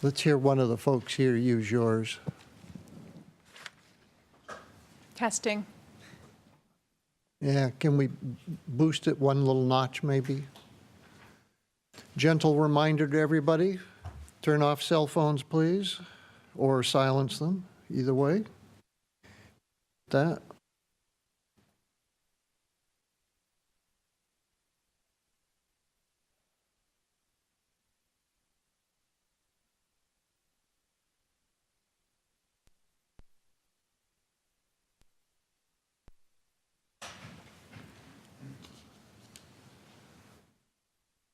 Let's hear one of the folks here use yours. Testing. Yeah, can we boost it one little notch maybe? Gentle reminder to everybody, turn off cell phones, please, or silence them, either way. That.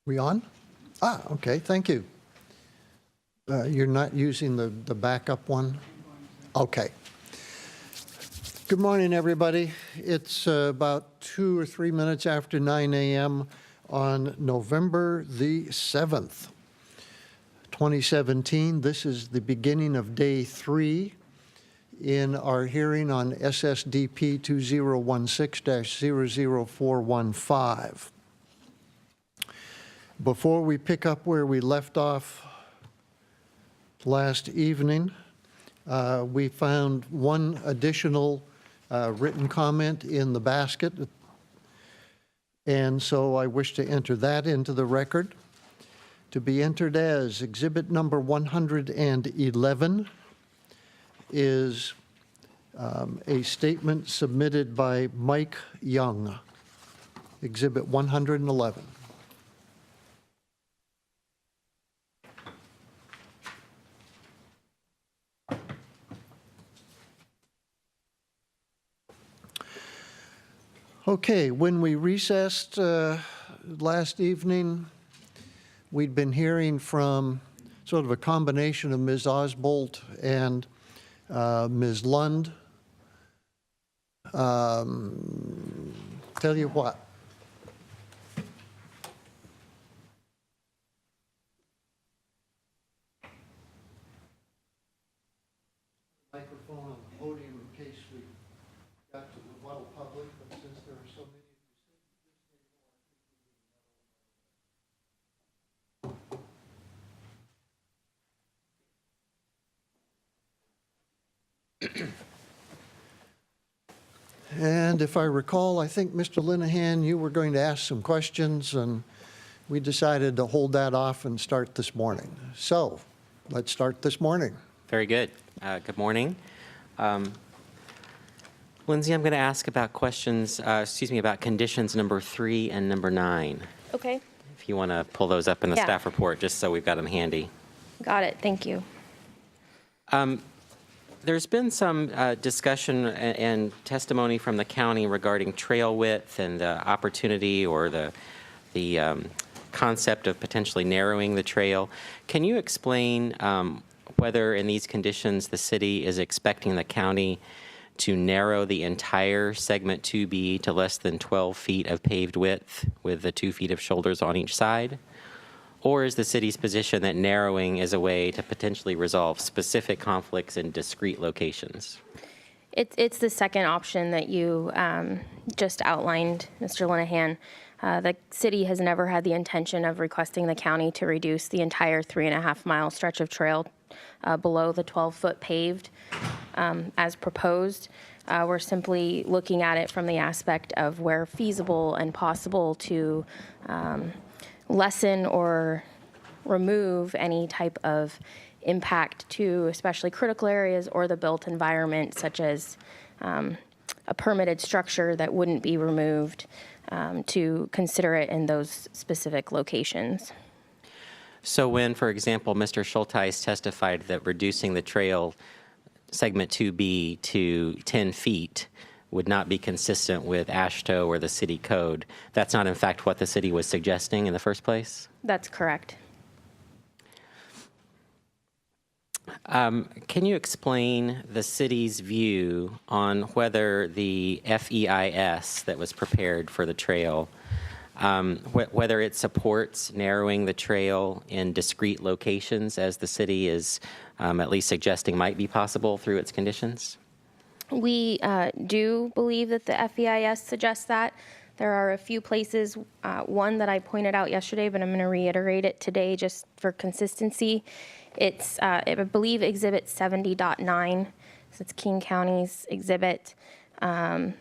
We on? Okay, thank you. You're not using the backup one? Okay. Good morning, everybody. It's about 2 or 3 minutes after 9 a.m. on November the 7th, 2017. This is the beginning of day 3 in our hearing on SSDP 2016-00415. Before we pick up where we left off last evening, we found one additional written comment in the basket, and so I wish to enter that into the record. To be entered as exhibit number 111 is a statement submitted by Mike Young, exhibit 111. Okay, when we recessed last evening, we'd been hearing from sort of a combination of Ms. Osbolt and Ms. Lund. Tell you what. Microphone on the podium in case we got to rebuttal public, but since there are so many and if I recall, I think, Mr. Linehan, you were going to ask some questions, and we decided to hold that off and start this morning. So let's start this morning. Very good. Good morning. Lindsay, I'm going to ask about questions, about conditions number 3 and number 9. Okay. If you want to pull those up in the Yeah. staff report, just so we've got them handy. Got it. Thank you. There's been some discussion and testimony from the county regarding trail width and the opportunity or the concept of potentially narrowing the trail. Can you explain whether in these conditions the city is expecting the county to narrow the entire segment 2B to less than 12 feet of paved width with the 2 feet of shoulders on each side? Or is the city's position that narrowing is a way to potentially resolve specific conflicts in discrete locations? It's the second option that you just outlined, Mr. Linehan. The city has never had the intention of requesting the county to reduce the entire 3.5-mile stretch of trail below the 12-foot paved as proposed. We're simply looking at it from the aspect of where feasible and possible to lessen or remove any type of impact to especially critical areas or the built environment, such as a permitted structure that wouldn't be removed, to consider it in those specific locations. So when, for example, Mr. Schulteis testified that reducing the trail segment 2B to 10 feet would not be consistent with AASHTO or the city code, that's not in fact what the city was suggesting in the first place? That's correct. Can you explain the city's view on whether the FEIS that was prepared for the trail, whether it supports narrowing the trail in discrete locations as the city is at least suggesting might be possible through its conditions? We do believe that the FEIS suggests that There are a few places, one that I pointed out yesterday, but I'm going to reiterate it today just for consistency. It's, I believe, Exhibit 70.9, so it's King County's exhibit. And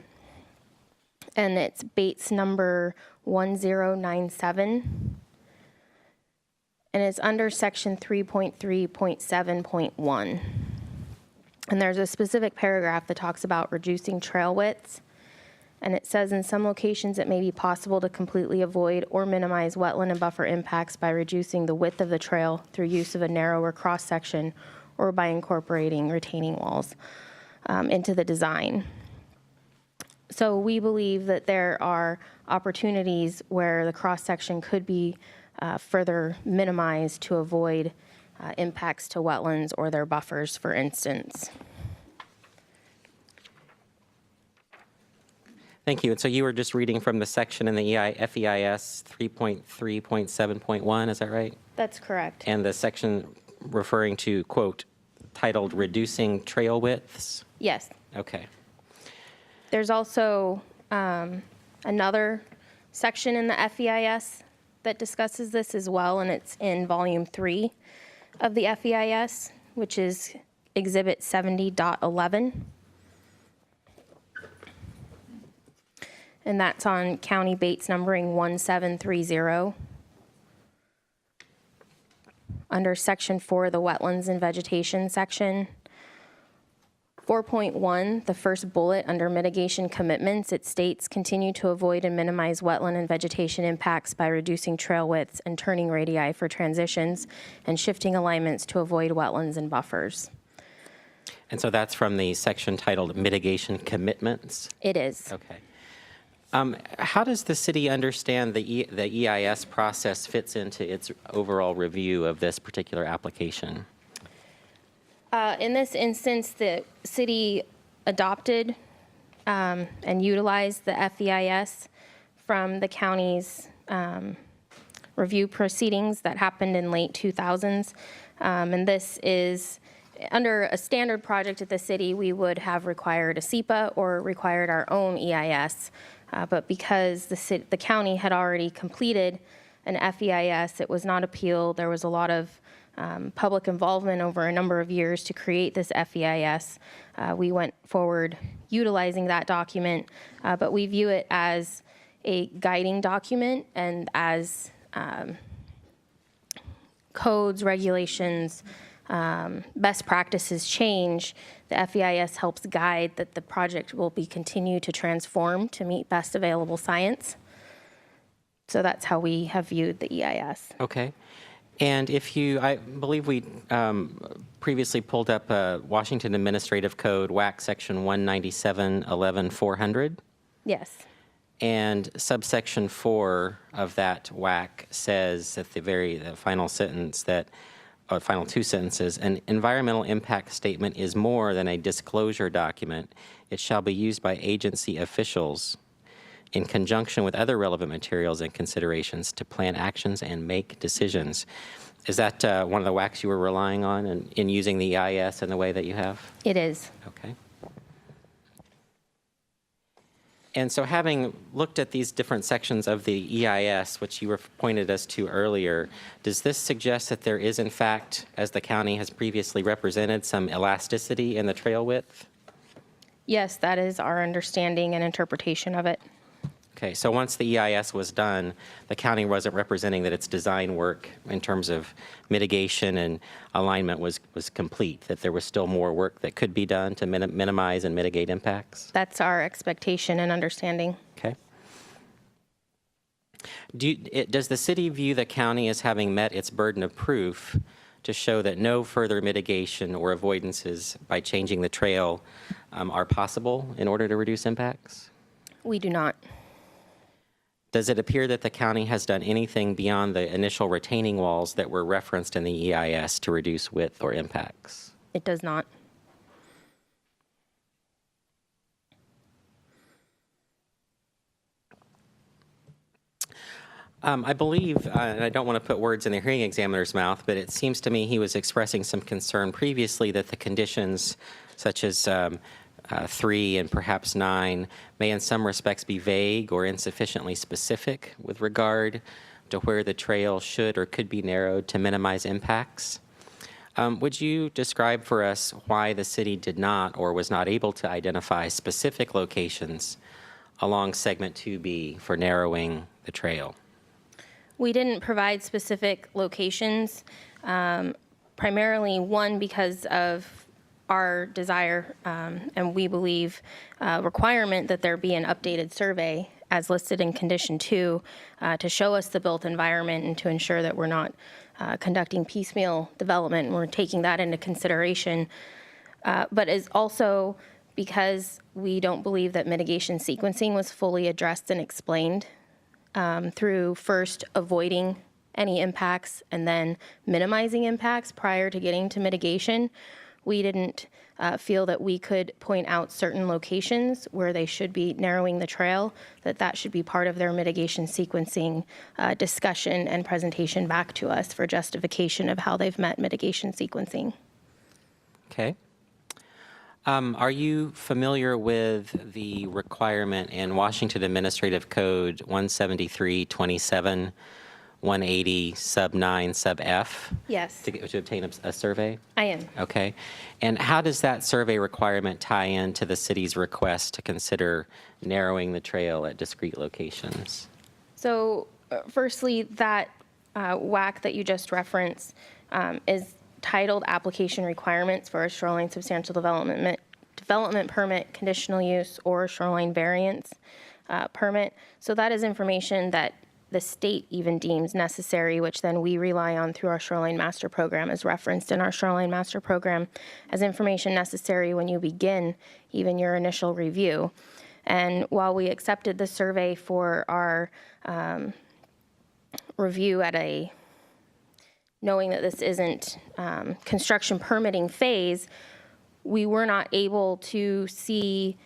it's Bates number 1097. And it's under section 3.3.7.1. And there's a specific paragraph that talks about reducing trail widths. And it says, in some locations, it may be possible to completely avoid or minimize wetland and buffer impacts by reducing the width of the trail through use of a narrower cross-section or by incorporating retaining walls into the design. So we believe that there are opportunities where the cross-section could be further minimized to avoid impacts to wetlands or their buffers, for instance. Thank you. And so you were just reading from the section in the FEIS 3.3.7.1, is that right? That's correct. And the section referring to, quote, titled Reducing Trail Widths? Yes. Okay. There's also another section in the FEIS that discusses this as well, and it's in Volume 3 of the FEIS, which is Exhibit 70.11. And that's on County Bates numbering 1730. Under Section 4, the Wetlands and Vegetation section. 4.1, the first bullet under mitigation commitments, it states, continue to avoid and minimize wetland and vegetation impacts by reducing trail widths and turning radii for transitions and shifting alignments to avoid wetlands and buffers. And so that's from the section titled Mitigation Commitments? It is. Okay. How does the city understand the EIS process fits into its overall review of this particular application? In this instance, the city adopted and utilized the FEIS from the county's review proceedings that happened in late 2000s. And this is, under a standard project at the city, we would have required a SEPA or required our own EIS. But because the county had already completed an FEIS, it was not appealed. There was a lot of public involvement over a number of years to create this FEIS. We went forward utilizing that document, but we view it as a guiding document, and as codes, regulations, best practices change, the FEIS helps guide that the project will be continued to transform to meet best available science. So that's how we have viewed the EIS. Okay. And if you, I believe we previously pulled up Washington Administrative Code, WAC section 197.11.400. Yes. And subsection 4 of that WAC says at the final sentence that, or final two sentences, an environmental impact statement is more than a disclosure document. It shall be used by agency officials in conjunction with other relevant materials and considerations to plan actions and make decisions. Is that one of the WACs you were relying on in using the EIS in the way that you have? It is. Okay. And so having looked at these different sections of the EIS, which you were pointed us to earlier, does this suggest that there is, in fact, as the county has previously represented, some elasticity in the trail width? Yes, that is our understanding and interpretation of it. Okay, so once the EIS was done, the county wasn't representing that its design work in terms of mitigation and alignment was complete, that there was still more work that could be done to minimize and mitigate impacts? That's our expectation and understanding. Okay. Does the city view the county as having met its burden of proof to show that no further mitigation or avoidances by changing the trail are possible in order to reduce impacts? We do not. Does it appear that the county has done anything beyond the initial retaining walls that were referenced in the EIS to reduce width or impacts? It does not. I believe, and I don't want to put words in the hearing examiner's mouth, but it seems to me he was expressing some concern previously that the conditions such as 3 and perhaps 9 may in some respects be vague or insufficiently specific with regard to where the trail should or could be narrowed to minimize impacts. Would you describe for us why the city did not or was not able to identify specific locations along segment 2B for narrowing the trail? We didn't provide specific locations, primarily one because of our desire and we believe requirement that there be an updated survey as listed in condition 2 to show us the built environment and to ensure that we're not conducting piecemeal development and we're taking that into consideration. But is also because we don't believe that mitigation sequencing was fully addressed and explained through first avoiding any impacts and then minimizing impacts prior to getting to mitigation. We didn't feel that we could point out certain locations where they should be narrowing the trail, that should be part of their mitigation sequencing discussion and presentation back to us for justification of how they've met mitigation sequencing. Okay. Are you familiar with the requirement in Washington Administrative Code 173-27, 180 sub 9 sub F? Yes, To obtain a survey? I am. Okay. And how does that survey requirement tie into the city's request to consider narrowing the trail at discrete locations? So firstly, that WAC that you just referenced is titled Application Requirements for a Shoreline Substantial Development Permit, Conditional Use, or Shoreline Variance Permit. So that is information that the state even deems necessary, which then we rely on through our Shoreline Master Program, as referenced in our Shoreline Master Program, as information necessary when you begin even your initial review. And while we accepted the survey for our review knowing that this isn't construction permitting phase, we were not able to see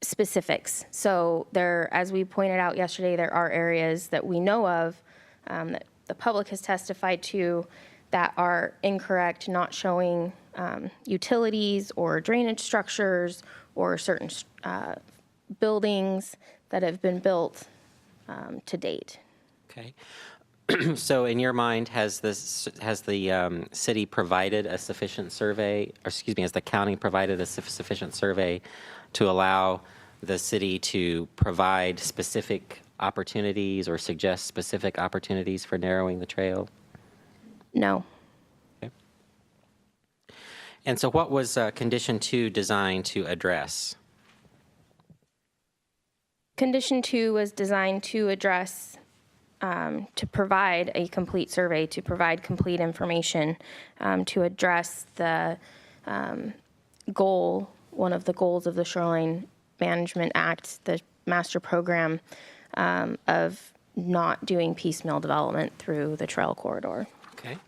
specifics. So there, as we pointed out yesterday, there are areas that we know of that the public has testified to that are incorrect, not showing utilities or drainage structures or certain buildings that have been built to date. Okay. So in your mind, has the city provided a sufficient survey, or excuse me, has the county provided a sufficient survey to allow the city to provide specific opportunities or suggest specific opportunities for narrowing the trail? No. Okay. And so what was Condition 2 designed to address? Condition 2 was designed to address, to provide a complete survey, to provide complete information, to address the goal, one of the goals of the Shoreline Management Act, the master program, of not doing piecemeal development through the trail corridor. Okay.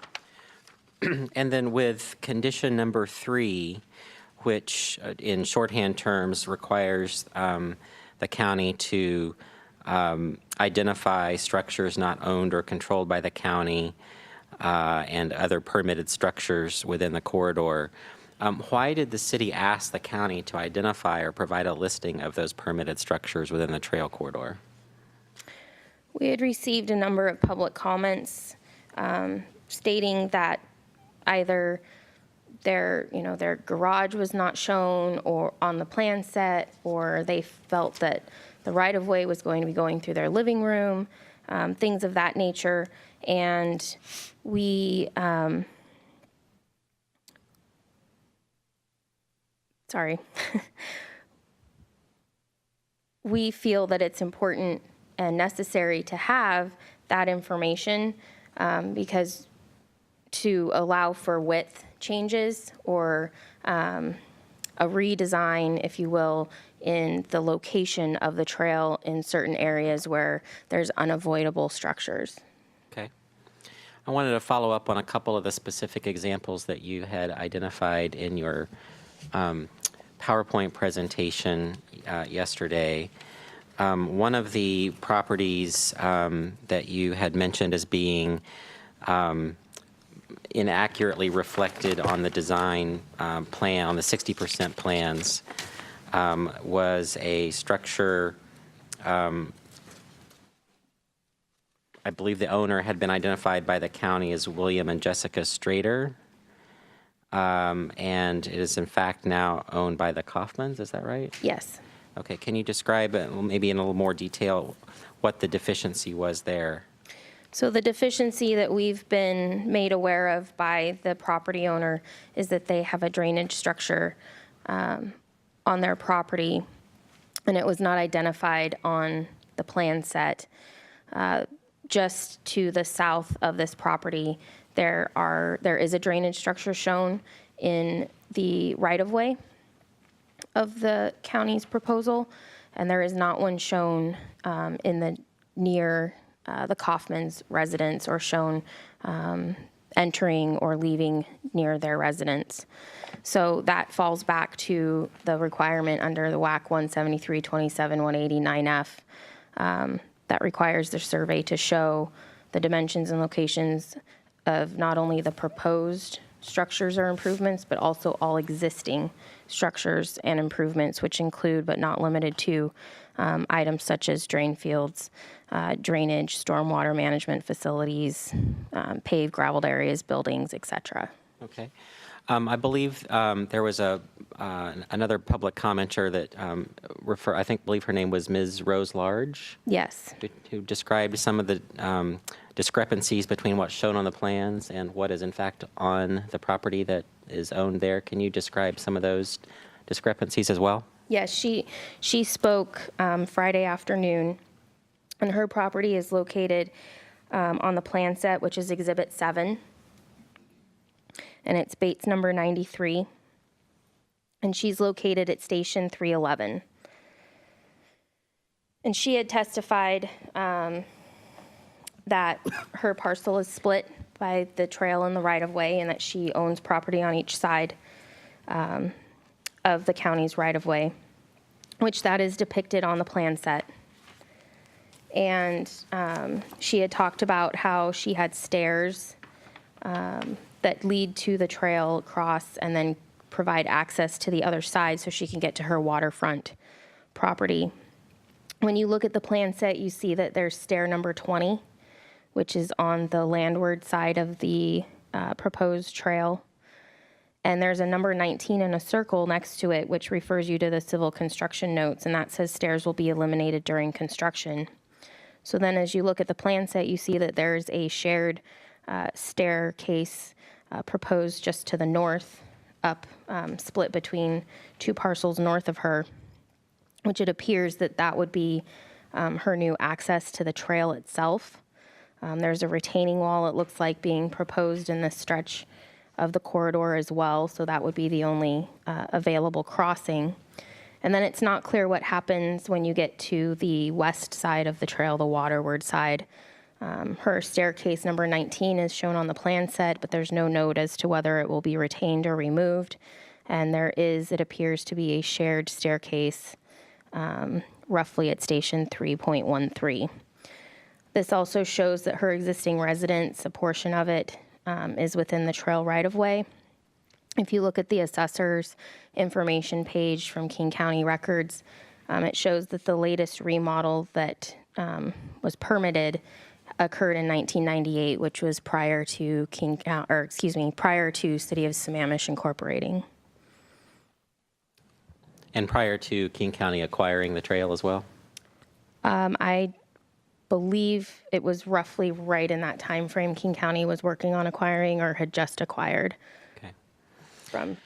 And then with condition number 3, which in shorthand terms requires the county to identify structures not owned or controlled by the county and other permitted structures within the corridor. Why did the city ask the county to identify or provide a listing of those permitted structures within the trail corridor? We had received a number of public comments stating that either their garage was not shown or on the plan set, or they felt that the right-of-way was going to be going through their living room, things of that nature. And we, we feel that it's important and necessary to have that information because to allow for width changes or a redesign, if you will, in the location of the trail in certain areas where there's unavoidable structures. Okay. I wanted to follow up on a couple of the specific examples that you had identified in your PowerPoint presentation yesterday. One of the properties that you had mentioned as being inaccurately reflected on the design plan, on the 60% plans, was a structure. I believe the owner had been identified by the county as William and Jessica Strader, and it is in fact now owned by the Kaufmans. Is that right? Yes. Okay. Can you describe, maybe in a little more detail, what the deficiency was there? So the deficiency that we've been made aware of by the property owner is that they have a drainage structure on their property, and it was not identified on the plan set. Just to the south of this property, there is a drainage structure shown in the right-of-way of the county's proposal, and there is not one shown in the near the Kaufman's residence or shown entering or leaving near their residence. So that falls back to the requirement under the WAC 173-27-189F that requires the survey to show the dimensions and locations of not only the proposed structures or improvements, but also all existing structures and improvements, which include but not limited to items such as drain fields, drainage, stormwater management facilities, paved gravelled areas, buildings, et cetera. Okay. I believe there was another public commenter that believe her name was Ms. Rose Large. Yes. Who described some of the discrepancies between what's shown on the plans and what is in fact on the property that is owned there. Can you describe some of those discrepancies as well? Yes, she spoke Friday afternoon, and her property is located on the plan set, which is Exhibit 7. And it's Bates number 93, and she's located at Station 311. And she had testified that her parcel is split by the trail and the right-of-way, and that she owns property on each side of the county's right-of-way, which that is depicted on the plan set. And she had talked about how she had stairs that lead to the trail across and then provide access to the other side so she can get to her waterfront property. When you look at the plan set, you see that there's stair number 20, which is on the landward side of the proposed trail. And there's a number 19 in a circle next to it, which refers you to the civil construction notes, and that says stairs will be eliminated during construction. So then as you look at the plan set, you see that there's a shared staircase proposed just to the north, up, split between two parcels north of her, which it appears that would be her new access to the trail itself. There's a retaining wall, it looks like, being proposed in this stretch of the corridor as well, so that would be the only available crossing. And then it's not clear what happens when you get to the west side of the trail, the waterward side. Her staircase number 19 is shown on the plan set, but there's no note as to whether it will be retained or removed. And there is, it appears to be a shared staircase roughly at station 3.13. This also shows that her existing residence, a portion of it, is within the trail right-of-way. If you look at the assessor's information page from King County Records, it shows that the latest remodel that was permitted occurred in 1998, which was prior to prior to City of Sammamish incorporating. And prior to King County acquiring the trail as well? I believe it was roughly right in that time frame King County was working on acquiring or had just acquired from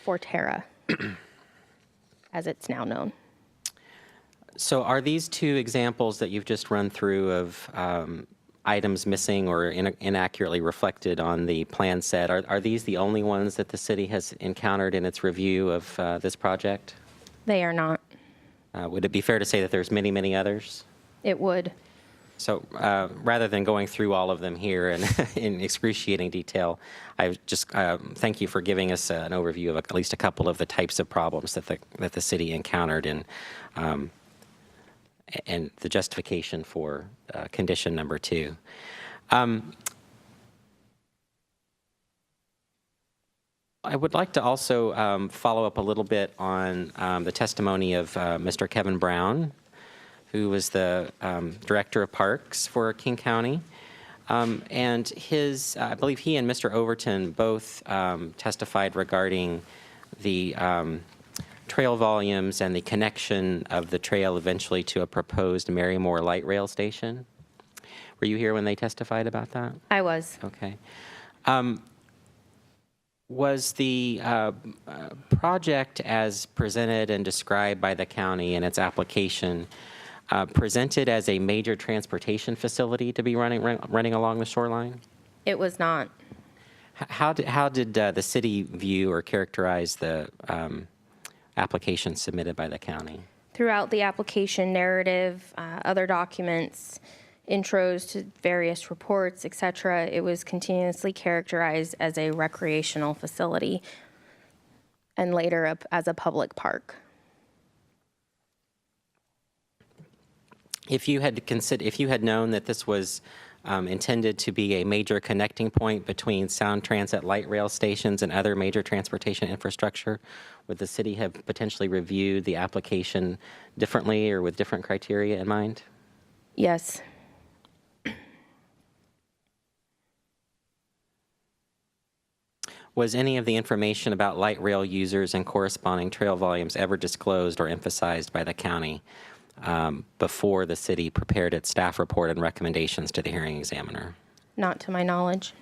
Forterra, as it's now known. So are these two examples that you've just run through of items missing or inaccurately reflected on the plan set, are these the only ones that the city has encountered in its review of this project? They are not. Would it be fair to say that there's many, many others? It would. So rather than going through all of them here in excruciating detail, I just thank you for giving us an overview of at least a couple of the types of problems that the city encountered and the justification for condition number 2. I would like to also follow up a little bit on the testimony of Mr. Kevin Brown, who was the Director of Parks for King County. And I believe he and Mr. Overton both testified regarding the trail volumes and the connection of the trail eventually to a proposed Marymore light rail station. Were you here when they testified about that? I was. Okay. Was the project as presented and described by the county in its application presented as a major transportation facility to be running along the shoreline? It was not. How did the city view or characterize the application submitted by the county? Throughout the application narrative, other documents, intros to various reports, etc., it was continuously characterized as a recreational facility and later as a public park. If you had known that this was intended to be a major connecting point between Sound Transit light rail stations and other major transportation infrastructure, would the city have potentially reviewed the application differently or with different criteria in mind? Yes. Was any of the information about light rail users and corresponding trail volumes ever disclosed or emphasized by the county before the city prepared its staff report and recommendations to the hearing examiner? Not to my knowledge.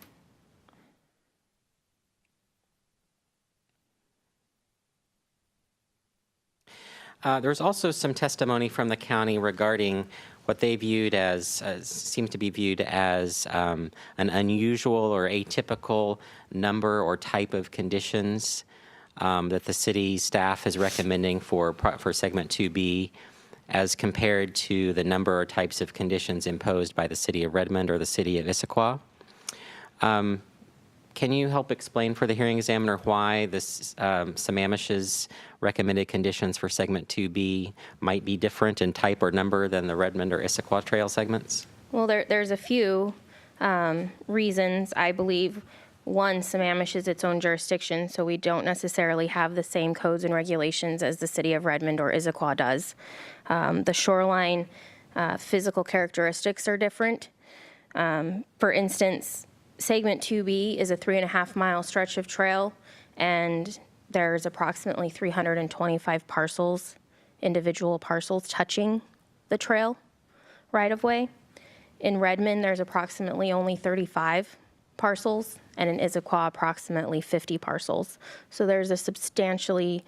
There's also some testimony from the county regarding what they viewed as, seems to be viewed as an unusual or atypical number or type of conditions that the city staff is recommending for segment 2B as compared to the number or types of conditions imposed by the city of Redmond or the city of Issaquah. Can you help explain for the hearing examiner why this Sammamish's recommended conditions for segment 2B might be different in type or number than the Redmond or Issaquah trail segments? Well, there's a few reasons. I believe, one, Sammamish is its own jurisdiction, so we don't necessarily have the same codes and regulations as the city of Redmond or Issaquah does. The shoreline physical characteristics are different. For instance, segment 2B is a 3.5-mile stretch of trail, and there's approximately 325 parcels, individual parcels touching the trail right-of-way. In Redmond, there's approximately only 35 parcels, and in Issaquah, approximately 50 parcels. So there's a substantially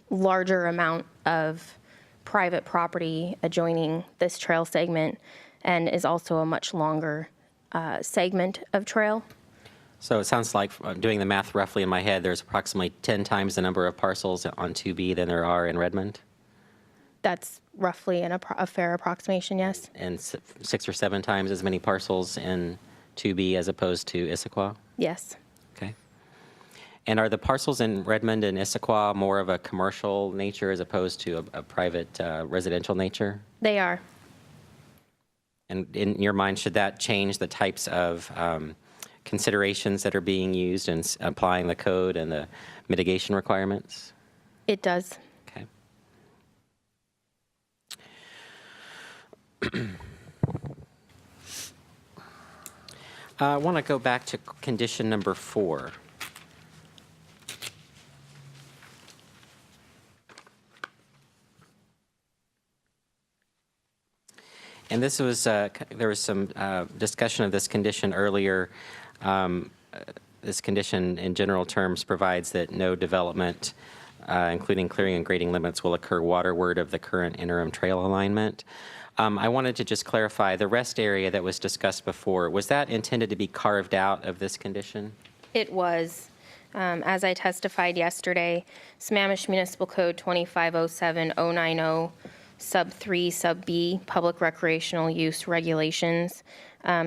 larger amount of private property adjoining this trail segment, and is also a much longer segment of trail. So it sounds like, doing the math roughly in my head, there's approximately 10 times the number of parcels on 2B than there are in Redmond? That's roughly a fair approximation, yes. And 6 or 7 times as many parcels in 2B as opposed to Issaquah? Yes. Okay. And are the parcels in Redmond and Issaquah more of a commercial nature as opposed to a private residential nature? They are. And in your mind, should that change the types of considerations that are being used in applying the code and the mitigation requirements? It does. Okay. I want to go back to condition number 4. And this was, there was some discussion of this condition earlier. This condition in general terms provides that no development, including clearing and grading limits, will occur waterward of the current interim trail alignment. I wanted to just clarify, the rest area that was discussed before, was that intended to be carved out of this condition? It was. As I testified yesterday, Sammamish Municipal Code 2507090 sub 3 sub B, public recreational use regulations,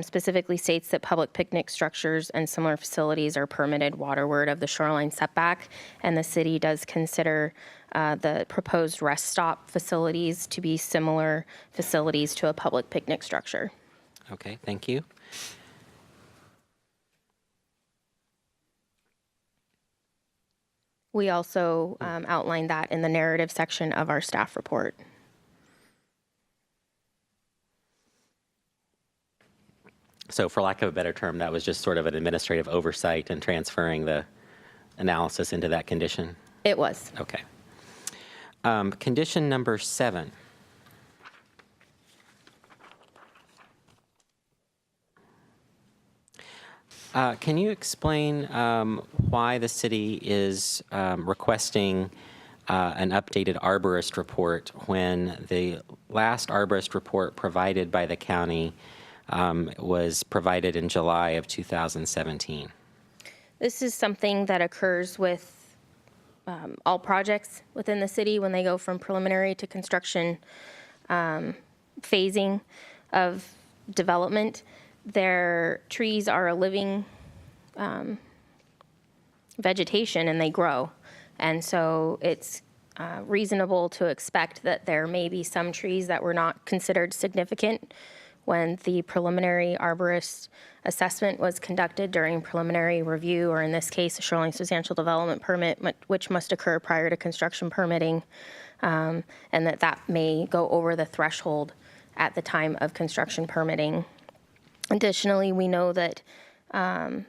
specifically states that public picnic structures and similar facilities are permitted waterward of the shoreline setback, and the city does consider the proposed rest stop facilities to be similar facilities to a public picnic structure. Okay, thank you. We also outlined that in the narrative section of our staff report. So for lack of a better term, that was just sort of an administrative oversight and transferring the analysis into that condition? It was. Okay. Condition number 7. Can you explain why the city is requesting an updated arborist report when the last arborist report provided by the county was provided in July of 2017? This is something that occurs with all projects within the city when they go from preliminary to construction phasing of development. Their trees are a living vegetation and they grow. And so it's reasonable to expect that there may be some trees that were not considered significant when the preliminary arborist assessment was conducted during preliminary review, or in this case, a shoreline substantial development permit, which must occur prior to construction permitting, and that may go over the threshold at the time of construction permitting. Additionally, we know that from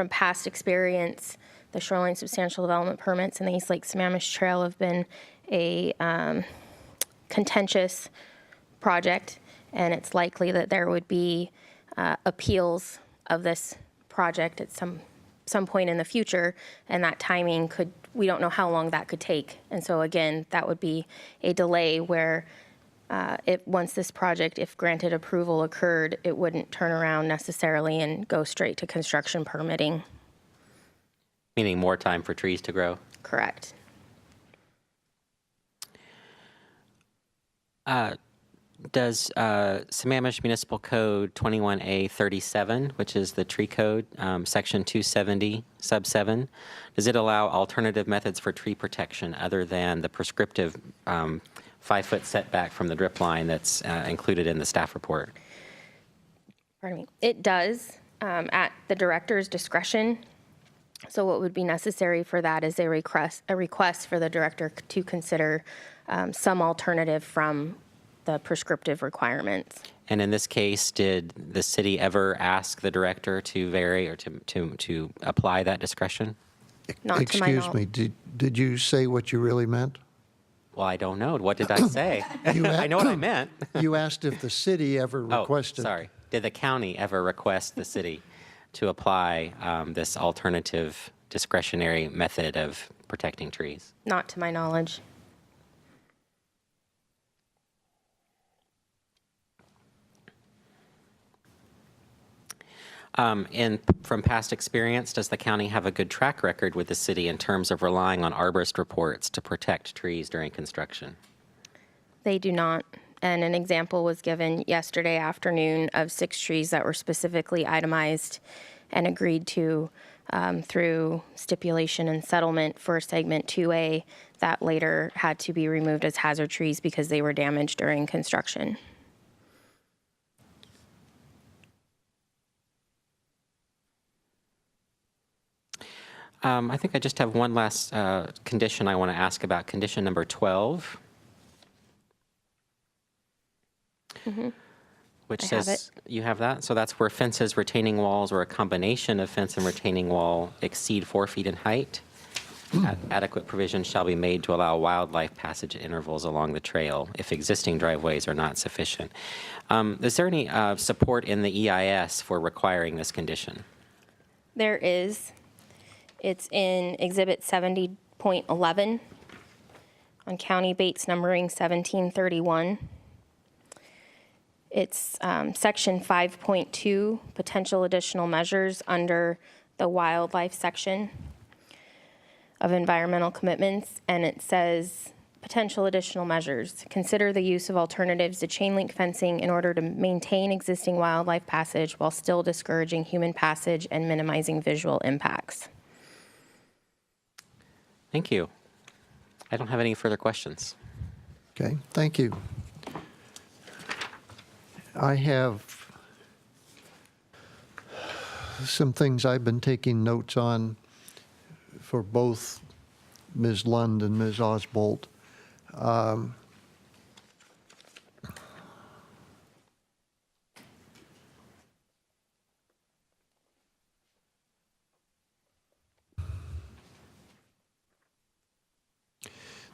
past experience, the shoreline substantial development permits in the East Lake Sammamish Trail have been a contentious project, and it's likely that there would be appeals of this project at some point in the future, and that timing we don't know how long that could take. And so again, that would be a delay where once this project, if granted approval, occurred, it wouldn't turn around necessarily and go straight to construction permitting. Meaning more time for trees to grow? Correct. Does Sammamish Municipal Code 21A37, which is the tree code, section 270, sub 7, does it allow alternative methods for tree protection other than the prescriptive 5-foot setback from the drip line that's included in the staff report? Pardon me. It does at the director's discretion. So what would be necessary for that is a request for the director to consider some alternative from the prescriptive requirements. And in this case, did the city ever ask the director to vary or to apply that discretion? Not to my Excuse me, did you say what you really meant? Well, I don't know. What did I say? I know what I meant. You asked if the city ever requested. Oh, sorry. Did the county ever request the city to apply this alternative discretionary method of protecting trees? Not to my knowledge. And from past experience, does the county have a good track record with the city in terms of relying on arborist reports to protect trees during construction? They do not. And an example was given yesterday afternoon of 6 trees that were specifically itemized and agreed to through stipulation and settlement for segment 2A that later had to be removed as hazard trees because they were damaged during construction. I think I just have one last condition I want to ask about, condition number 12. Which I have says, you have that? So that's where fences, retaining walls, or a combination of fence and retaining wall exceed 4 feet in height. Adequate provision shall be made to allow wildlife passage at intervals along the trail if existing driveways are not sufficient. Is there any support in the EIS for requiring this condition? There is. It's in Exhibit 70.11 on County Bates numbering 1731. It's Section 5.2, potential additional measures under the wildlife section of environmental commitments, and it says potential additional measures. Consider the use of alternatives to chain link fencing in order to maintain existing wildlife passage while still discouraging human passage and minimizing visual impacts. Thank you. I don't have any further questions. Okay, thank you. I have some things I've been taking notes on. for both Ms. Lund and Ms. Osbolt.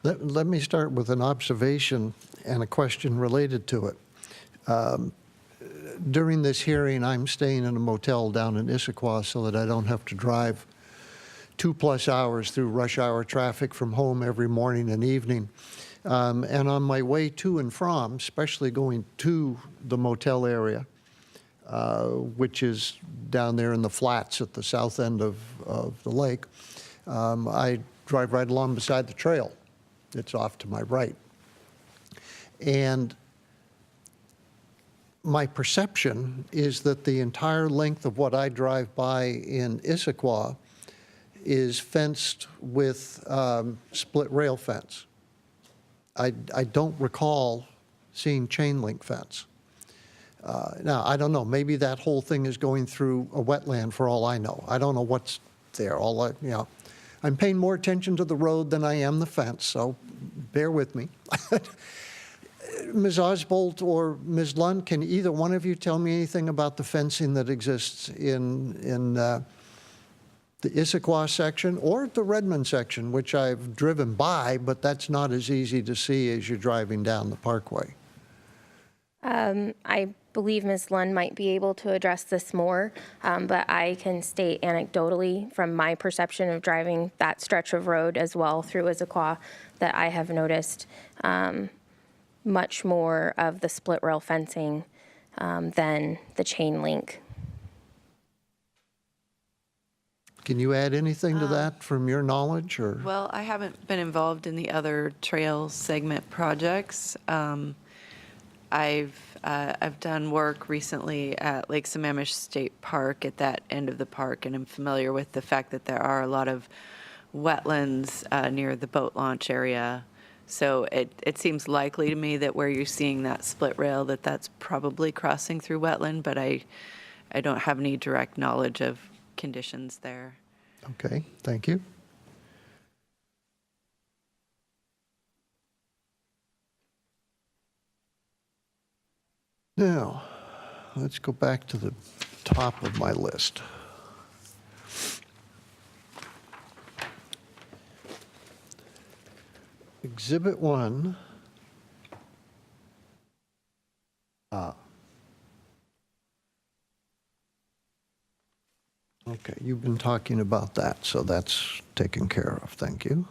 Let me start with an observation and a question related to it. During this hearing, I'm staying in a motel down in Issaquah so that I don't have to drive 2+ hours through rush hour traffic from home every morning and evening. And on my way to and from, especially going to the motel area, which is down there in the flats at the south end of the lake, I drive right along beside the trail. It's off to my right. And my perception is that the entire length of what I drive by in Issaquah is fenced with split rail fence. I don't recall seeing chain link fence. Now, I don't know, maybe that whole thing is going through a wetland for all I know. I don't know what's there. I'm paying more attention to the road than I am the fence, so bear with me. Ms. Osbolt or Ms. Lund, can either one of you tell me anything about the fencing that exists in the Issaquah section or the Redmond section, which I've driven by, but that's not as easy to see as you're driving down the parkway? I believe Ms. Lund might be able to address this more, but I can state anecdotally from my perception of driving that stretch of road as well through Issaquah that I have noticed much more of the split rail fencing than the chain link. Can you add anything to that from your knowledge, or? Well, I haven't been involved in the other trail segment projects. I've done work recently at Lake Sammamish State Park at that end of the park, and I'm familiar with the fact that there are a lot of wetlands near the boat launch area. So it seems likely to me that where you're seeing that split rail, that's probably crossing through wetland, but I don't have any direct knowledge of conditions there. Okay, thank you. Now, let's go back to the top of my list. Exhibit 1. Okay, you've been talking about that, so that's taken care of. Thank you.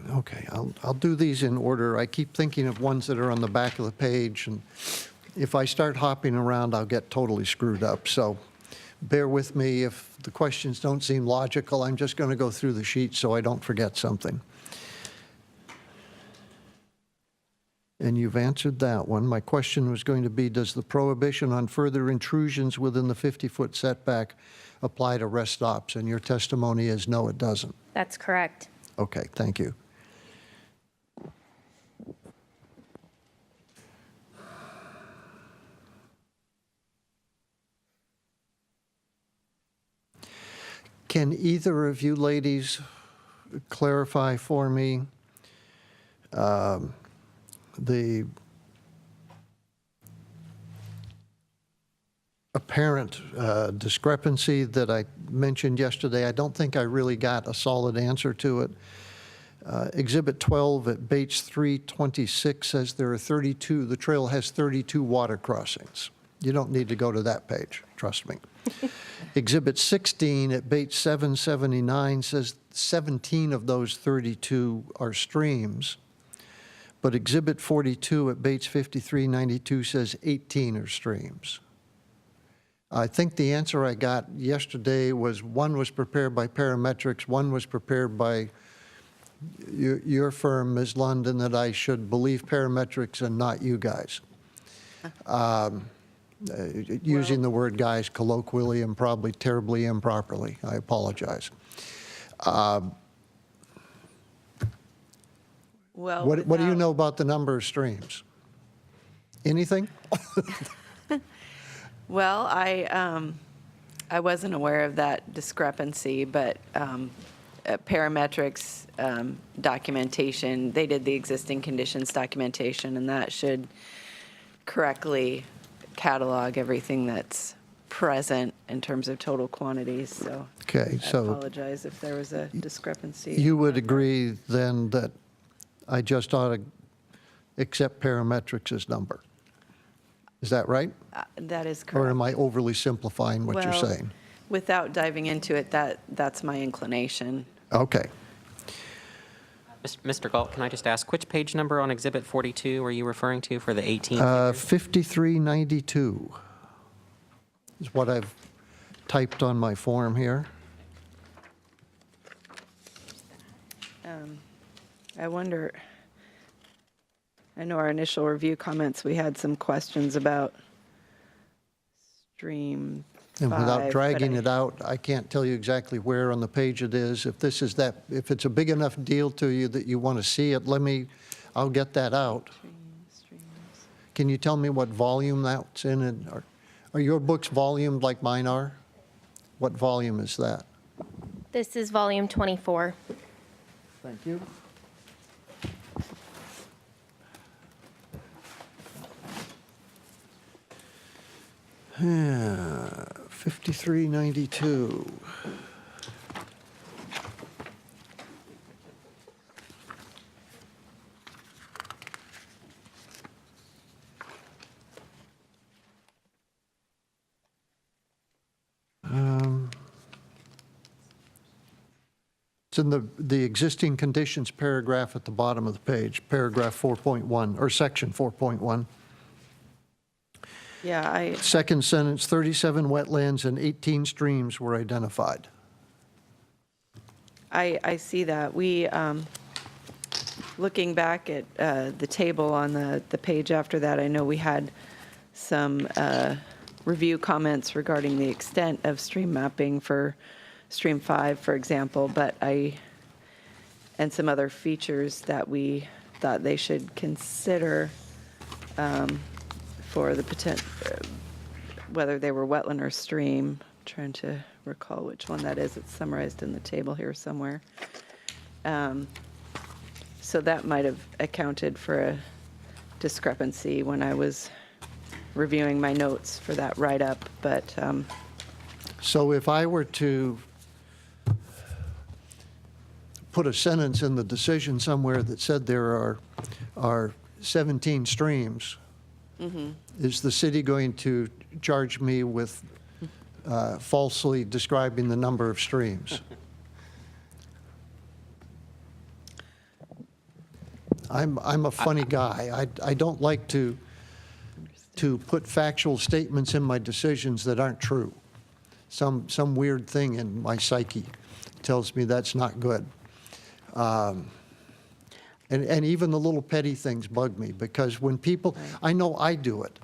Okay, I'll do these in order. I keep thinking of ones that are on the back of the page, and if I start hopping around, I'll get totally screwed up. So bear with me. If the questions don't seem logical, I'm just going to go through the sheet so I don't forget something. And you've answered that one. My question was going to be, does the prohibition on further intrusions within the 50-foot setback apply to rest stops? And your testimony is no, it doesn't. That's correct. Okay, thank you. Can either of you ladies clarify for me the apparent discrepancy that I mentioned yesterday? I don't think I really got a solid answer to it. Exhibit 12 at Bates 326 says there are 32, the trail has 32 water crossings. You don't need to go to that page, trust me. Exhibit 16 at Bates 779 says 17 of those 32 are streams. But Exhibit 42 at Bates 5392 says 18 are streams. I think the answer I got yesterday was one was prepared by parametrics, one was prepared by your firm, Ms. London, that I should believe parametrics and not you guys. Using the word guys colloquially and probably terribly improperly. I apologize. Well, What do you without- know about the number of streams? Anything? Well, I wasn't aware of that discrepancy, but parametrics documentation, they did the existing conditions documentation, and that should correctly catalog everything that's present in terms of total quantities, so Okay, I so apologize if there was a discrepancy. you would agree then that I just ought to accept parametrics' number? Is that right? That is Or correct. am I overly simplifying what you're Well, saying? Without diving into it, that's my inclination. Okay. Mr. Galt, can I just ask, which page number on Exhibit 42 were you referring to for the 18? 5392 is what I've typed on my form here. I wonder, I know our initial review comments, we had some questions about Stream 5. And without but dragging it out, I can't tell you exactly where on the page it is. If if it's a big enough deal to you that you want to see it, I'll get that out. Streams. Can you tell me what volume that's in? And are your books volumed like mine are? What volume is that? This is volume 24. Thank you. Yeah, 5392. It's in the existing conditions paragraph at the bottom of the page, paragraph 4.1, or section 4.1. Yeah, Second sentence, 37 wetlands and 18 streams were identified. I see that. We, looking back at the table on the page after that, I know we had some review comments regarding the extent of stream mapping for Stream 5, for example, and some other features that we thought they should consider for the potential, whether they were wetland or stream. I'm trying to recall which one that is. It's summarized in the table here somewhere. So that might have accounted for a discrepancy when I was reviewing my notes for that write-up, but So if I were to put a sentence in the decision somewhere that said there are 17 streams, is the city going to charge me with falsely describing the number of streams? I'm a funny guy. I don't like to put factual statements in my decisions that aren't true. Some weird thing in my psyche tells me that's not good. And even the little petty things bug me, because when people, I know I do it.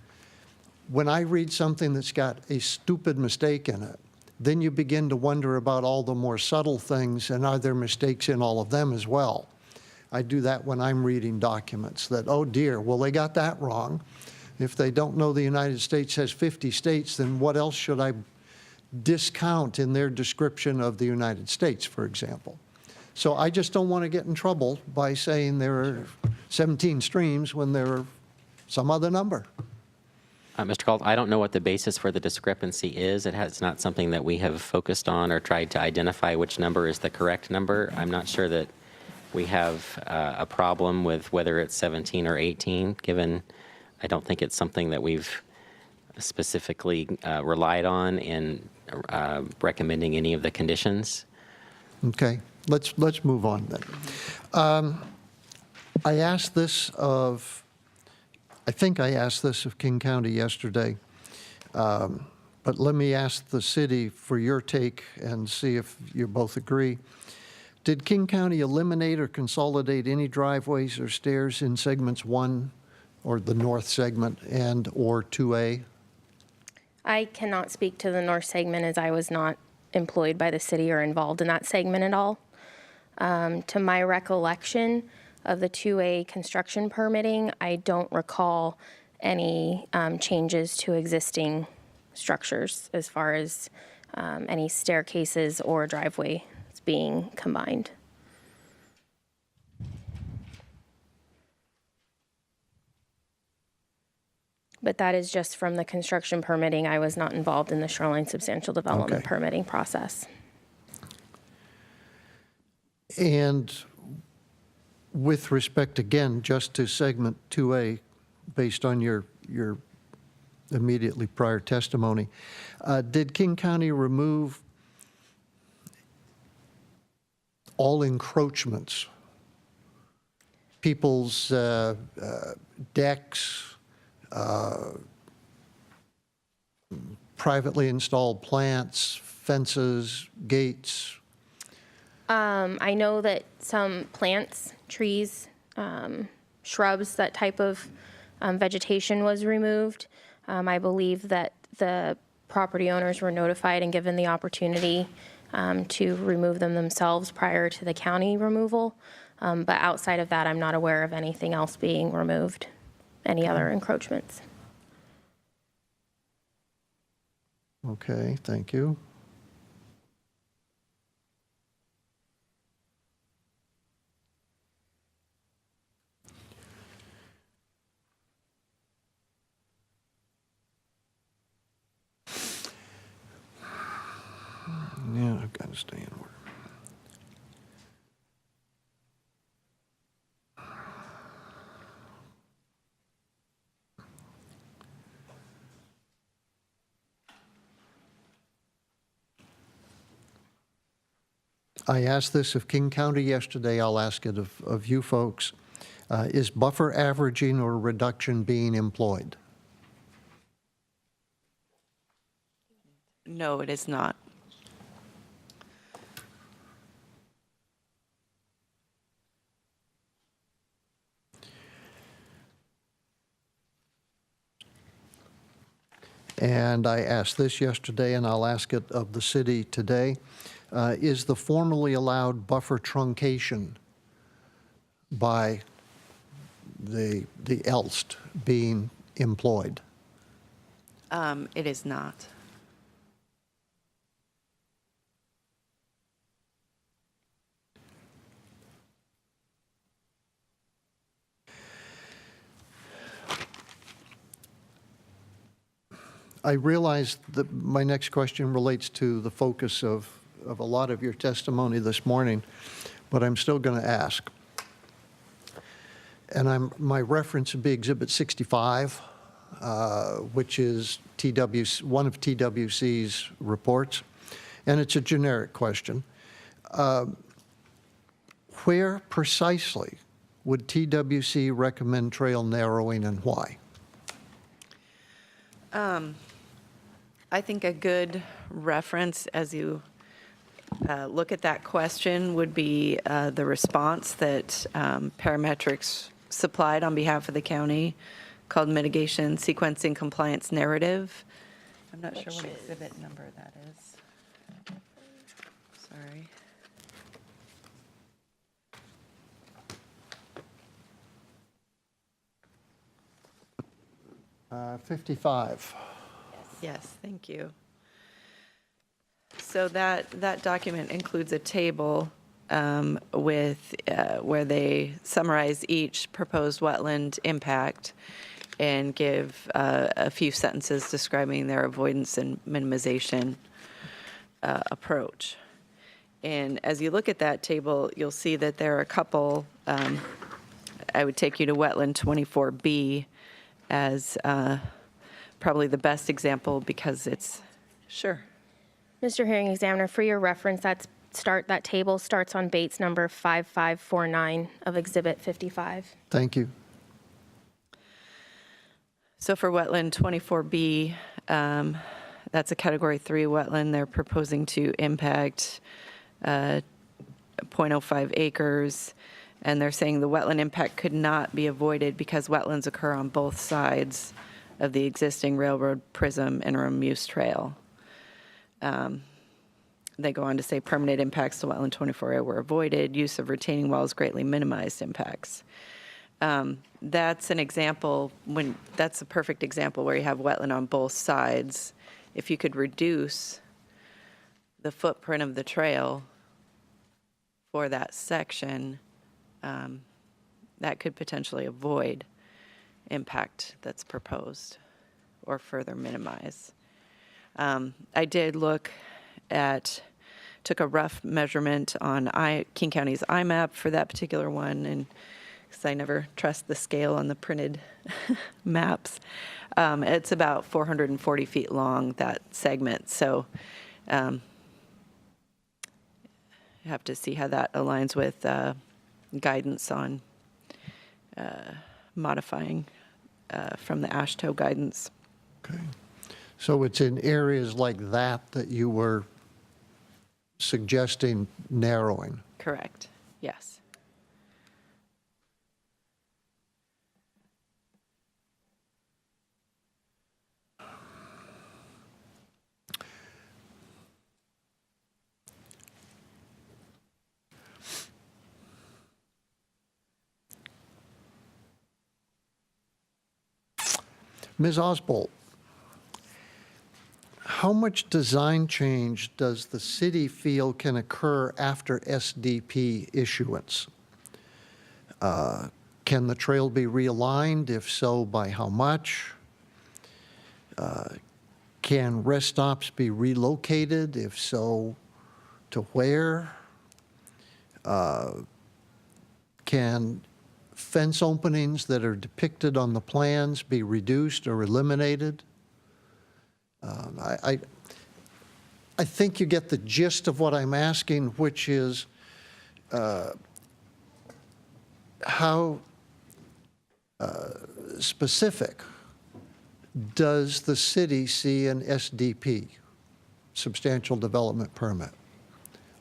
When I read something that's got a stupid mistake in it, then you begin to wonder about all the more subtle things, and are there mistakes in all of them as well? I do that when I'm reading documents that, oh dear, well, they got that wrong. If they don't know the United States has 50 states, then what else should I discount in their description of the United States, for example? So I just don't want to get in trouble by saying there are 17 streams when there are some other number. Mr. Galt, I don't know what the basis for the discrepancy is. It's not something that we have focused on or tried to identify which number is the correct number. I'm not sure that we have a problem with whether it's 17 or 18, given I don't think it's something that we've specifically relied on in recommending any of the conditions. Okay, let's move on then. I think I asked this of King County yesterday, but let me ask the city for your take and see if you both agree. Did King County eliminate or consolidate any driveways or stairs in segments 1, or the north segment, and or 2A? I cannot speak to the north segment as I was not employed by the city or involved in that segment at all. To my recollection of the 2A construction permitting, I don't recall any changes to existing structures as far as any staircases or driveways being combined. But that is just from the construction permitting. I was not involved in the shoreline substantial development Okay. permitting process. And with respect, again, just to segment 2A, based on your immediately prior testimony, did King County remove all encroachments? People's decks, privately installed plants, fences, gates? I know that some plants, trees, shrubs, that type of vegetation was removed. I believe that the property owners were notified and given the opportunity to remove them themselves prior to the county removal. But outside of that, I'm not aware of anything else being removed, any other encroachments. Okay, thank you. Yeah, I've got to stay in order. I asked this of King County yesterday, I'll ask it of you folks. Is buffer averaging or reduction being employed? No, it is not. And I asked this yesterday, and I'll ask it of the city today. Is the formally allowed buffer truncation by the ELST being employed? It is not. I realize that my next question relates to the focus of a lot of your testimony this morning, but I'm still going to ask. And my reference would be Exhibit 65, which is one of TWC's reports, and it's a generic question. Where precisely would TWC recommend trail narrowing and why? I think a good reference as you look at that question would be the response that Parametrics supplied on behalf of the county called Mitigation Sequencing Compliance Narrative. I'm not sure what exhibit number that is. Sorry. Uh, 55. Yes, thank you. So that document includes a table with where they summarize each proposed wetland impact and give a few sentences describing their avoidance and minimization approach. And as you look at that table, you'll see that there are a couple, I would take you to wetland 24B as probably the best example because it's, sure. Mr. Hearing Examiner, for your reference, that table starts on Bates number 5549 of Exhibit 55. Thank you. So for wetland 24B, that's a Category 3 wetland. They're proposing to impact 0.05 acres, and they're saying the wetland impact could not be avoided because wetlands occur on both sides of the existing railroad prism interim use trail. They go on to say permanent impacts to wetland 24A were avoided, use of retaining walls greatly minimized impacts. That's an example, that's a perfect example where you have wetland on both sides. If you could reduce the footprint of the trail for that section, that could potentially avoid impact that's proposed or further minimize. I did took a rough measurement on King County's IMAP for that particular one, and because I never trust the scale on the printed maps. It's about 440 feet long, that segment. So you have to see how that aligns with guidance on modifying from the AASHTO guidance. Okay. So it's in areas like that that you were suggesting narrowing? Correct, yes. Ms. Osbolt, how much design change does the city feel can occur after SDP issuance? Can the trail be realigned? If so, by how much? Can rest stops be relocated? If so, to where? Can fence openings that are depicted on the plans be reduced or eliminated? I think you get the gist of what I'm asking, which is how specific does the city see an SDP, substantial development permit?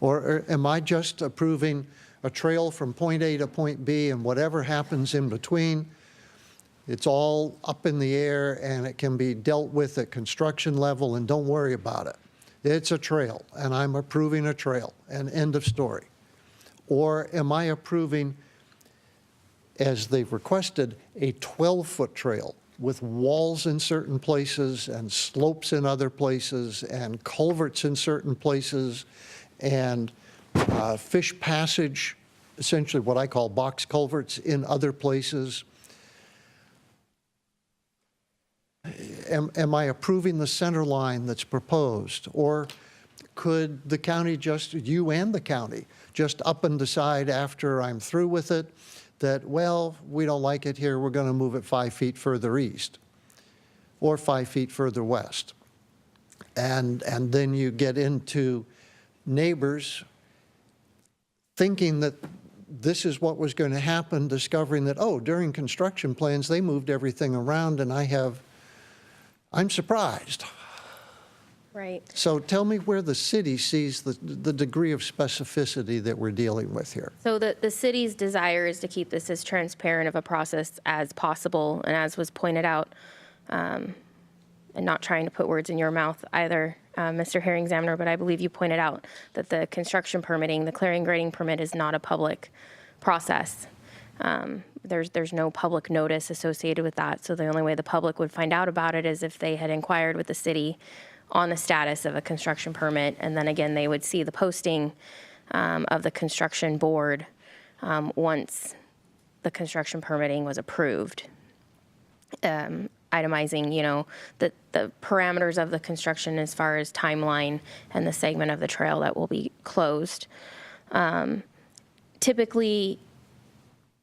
Or am I just approving a trail from point A to point B, and whatever happens in between, it's all up in the air and it can be dealt with at construction level, and don't worry about it. It's a trail and I'm approving a trail, and end of story? Or am I approving, as they've requested, a 12-foot trail with walls in certain places and slopes in other places and culverts in certain places and fish passage, essentially what I call box culverts, in other places? Am I approving the center line that's proposed? Or could the county just, you and the county, just up and decide after I'm through with it that, well, we don't like it here, we're going to move it 5 feet further east or 5 feet further west? And then you get into neighbors thinking that this is what was going to happen, discovering that, oh, during construction plans, they moved everything around, and I'm surprised. Right. So tell me where the city sees the degree of specificity that we're dealing with here. So the city's desire is to keep this as transparent of a process as possible, and as was pointed out, and not trying to put words in your mouth either, Mr. Herring-Examiner, but I believe you pointed out that the construction permitting, the clearing grading permit, is not a public process. There's no public notice associated with that, so the only way the public would find out about it is if they had inquired with the city on the status of a construction permit, and then again, they would see the posting of the construction board once the construction permitting was approved, itemizing, the parameters of the construction as far as timeline and the segment of the trail that will be closed. Typically,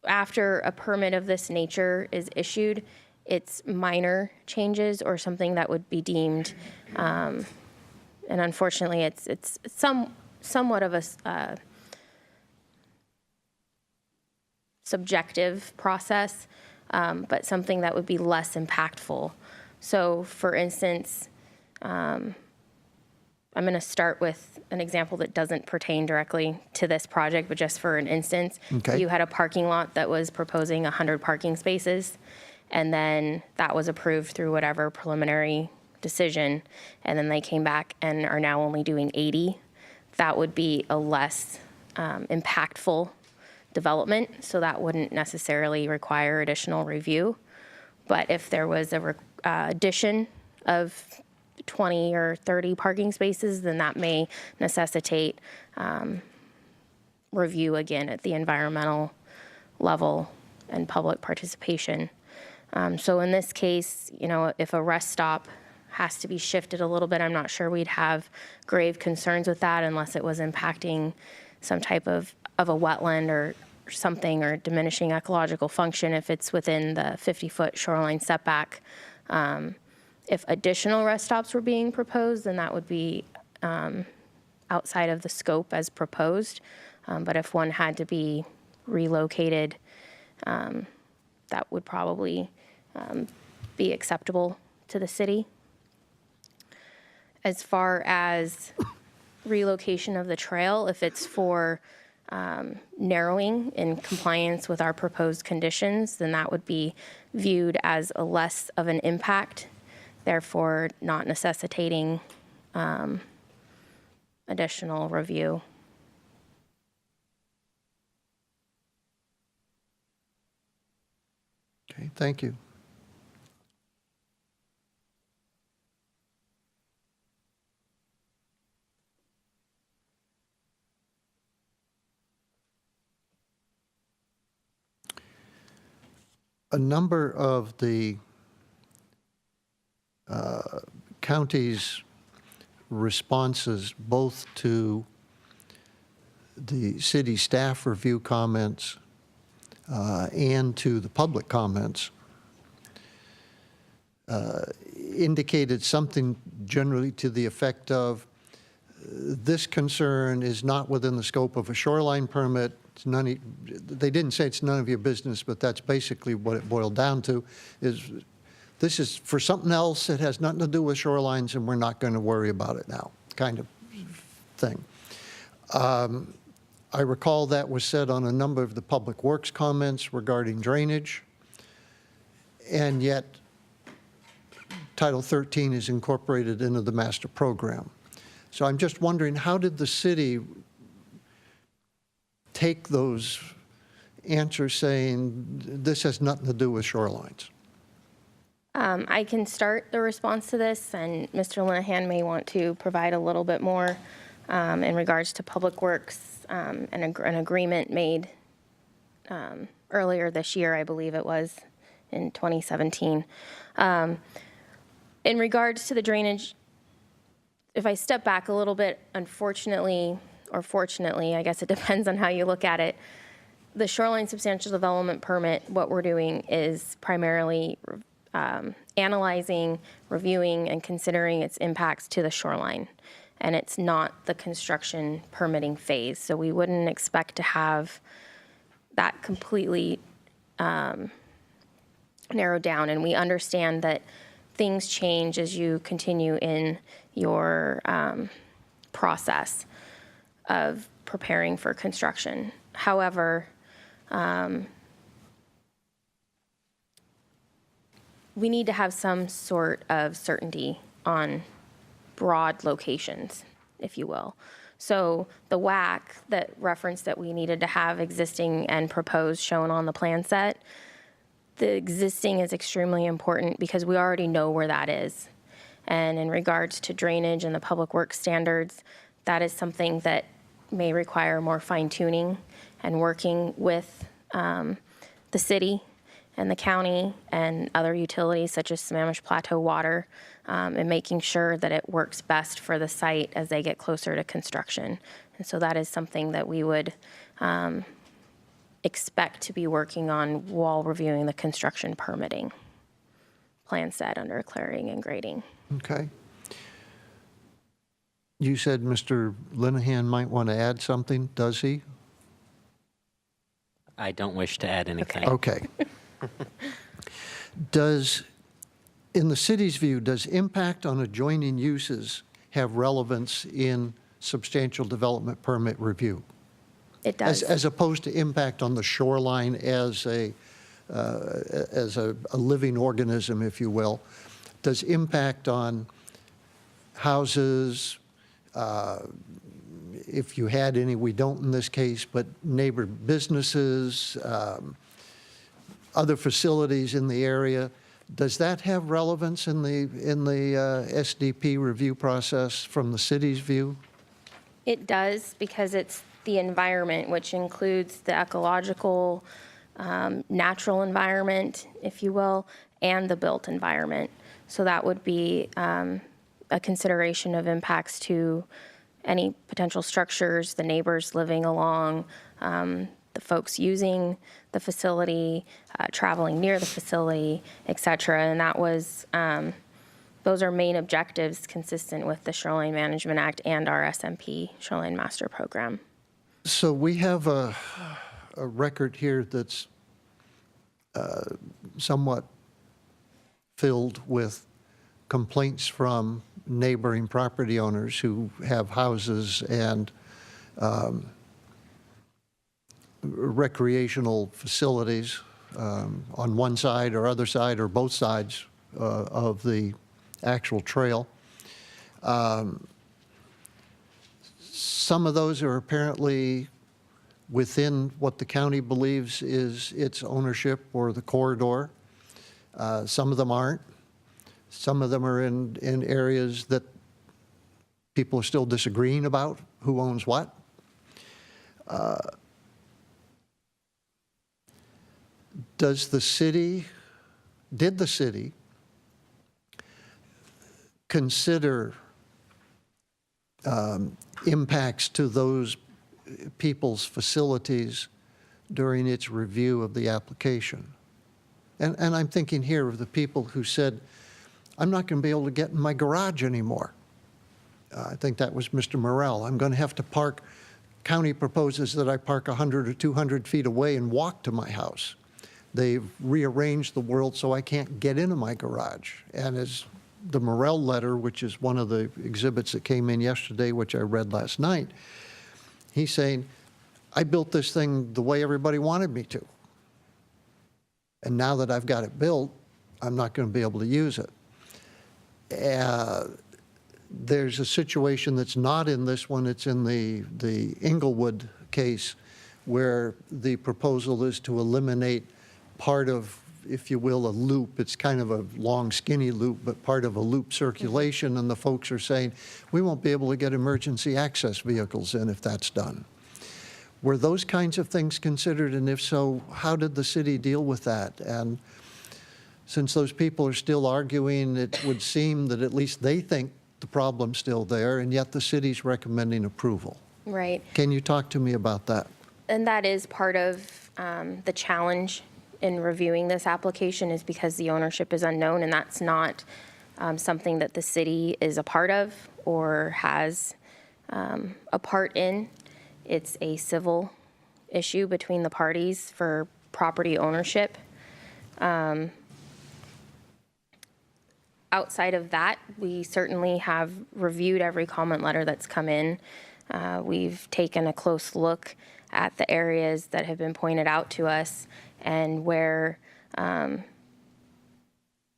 after a permit of this nature is issued, it's minor changes or something that would be deemed, and unfortunately, it's somewhat of a subjective process, but something that would be less impactful. So, for instance, I'm going to start with an example that doesn't pertain directly to this project, but just for an instance. Okay. You had a parking lot that was proposing 100 parking spaces, and then that was approved through whatever preliminary decision, and then they came back and are now only doing 80. That would be a less impactful development, so that wouldn't necessarily require additional review. But if there was a addition of 20 or 30 parking spaces, then that may necessitate review again at the environmental level and public participation. So in this case, you know, if a rest stop has to be shifted a little bit, I'm not sure we'd have grave concerns with that unless it was impacting some type of a wetland or something, or diminishing ecological function if it's within the 50-foot shoreline setback. If additional rest stops were being proposed, then that would be outside of the scope as proposed. But if one had to be relocated, that would probably be acceptable to the city. As far as relocation of the trail, if it's for narrowing in compliance with our proposed conditions, then that would be viewed as a less of an impact, therefore not necessitating additional review. Okay, thank you. A number of the county's responses, both to the city staff review comments and to the public comments, indicated something generally to the effect of, this concern is not within the scope of a shoreline permit. It's they didn't say it's none of your business, but that's basically what it boiled down to, is this is for something else. It has nothing to do with shorelines, and we're not going to worry about it now, kind of thing. I recall that was said on a number of the public works comments regarding drainage, and yet Title 13 is incorporated into the master program. So I'm just wondering, how did the city take those answers saying this has nothing to do with shorelines? I can start the response to this, and Mr. Linehan may want to provide a little bit more in regards to public works and an agreement made earlier this year, I believe it was, in 2017. In regards to the drainage, if I step back a little bit, unfortunately, or fortunately, I guess it depends on how you look at it, the shoreline substantial development permit, what we're doing is primarily analyzing, reviewing, and considering its impacts to the shoreline. And it's not the construction permitting phase. So we wouldn't expect to have that completely narrowed down. And we understand that things change as you continue in your process of preparing for construction. However, we need to have some sort of certainty on broad locations, if you will. So the WAC that referenced that we needed to have existing and proposed shown on the plan set, the existing is extremely important because we already know where that is. And in regards to drainage and the public works standards, that is something that may require more fine-tuning and working with the city and the county and other utilities such as Sammamish Plateau Water, and making sure that it works best for the site as they get closer to construction. And so that is something that we would expect to be working on while reviewing the construction permitting plan set under clearing and grading. Okay. You said Mr. Linehan might want to add something. Does he? I don't wish to add anything. Okay. In the city's view, does impact on adjoining uses have relevance in substantial development permit review? It does. As opposed to impact on the shoreline as a living organism, if you will. Does impact on houses, if you had any, we don't in this case, but neighbor businesses, other facilities in the area. Does that have relevance in the SDP review process from the city's view? It does, because it's the environment, which includes the ecological, natural environment, if you will, and the built environment. So that would be a consideration of impacts to any potential structures, the neighbors living along, the folks using the facility, traveling near the facility, et cetera. And that was, those are main objectives consistent with the Shoreline Management Act and our SMP Shoreline Master Program. So we have a record here that's somewhat filled with complaints from neighboring property owners who have houses and recreational facilities on one side or other side or both sides of the actual trail. Some of those are apparently within what the county believes is its ownership or the corridor. Some of them aren't. Some of them are in areas that people are still disagreeing about who owns what. Did the city consider impacts to those people's facilities during its review of the application? And I'm thinking here of the people who said, I'm not going to be able to get in my garage anymore. I think that was Mr. Morrell. I'm going to have to park, county proposes that I park 100 or 200 feet away and walk to my house. They've rearranged the world so I can't get into my garage. And as the Morrell letter, which is one of the exhibits that came in yesterday, which I read last night, he's saying, I built this thing the way everybody wanted me to. And now that I've got it built, I'm not going to be able to use it. There's a situation that's not in this one. It's in the Inglewood case, where the proposal is to eliminate part of, if you will, a loop. It's kind of a long, skinny loop, but part of a loop circulation. And the folks are saying, we won't be able to get emergency access vehicles in if that's done. Were those kinds of things considered? And if so, how did the city deal with that? And since those people are still arguing, it would seem that at least they think the problem's still there, and yet the city's recommending approval. Right. Can you talk to me about that? And that is part of the challenge in reviewing this application, is because the ownership is unknown, and that's not something that the city is a part of or has a part in. It's a civil issue between the parties for property ownership. Outside of that, we certainly have reviewed every comment letter that's come in. We've taken a close look at the areas that have been pointed out to us, and where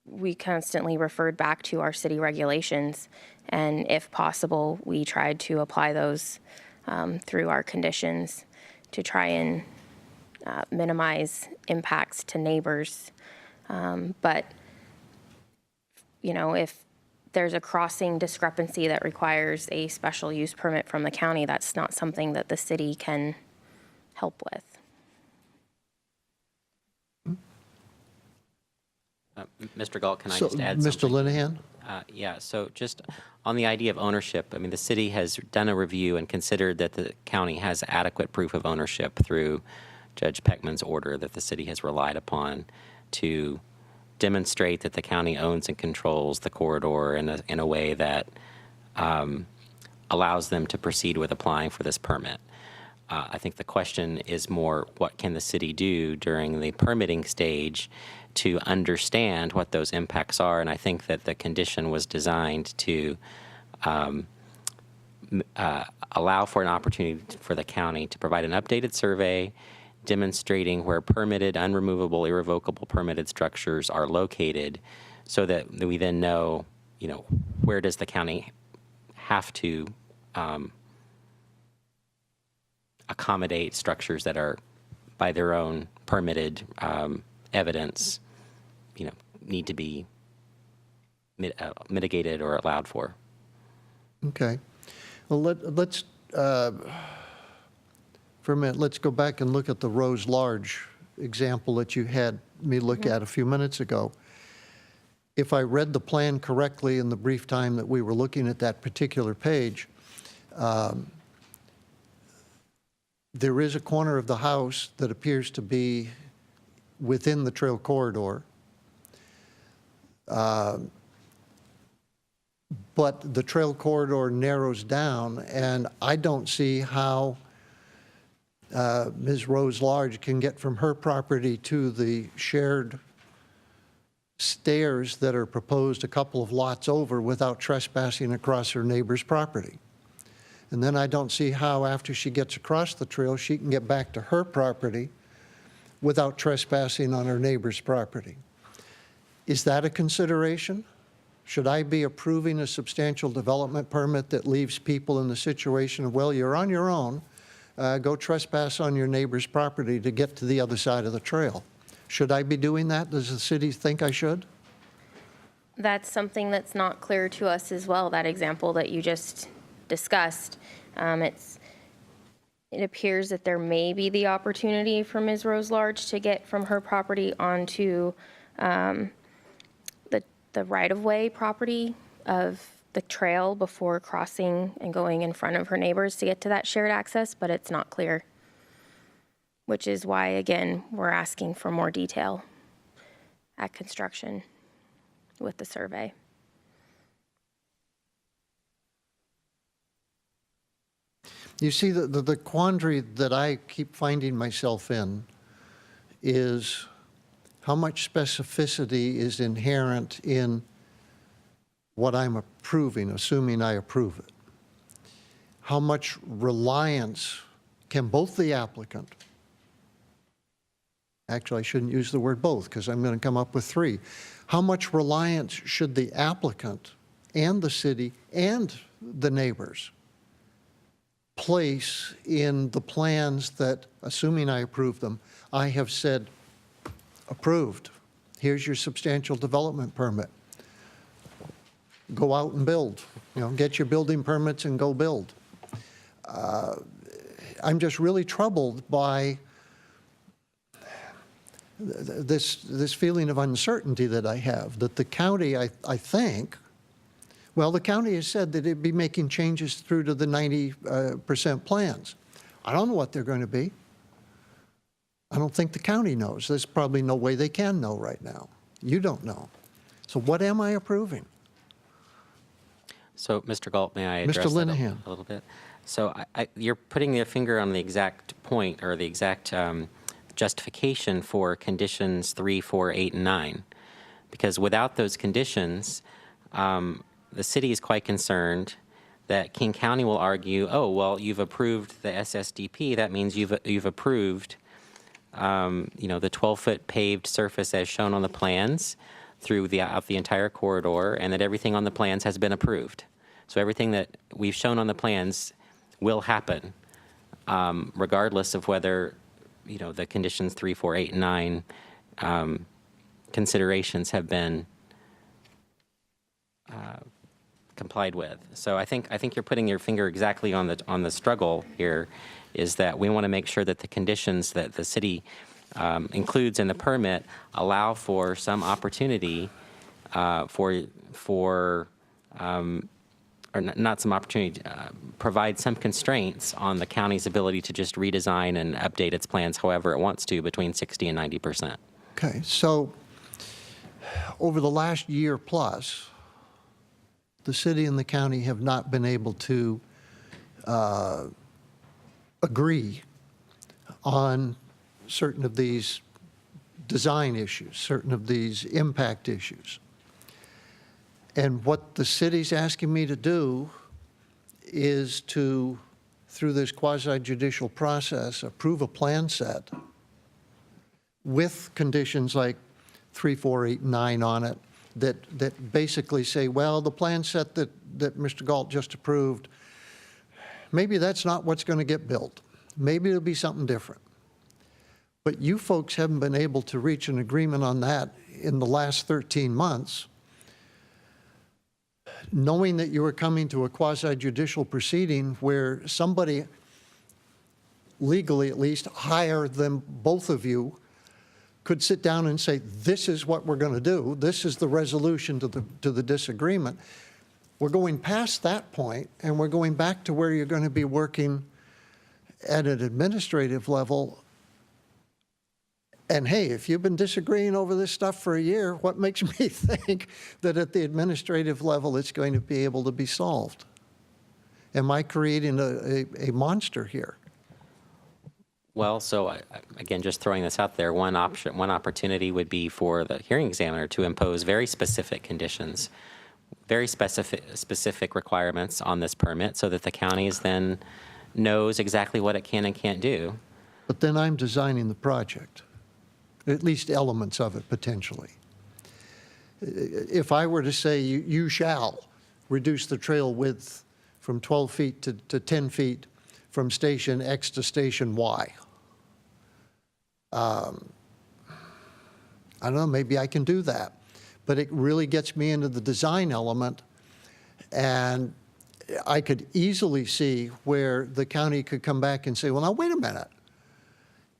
we constantly referred back to our city regulations. And if possible, we tried to apply those through our conditions to try and minimize impacts to neighbors. But you know, if there's a crossing discrepancy that requires a special use permit from the county, that's not something that the city can help with. Mr. Galt, can I So, just add Mr. something? Linehan? Yeah, so just on the idea of ownership, I mean, the city has done a review and considered that the county has adequate proof of ownership through Judge Peckman's order that the city has relied upon to demonstrate that the county owns and controls the corridor in a way that allows them to proceed with applying for this permit. I think the question is more, what can the city do during the permitting stage to understand what those impacts are? And I think that the condition was designed to allow for an opportunity for the county to provide an updated survey demonstrating where permitted, unremovable, irrevocable permitted structures are located, so that we then know, you know, where does the county have to accommodate structures that are, by their own permitted evidence, need to be mitigated or allowed for. Okay. Well, let's, for a minute, let's go back and look at the Rose Large example that you had me look at a few minutes ago. If I read the plan correctly in the brief time that we were looking at that particular page, there is a corner of the house that appears to be within the trail corridor. But the trail corridor narrows down, and I don't see how Ms. Rose Large can get from her property to the shared stairs that are proposed a couple of lots over without trespassing across her neighbor's property. And then I don't see how, after she gets across the trail, she can get back to her property without trespassing on her neighbor's property. Is that a consideration? Should I be approving a substantial development permit that leaves people in the situation of, well, you're on your own, go trespass on your neighbor's property to get to the other side of the trail? Should I be doing that? Does the city think I should? That's something that's not clear to us as well, that example that you just discussed. It appears that there may be the opportunity for Ms. Rose Large to get from her property onto the right-of-way property of the trail before crossing and going in front of her neighbors to get to that shared access, but it's not clear, which is why, again, we're asking for more detail at construction with the survey. You see, the quandary that I keep finding myself in is how much specificity is inherent in what I'm approving, assuming I approve it. How much reliance can both the applicant, actually I shouldn't use the word both because I'm going to come up with three. How much reliance should the applicant and the city and the neighbors place in the plans that, assuming I approve them, I have said, approved. Here's your substantial development permit. Go out and build. Get your building permits and go build. I'm just really troubled by this feeling of uncertainty that I have, that the county, I think, well, the county has said that it'd be making changes through to the 90% plans. I don't know what they're going to be. I don't think the county knows. There's probably no way they can know right now. You don't know. So what am I approving? So, Mr. Galt, may I address Mr. that Linehan. a little bit? So you're putting your finger on the exact point or the exact justification for conditions 3, 4, 8, and 9. Because without those conditions, the city is quite concerned that King County will argue, oh, well, you've approved the SSDP. That means you've approved the 12-foot paved surface as shown on the plans through the entire corridor, and that everything on the plans has been approved. So everything that we've shown on the plans will happen, regardless of whether the conditions 3, 4, 8, and 9 considerations have been complied with. So I think you're putting your finger exactly on the struggle here, is that we want to make sure that the conditions that the city includes in the permit allow for some opportunity provide some constraints on the county's ability to just redesign and update its plans however it wants to between 60 and 90%. Okay, so over the last year plus, the city and the county have not been able to agree on certain of these design issues, certain of these impact issues. And what the city's asking me to do is to, through this quasi-judicial process, approve a plan set with conditions like 3, 4, 8, 9 on it that basically say, well, the plan set that Mr. Galt just approved, maybe that's not what's going to get built. maybe it'll be something different. But you folks haven't been able to reach an agreement on that in the last 13 months. Knowing that you were coming to a quasi-judicial proceeding where somebody, legally at least, higher than both of you, could sit down and say, this is what we're going to do, this is the resolution to the disagreement. We're going past that point, and we're going back to where you're going to be working at an administrative level. And hey, if you've been disagreeing over this stuff for a year, what makes me think that at the administrative level it's going to be able to be solved? Am I creating a monster here? Well, so again, just throwing this out there, one opportunity would be for the hearing examiner to impose very specific conditions, very specific requirements on this permit, so that the counties then knows exactly what it can and can't do. But then I'm designing the project, at least elements of it potentially. If I were to say you shall reduce the trail width from 12 feet to 10 feet from station X to station Y, I don't know, maybe I can do that. But it really gets me into the design element, and I could easily see where the county could come back and say, well, now, wait a minute.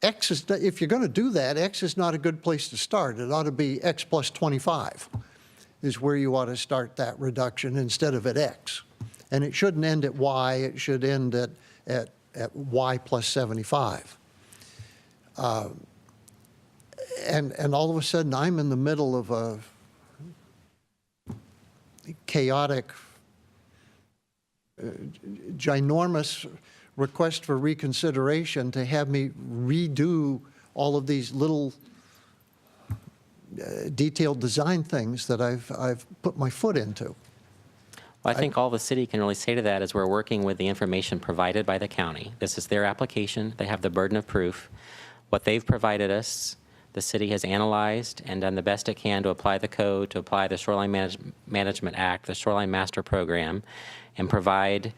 X is, if you're going to do that, X is not a good place to start. It ought to be X plus 25 is where you ought to start that reduction instead of at X. And it shouldn't end at Y, it should end at Y plus 75. And all of a sudden, I'm in the middle of a chaotic, ginormous request for reconsideration to have me redo all of these little detailed design things that I've put my foot into. Well, I think all the city can really say to that is we're working with the information provided by the county. This is their application. They have the burden of proof. What they've provided us, the city has analyzed and done the best it can to apply the code, to apply the Shoreline Management Act, the Shoreline Master Program, and provide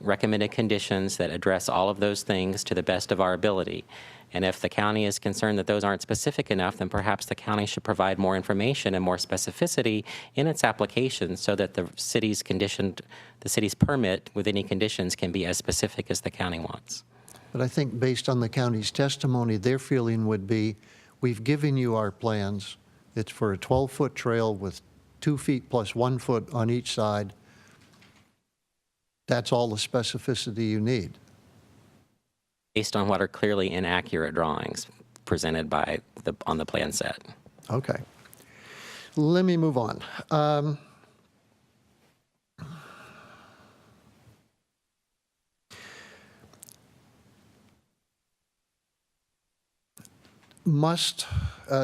recommended conditions that address all of those things to the best of our ability. And if the county is concerned that those aren't specific enough, then perhaps the county should provide more information and more specificity in its application so that the city's permit with any conditions can be as specific as the county wants. But I think based on the county's testimony, their feeling would be, we've given you our plans. It's for a 12-foot trail with 2 feet plus 1 foot on each side. That's all the specificity you need. Based on what are clearly inaccurate drawings presented by on the plan set. Okay. Let me move on. Must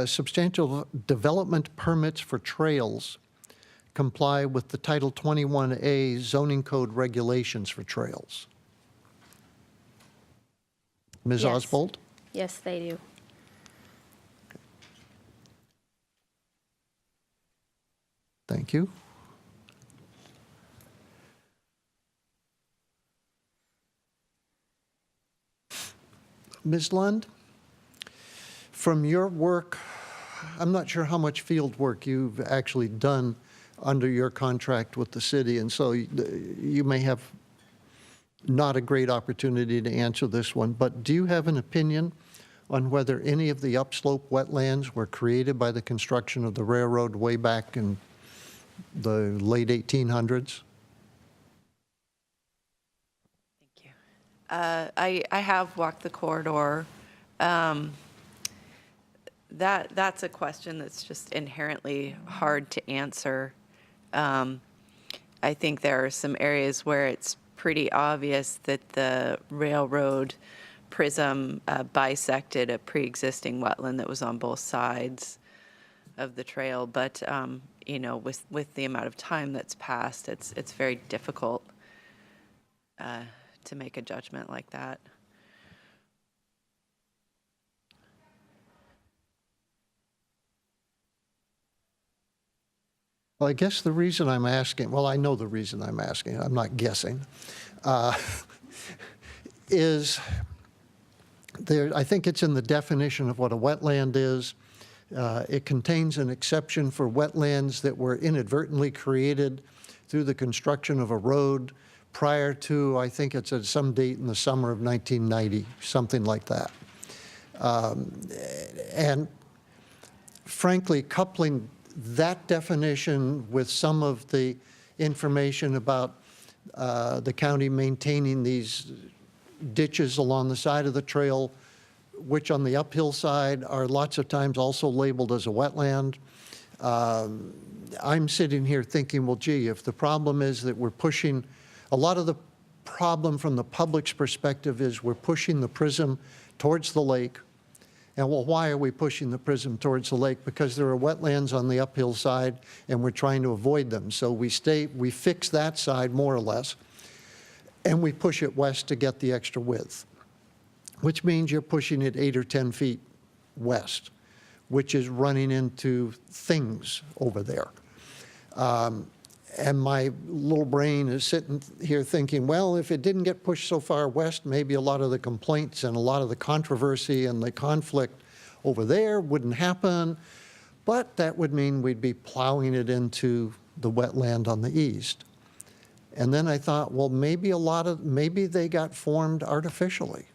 substantial development permits for trails comply with the Title 21A zoning code regulations for trails? Ms. Yes. Osbold? Yes, they do. Thank you. Ms. Lund, from your work, I'm not sure how much field work you've actually done under your contract with the city, and so you may have not a great opportunity to answer this one, but do you have an opinion on whether any of the upslope wetlands were created by the construction of the railroad way back in the late 1800s? Thank you. I have walked the corridor. That's a question that's just inherently hard to answer. I think there are some areas where it's pretty obvious that the railroad prism bisected a pre-existing wetland that was on both sides of the trail. But you know, with the amount of time that's passed, it's very difficult to make a judgment like that. Well, I guess the reason I'm asking, well, I know the reason I'm asking, I'm not guessing, is I think it's in the definition of what a wetland is. It contains an exception for wetlands that were inadvertently created through the construction of a road prior to, I think it's at some date in the summer of 1990, something like that. And frankly, coupling that definition with some of the information about the county maintaining these ditches along the side of the trail, which on the uphill side are lots of times also labeled as a wetland. I'm sitting here thinking, well, gee, if the problem is that we're pushing, a lot of the problem from the public's perspective is we're pushing the prism towards the lake. And well, why are we pushing the prism towards the lake? Because there are wetlands on the uphill side and we're trying to avoid them. So we fix that side more or less, and we push it west to get the extra width, which means you're pushing it 8 or 10 feet west, which is running into things over there. And my little brain is sitting here thinking, well, if it didn't get pushed so far west, maybe a lot of the complaints and a lot of the controversy and the conflict over there wouldn't happen. But that would mean we'd be plowing it into the wetland on the east. And then I thought, well, maybe they got formed artificially.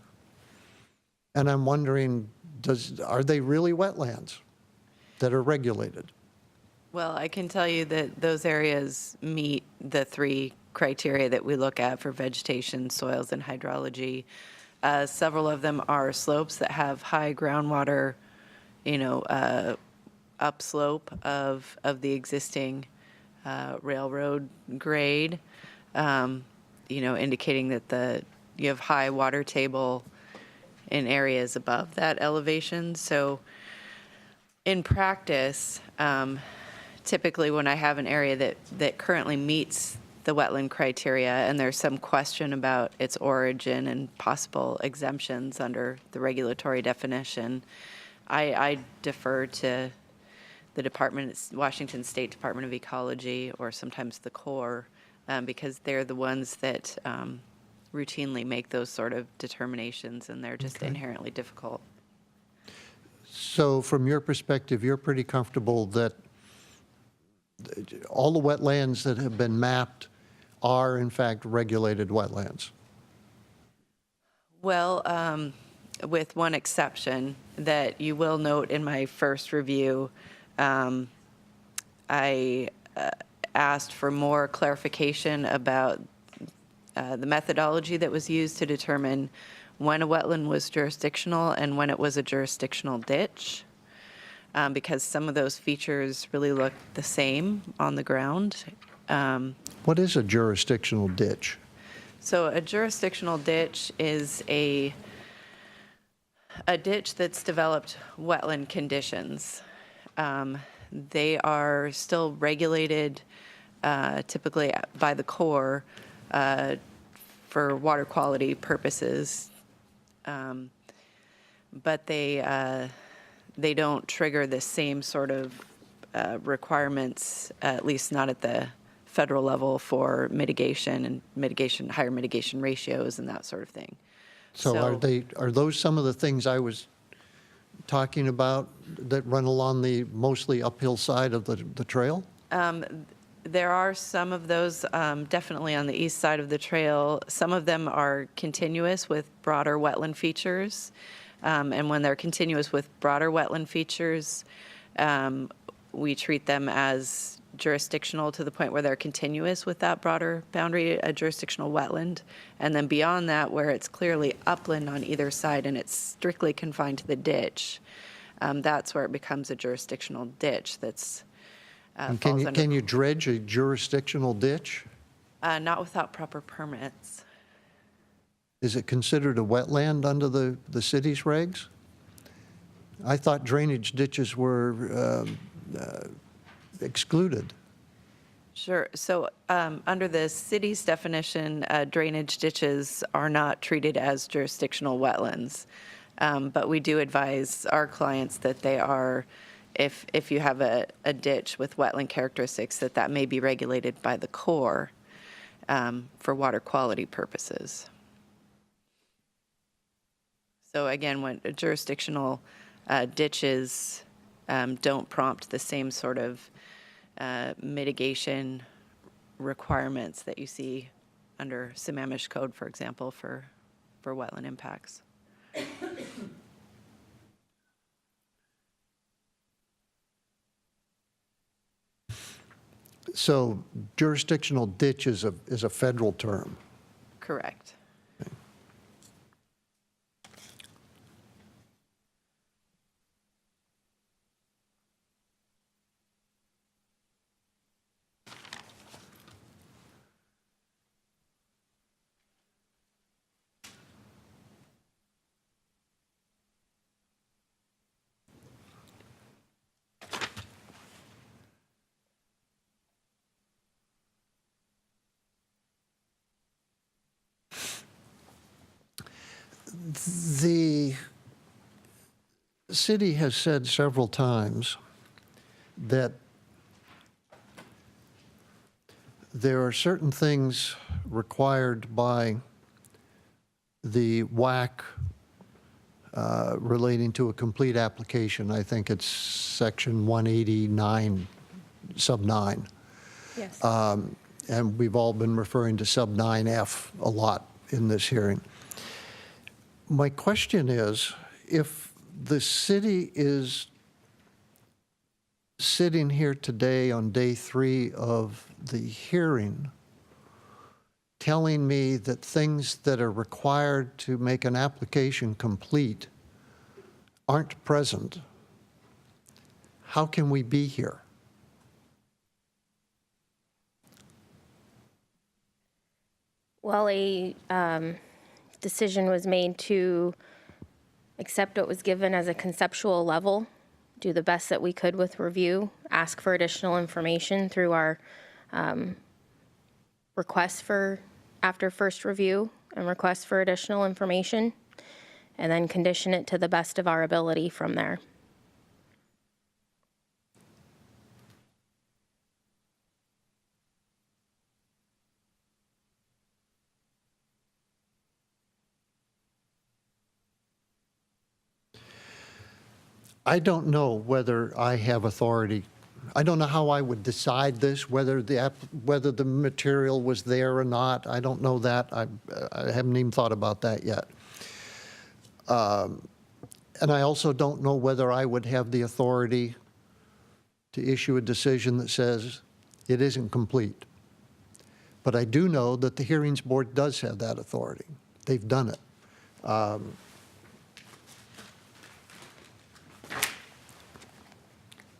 And I'm wondering, are they really wetlands that are regulated? Well, I can tell you that those areas meet the 3 criteria that we look at for vegetation, soils, and hydrology. Several of them are slopes that have high groundwater, upslope of the existing railroad grade, indicating that you have high water table in areas above that elevation. So in practice, typically when I have an area that currently meets the wetland criteria and there's some question about its origin and possible exemptions under the regulatory definition, I defer to the Washington State Department of Ecology, or sometimes the Corps, because they're the ones that routinely make those sort of determinations, and they're just inherently difficult. So from your perspective, you're pretty comfortable that all the wetlands that have been mapped are in fact regulated wetlands? Well, with one exception that you will note in my first review, I asked for more clarification about the methodology that was used to determine when a wetland was jurisdictional and when it was a jurisdictional ditch, because some of those features really look the same on the ground. What is a jurisdictional ditch? So a jurisdictional ditch is a ditch that's developed wetland conditions. They are still regulated typically by the Corps for water quality purposes, but they don't trigger the same sort of requirements, at least not at the federal level, for mitigation and higher mitigation ratios and that sort of thing. So are those some of the things I was talking about that run along the mostly uphill side of the trail? There are some of those definitely on the east side of the trail. Some of them are continuous with broader wetland features. And when they're continuous with broader wetland features, we treat them as jurisdictional to the point where they're continuous with that broader boundary, a jurisdictional wetland. And then beyond that, where it's clearly upland on either side and it's strictly confined to the ditch, that's where it becomes a jurisdictional ditch that's Can you dredge a jurisdictional ditch? Not without proper permits. Is it considered a wetland under the city's regs? I thought drainage ditches were excluded. Sure. So under the city's definition, drainage ditches are not treated as jurisdictional wetlands. But we do advise our clients that they are, if you have a ditch with wetland characteristics, that may be regulated by the Corps for water quality purposes. So again, when jurisdictional ditches don't prompt the same sort of mitigation requirements that you see under Sammamish code, for example, for wetland impacts. So jurisdictional ditch is a federal term. Correct. The city has said several times that there are certain things required by the WAC relating to a complete application. I think it's section 189, sub 9. Yes. And we've all been referring to sub 9F a lot in this hearing. My question is, if the city is sitting here today on day 3 of the hearing, telling me that things that are required to make an application complete aren't present, how can we be here? Well, a decision was made to accept what was given as a conceptual level, do the best that we could with review, ask for additional information through our requests for after first review and requests for additional information, and then condition it to the best of our ability from there. I don't know whether I have authority. I don't know how I would decide this, whether the material was there or not. I don't know that. I haven't even thought about that yet. And I also don't know whether I would have the authority to issue a decision that says it isn't complete. But I do know that the hearings board does have that authority. They've done it.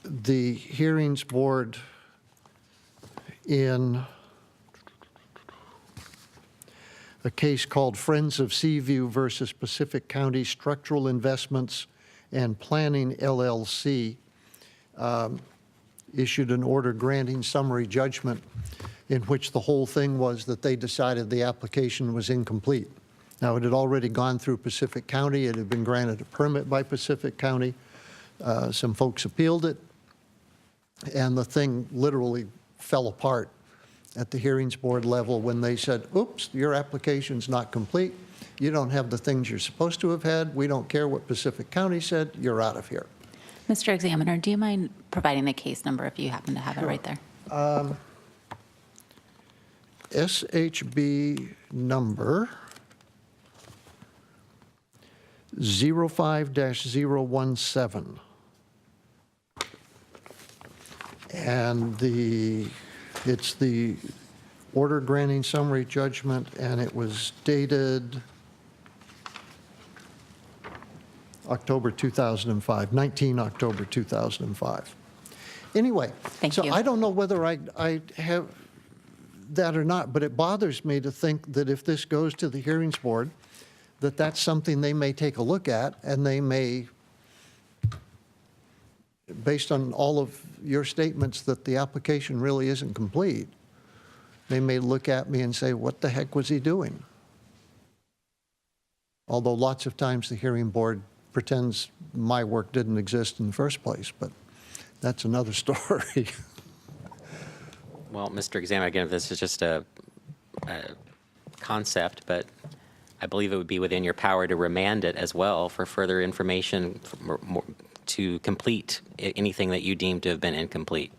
The hearings board in a case called Friends of Seaview versus Pacific County Structural Investments and Planning LLC issued an order granting summary judgment in which the whole thing was that they decided the application was incomplete. Now, it had already gone through Pacific County. It had been granted a permit by Pacific County. Some folks appealed it, and the thing literally fell apart at the hearings board level when they said, oops, your application's not complete. You don't have the things you're supposed to have had. We don't care what Pacific County said. You're out of here. Mr. Examiner, do you mind providing the case number if you happen to have it right there? SHB number 05-017. And it's the order granting summary judgment, and it was dated October 2005, 19 October 2005. Anyway, Thank so you. I don't know whether I have that or not, but it bothers me to think that if this goes to the hearings board, that that's something they may take a look at, and they may, based on all of your statements that the application really isn't complete, they may look at me and say, what the heck was he doing? Although lots of times the hearing board pretends my work didn't exist in the first place, but that's another story. Well, Mr. Examiner, again, this is just a concept, but I believe it would be within your power to remand it as well for further information to complete anything that you deem to have been incomplete.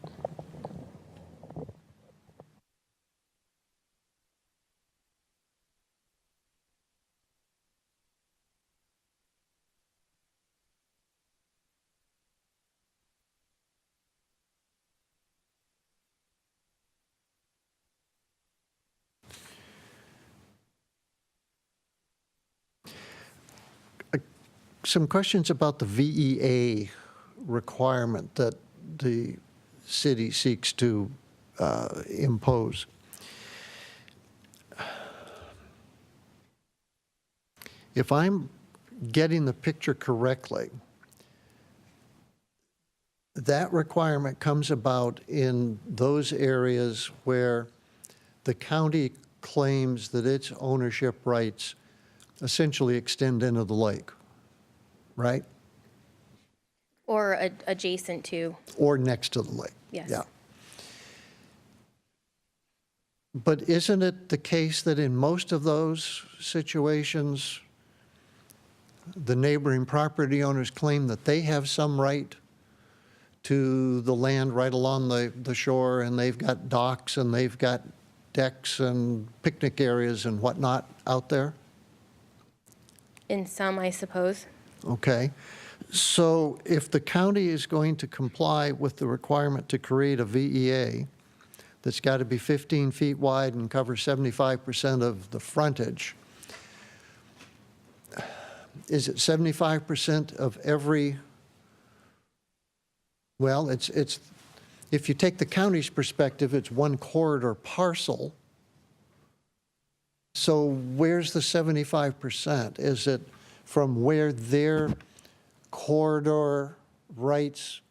Some questions about the VEA requirement that the city seeks to impose. If I'm getting the picture correctly, that requirement comes about in those areas where the county claims that its ownership rights essentially extend into the lake, right? Or adjacent to, Or next to the lake. yes. Yeah. But isn't it the case that in most of those situations, the neighboring property owners claim that they have some right to the land right along the shore, and they've got docks and they've got decks and picnic areas and whatnot out there? In some, I suppose. Okay. So if the county is going to comply with the requirement to create a VEA that's got to be 15 feet wide and cover 75% of the frontage, is it 75% of every, well, it's if you take the county's perspective, it's one corridor parcel. So where's the 75%? Is it from where their corridor rights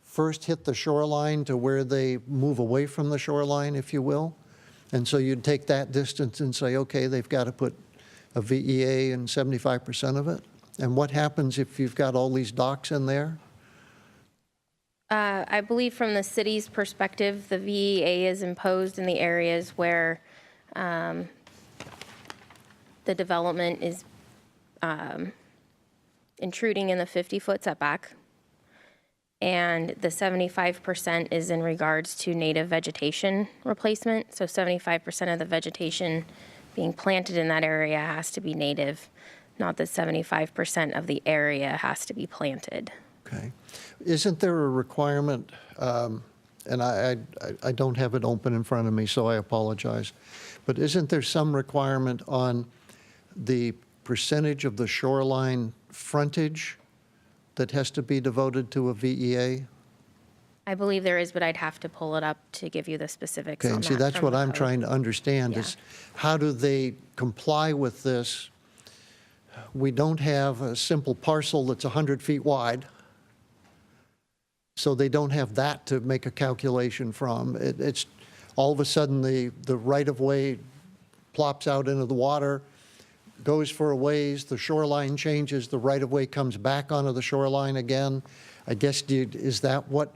first hit the shoreline to where they move away from the shoreline, if you will? And so you'd take that distance and say, okay, they've got to put a VEA in 75% of it? And what happens if you've got all these docks in there? I believe from the city's perspective, the VEA is imposed in the areas where the development is intruding in the 50-foot setback. And the 75% is in regards to native vegetation replacement. So 75% of the vegetation being planted in that area has to be native, not that 75% of the area has to be planted. Okay. Isn't there a requirement, and I don't have it open in front of me, so I apologize, but isn't there some requirement on the percentage of the shoreline frontage that has to be devoted to a VEA? I believe there is, but I'd have to pull it up to give you the specifics Okay, on and that. see, that's from what the I'm code. trying to understand Yeah. is how do they comply with this? We don't have a simple parcel that's 100 feet wide, so they don't have that to make a calculation from. It's all of a sudden the right-of-way plops out into the water, goes for a ways, the shoreline changes, the right-of-way comes back onto the shoreline again. I guess, is that what,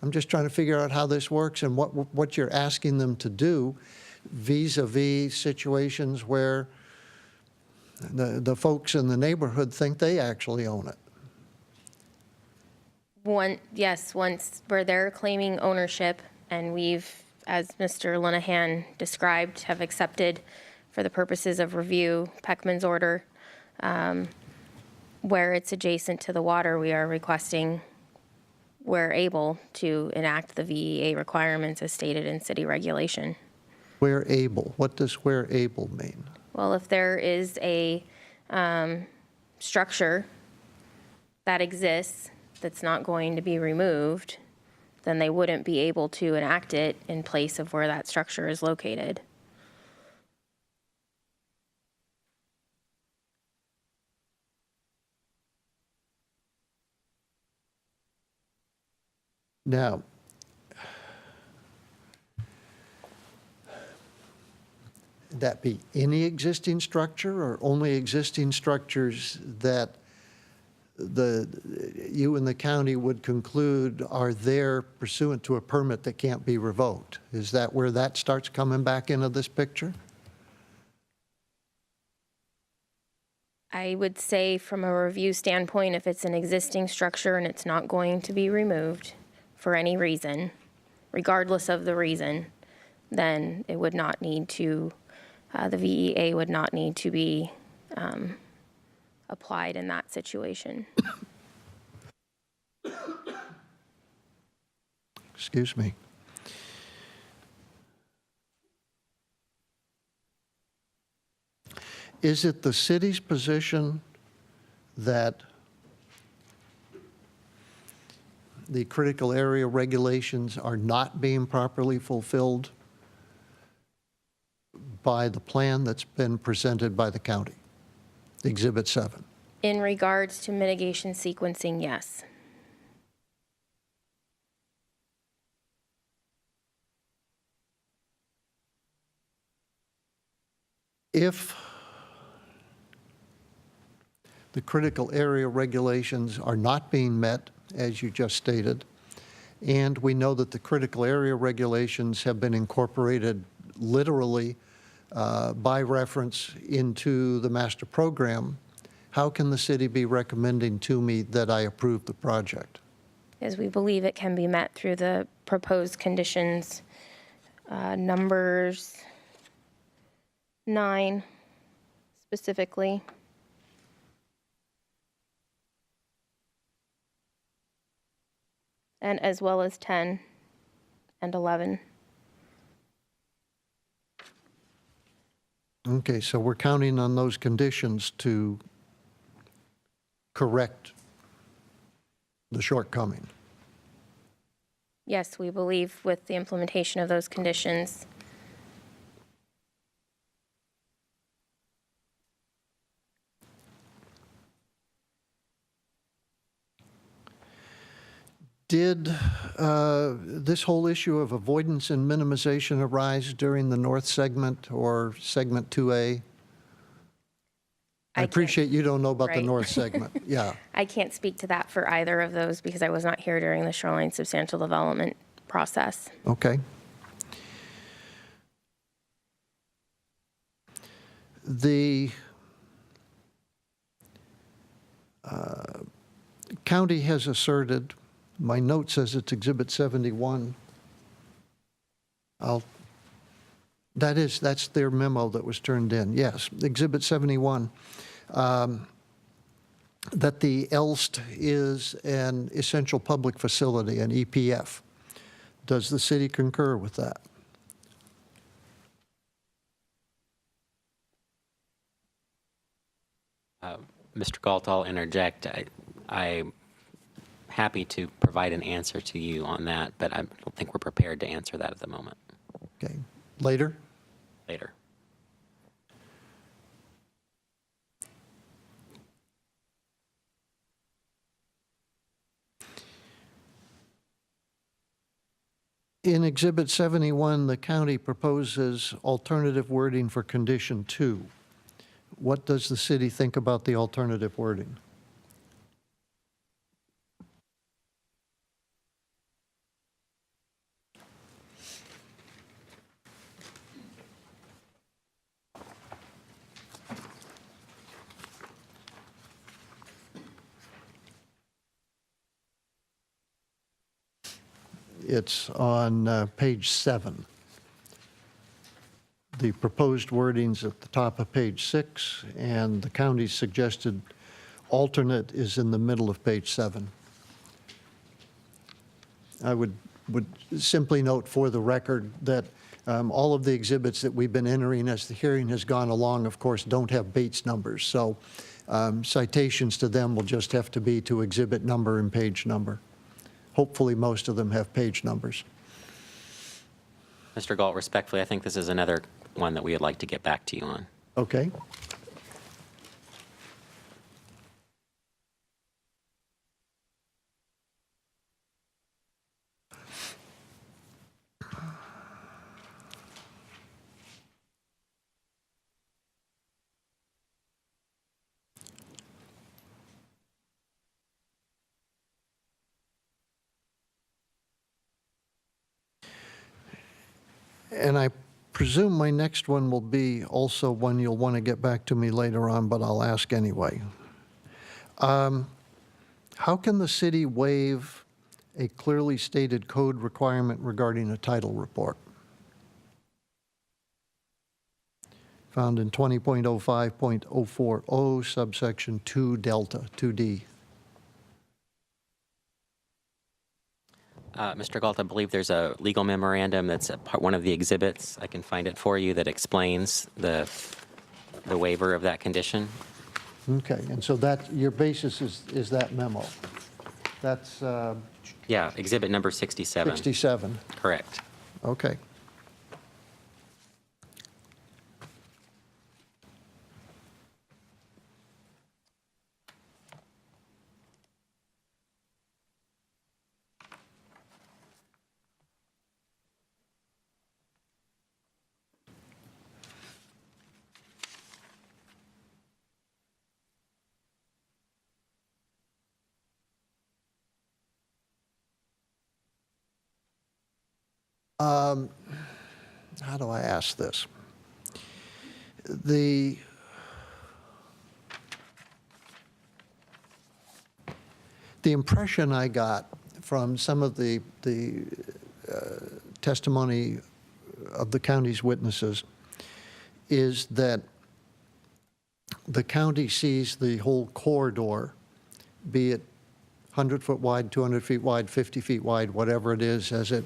I'm just trying to figure out how this works and what you're asking them to do vis-a-vis situations where the folks in the neighborhood think they actually own it. Once where they're claiming ownership, and we've, as Mr. Linehan described, have accepted for the purposes of review Peckman's order, where it's adjacent to the water, we are requesting, we're able to enact the VEA requirements as stated in city regulation. Where able, what does where able mean? Well, if there is a structure that exists that's not going to be removed, then they wouldn't be able to enact it in place of where that structure is located. Now, that be any existing structure or only existing structures that you and the county would conclude are there pursuant to a permit that can't be revoked? Is that where that starts coming back into this picture? I would say from a review standpoint, if it's an existing structure and it's not going to be removed for any reason, regardless of the reason, then it would not need to, the VEA would not need to be applied in that situation. Excuse me. Is it the city's position that the critical area regulations are not being properly fulfilled by the plan that's been presented by the county, Exhibit 7? In regards to mitigation sequencing, yes. If the critical area regulations are not being met, as you just stated, and we know that the critical area regulations have been incorporated literally by reference into the master program, how can the city be recommending to me that I approve the project? As we believe it can be met through the proposed conditions, numbers 9 specifically. And as well as 10 and 11. Okay, so we're counting on those conditions to correct the shortcoming. Yes, we believe with the implementation of those conditions. Did this whole issue of avoidance and minimization arise during the north segment or segment 2A? I can't- appreciate you don't know about the Right. north segment. Yeah. I can't speak to that for either of those because I was not here during the shoreline substantial development process. Okay. The county has asserted, my note says it's Exhibit 71. That's their memo that was turned in. Yes, Exhibit 71. That the ELST is an essential public facility, an EPF. Does the city concur with that? Mr. Galt, I'll interject. I'm happy to provide an answer to you on that, but I don't think we're prepared to answer that at the moment. Okay. Later? Later. In Exhibit 71, the county proposes alternative wording for Condition 2. What does the city think about the alternative wording? It's on page 7. The proposed wording's at the top of page 6, and the county's suggested alternate is in the middle of page 7. I would simply note for the record that all of the exhibits that we've been entering as the hearing has gone along, of course, don't have Bates numbers. So citations to them will just have to be to exhibit number and page number. Hopefully, most of them have page numbers. Mr. Galt, respectfully, I think this is another one that we would like to get back to you on. Okay. And I presume my next one will be also one you'll want to get back to me later on, but I'll ask anyway. How can the city waive a clearly stated code requirement regarding a title report? Found in 20.05.040, subsection 2 delta, 2D. Mr. Galt, I believe there's a legal memorandum that's one of the exhibits. I can find it for you that explains the waiver of that condition. Okay, and so that, your basis is that memo. That's Yeah, exhibit number 67. 67. Correct. Okay. How do I ask this? The impression I got from some of the testimony of the county's witnesses is that the county sees the whole corridor, be it 100-foot wide, 200 feet wide, 50 feet wide, whatever it is, as it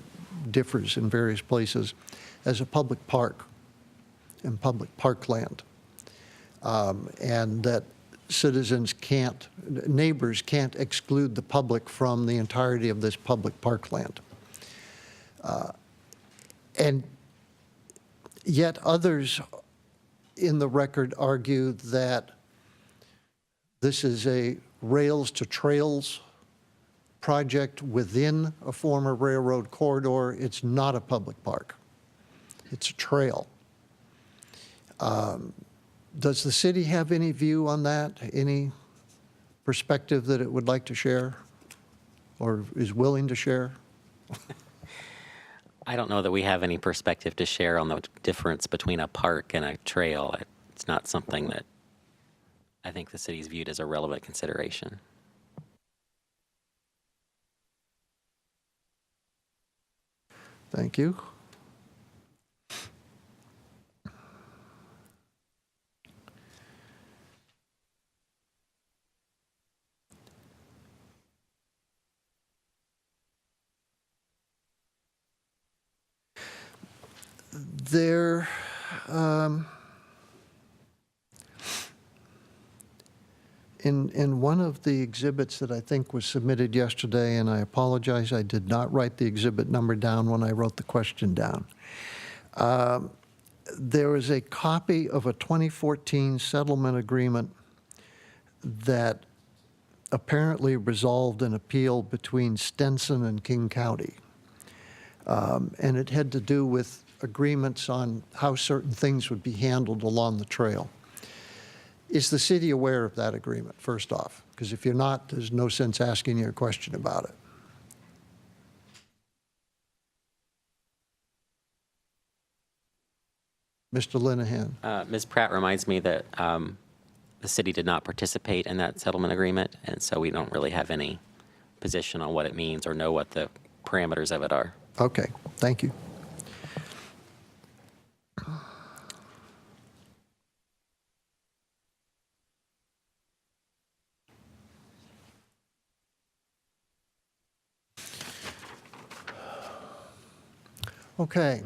differs in various places, as a public park and public parkland. And that citizens can't, neighbors can't exclude the public from the entirety of this public parkland. And yet others in the record argue that this is a rails to trails project within a former railroad corridor. It's not a public park. It's a trail. Does the city have any view on that? Any perspective that it would like to share or is willing to share? I don't know that we have any perspective to share on the difference between a park and a trail. It's not something that I think the city's viewed as a relevant consideration. Thank you. There, in one of the exhibits that I think was submitted yesterday, and I apologize, I did not write the exhibit number down when I wrote the question down. There is a copy of a 2014 settlement agreement that apparently resolved an appeal between Stenson and King County. And it had to do with agreements on how certain things would be handled along the trail. Is the city aware of that agreement, first off? Because if you're not, there's no sense asking you a question about it. Mr. Linehan. Ms. Pratt reminds me that the city did not participate in that settlement agreement, and so we don't really have any position on what it means or know what the parameters of it are. Okay, thank you. Okay,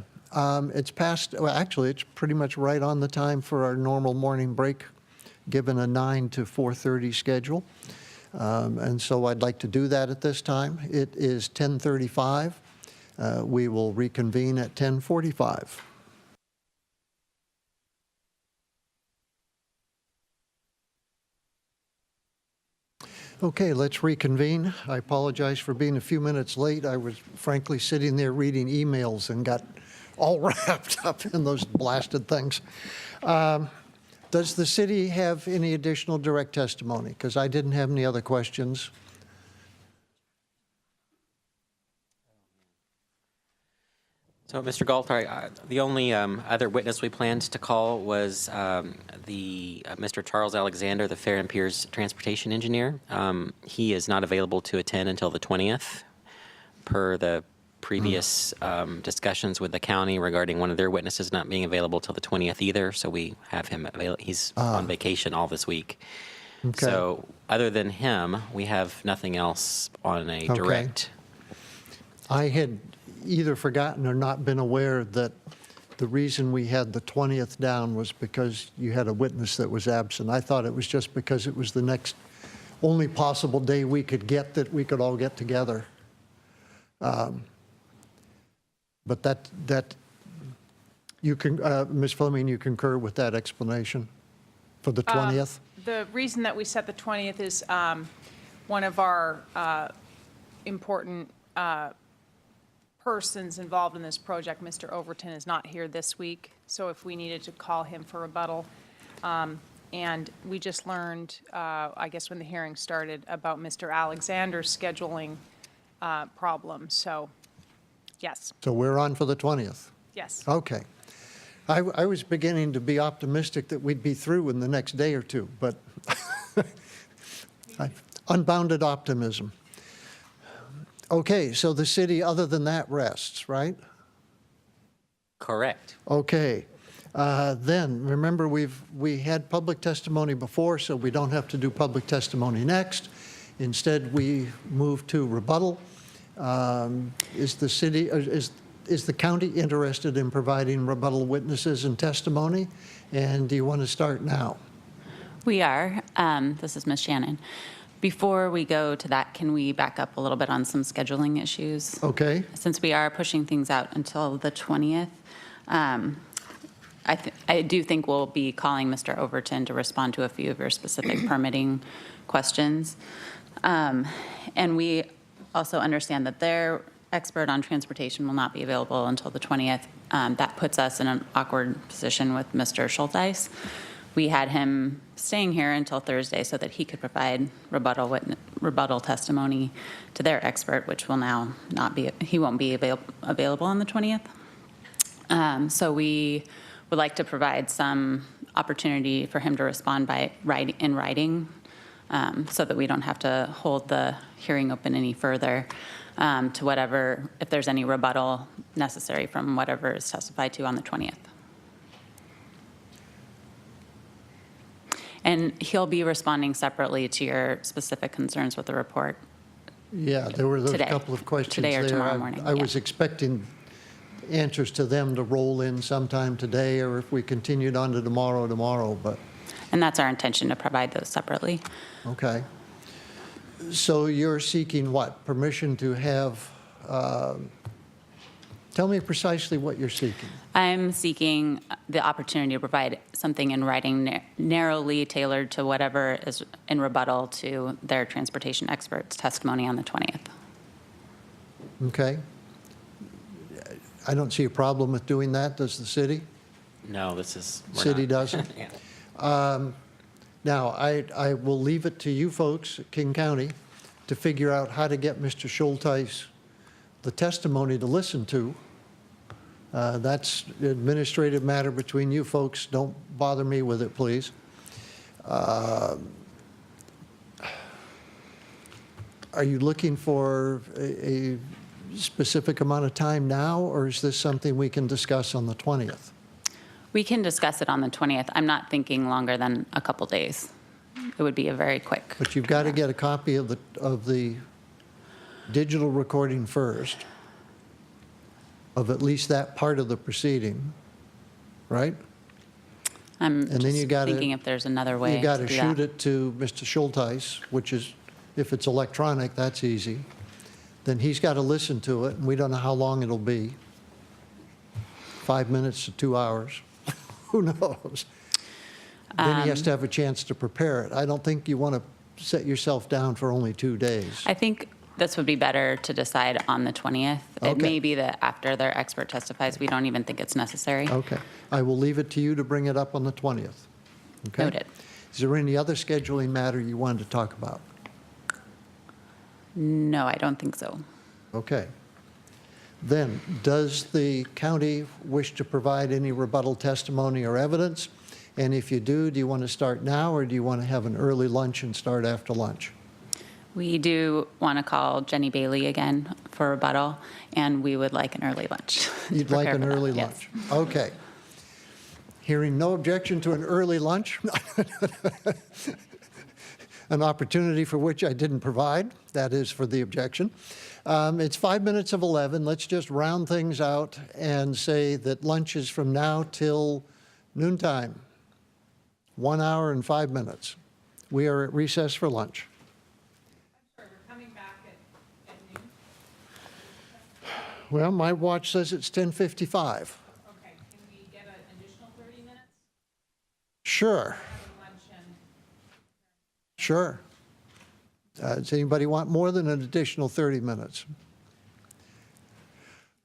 it's past, well, actually, it's pretty much right on the time for our normal morning break, given a 9 to 4:30 schedule. And so I'd like to do that at this time. It is 10:35. We will reconvene at 10:45. Okay, let's reconvene. I apologize for being a few minutes late. I was frankly sitting there reading emails and got all wrapped up in those blasted things. Does the city have any additional direct testimony? Because I didn't have any other questions. So, Mr. Galt, the only other witness we planned to call was Mr. Charles Alexander, the Fair and Piers transportation engineer. He is not available to attend until the 20th, per the previous discussions with the county regarding one of their witnesses not being available till the 20th either. So we have him available. He's on vacation all this week. Okay. So other than him, we have nothing else on a direct. I had either forgotten or not been aware that the reason we had the 20th down was because you had a witness that was absent. I thought it was just because it was the next only possible day we could get that we could all get together. But that you can, Ms. Fleming, you concur with that explanation for the 20th? The reason that we set the 20th is one of our important persons involved in this project, Mr. Overton, is not here this week. So if we needed to call him for rebuttal, and we just learned, I guess when the hearing started, about Mr. Alexander's scheduling problem. So, yes, So we're on for the 20th? yes. Okay. I was beginning to be optimistic that we'd be through in the next day or two, but unbounded optimism. Okay, so the city, other than that, rests, right? Correct. Okay. Then, remember, we had public testimony before, so we don't have to do public testimony next. Instead, we move to rebuttal. Is the county interested in providing rebuttal witnesses and testimony? And do you want to start now? We are. This is Ms. Shannon. Before we go to that, can we back up a little bit on some scheduling issues? Okay. Since we are pushing things out until the 20th, I do think we'll be calling Mr. Overton to respond to a few of your specific permitting questions. And we also understand that their expert on transportation will not be available until the 20th. That puts us in an awkward position with Mr. Schulteis. We had him staying here until Thursday so that he could provide rebuttal testimony to their expert, which will now not be, he won't be available on the 20th. So we would like to provide some opportunity for him to respond in writing, so that we don't have to hold the hearing open any further, to whatever, if there's any rebuttal necessary from whatever is testified to on the 20th. And he'll be responding separately to your specific concerns with the report. Yeah, there were those Today. couple of questions Today or there. tomorrow morning, I yeah. was expecting answers to them to roll in sometime today, or if we continued on to tomorrow, but, And that's our intention, to provide those separately. okay. So you're seeking what? Permission to have, tell me precisely what you're seeking. I'm seeking the opportunity to provide something in writing narrowly tailored to whatever is in rebuttal to their transportation experts' testimony on the 20th. Okay? I don't see a problem with doing that, does the city? No, this is. we're City not. doesn't? Yeah. Now, I will leave it to you folks at King County to figure out how to get Mr. Schulteis the testimony to listen to. That's an administrative matter between you folks. Don't bother me with it, please. Are you looking for a specific amount of time now, or is this something we can discuss on the 20th? We can discuss it on the 20th. I'm not thinking longer than a couple days. It would be a very quick. But you've got to get a copy of the digital recording first, of at least that part of the proceeding, right? I'm And then you just gotta- thinking if there's another way You got to to do shoot that. it to Mr. Schulteis, which is, if it's electronic, that's easy. Then he's got to listen to it, and we don't know how long it'll be. 5 minutes to 2 hours. Who knows? Then he has to have a chance to prepare it. I don't think you want to set yourself down for only 2 days. I think this would be better to decide on the 20th. It Okay. may be that after their expert testifies, we don't even think it's necessary. Okay. I will leave it to you to bring it up on the 20th. Okay? Noted. Is there any other scheduling matter you wanted to talk about? No, I don't think so. Okay. Then, does the county wish to provide any rebuttal testimony or evidence? And if you do you want to start now, or do you want to have an early lunch and start after lunch? We do want to call Jenny Bailey again for rebuttal, and we would like an early lunch. to You'd like prepare an for that, early yes. lunch? Okay. Hearing no objection to an early lunch, an opportunity for which I didn't provide, that is for the objection. It's 5 minutes of 11. Let's just round things out and say that lunch is from now till noontime. 1 hour and 5 minutes. We are at recess for lunch. I'm sorry, we're coming back at noon? Well, my watch says it's 10:55. Okay, can we get an additional 30 minutes? Sure, Having lunch and sure. Does anybody want more than an additional 30 minutes?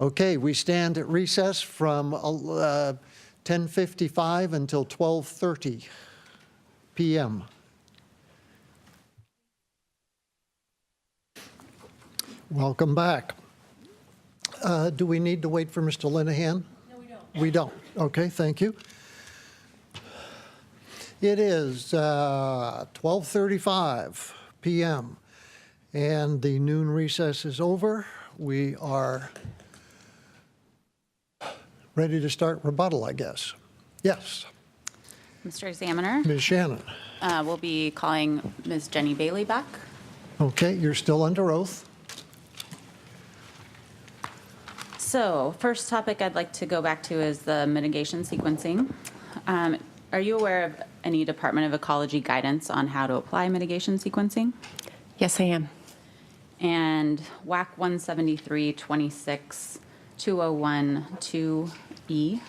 Okay, we stand at recess from 10:55 until 12:30 p.m. Welcome back. Do we need to wait for Mr. Linehan? No, we don't. We don't. Okay, thank you. It is 12:35 p.m. and the noon recess is over. We are ready to start rebuttal, I guess. Yes, Mr. Examiner, Ms. Shannon. we'll be calling Ms. Jenny Bailey back. Okay, you're still under oath. So first topic I'd like to go back to is the mitigation sequencing. Are you aware of any Department of Ecology guidance on how to apply mitigation sequencing? Yes, I am. And WAC 173-26-2012E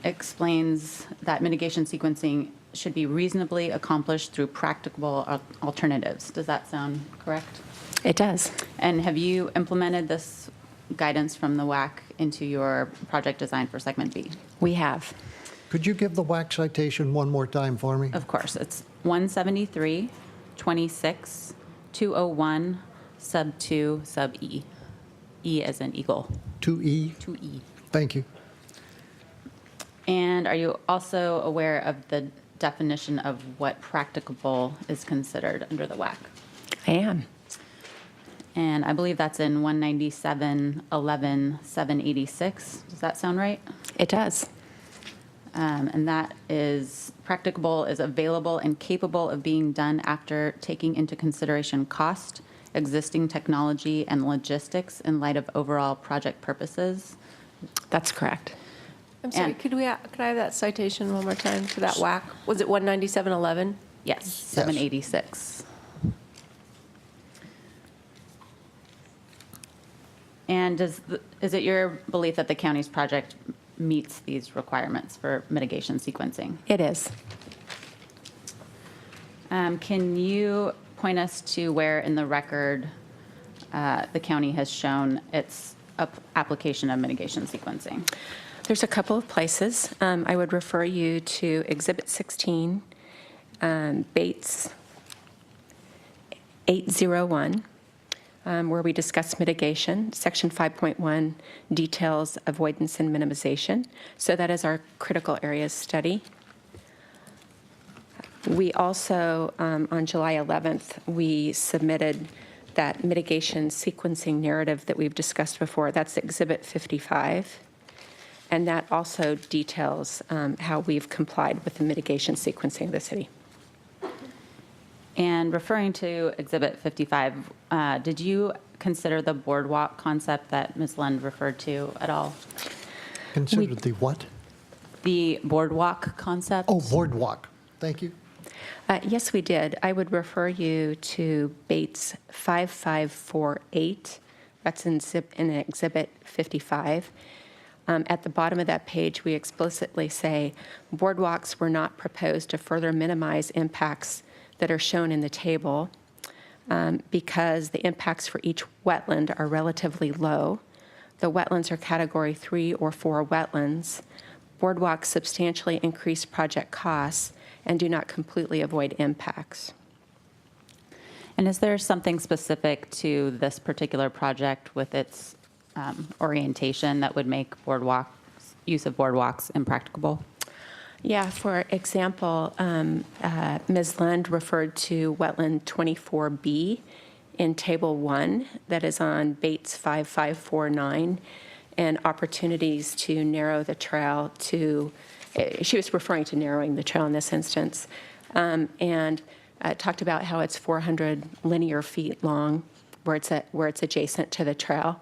explains that mitigation sequencing should be reasonably accomplished through practicable alternatives. Does that sound correct? It does. And have you implemented this guidance from the WAC into your project design for segment B? We have. Could you give the WAC citation one more time for me? Of course, it's 173-26-201 sub 2 sub E. E as in eagle, 2E? 2E. Thank you. And are you also aware of the definition of what practicable is considered under the WAC? I am. And I believe that's in 197-11-786. Does that sound right? It does. And that is, practicable is available and capable of being done after taking into consideration cost, existing technology, and logistics in light of overall project purposes. That's correct. I'm sorry, And- could I have that citation one more time for that WAC? Was it 19711? Yes, 786. And is it your belief that the county's project meets these requirements for mitigation sequencing? It is. Can you point us to where in the record the county has shown its application of mitigation sequencing? There's a couple of places. I would refer you to Exhibit 16, Bates 801, where we discuss mitigation. Section 5.1 details avoidance and minimization. So that is our critical areas study. We also, on July 11th, we submitted that mitigation sequencing narrative that we've discussed before. That's Exhibit 55. And that also details how we've complied with the mitigation sequencing of the city. And referring to Exhibit 55, did you consider the boardwalk concept that Ms. Lund referred to at all? Considered the what? The boardwalk concept? Oh, boardwalk. Thank you. Yes, we did. I would refer you to Bates 5548. That's in Exhibit 55. At the bottom of that page, we explicitly say boardwalks were not proposed to further minimize impacts that are shown in the table because the impacts for each wetland are relatively low. The wetlands are Category 3 or 4 wetlands. Boardwalks substantially increase project costs and do not completely avoid impacts. And is there something specific to this particular project with its orientation that would make use of boardwalks impracticable? Yeah, for example, Ms. Lund referred to wetland 24B in Table 1 that is on Bates 5549, and opportunities to narrow the trail to, she was referring to narrowing the trail in this instance, and talked about how it's 400 linear feet long where it's adjacent to the trail,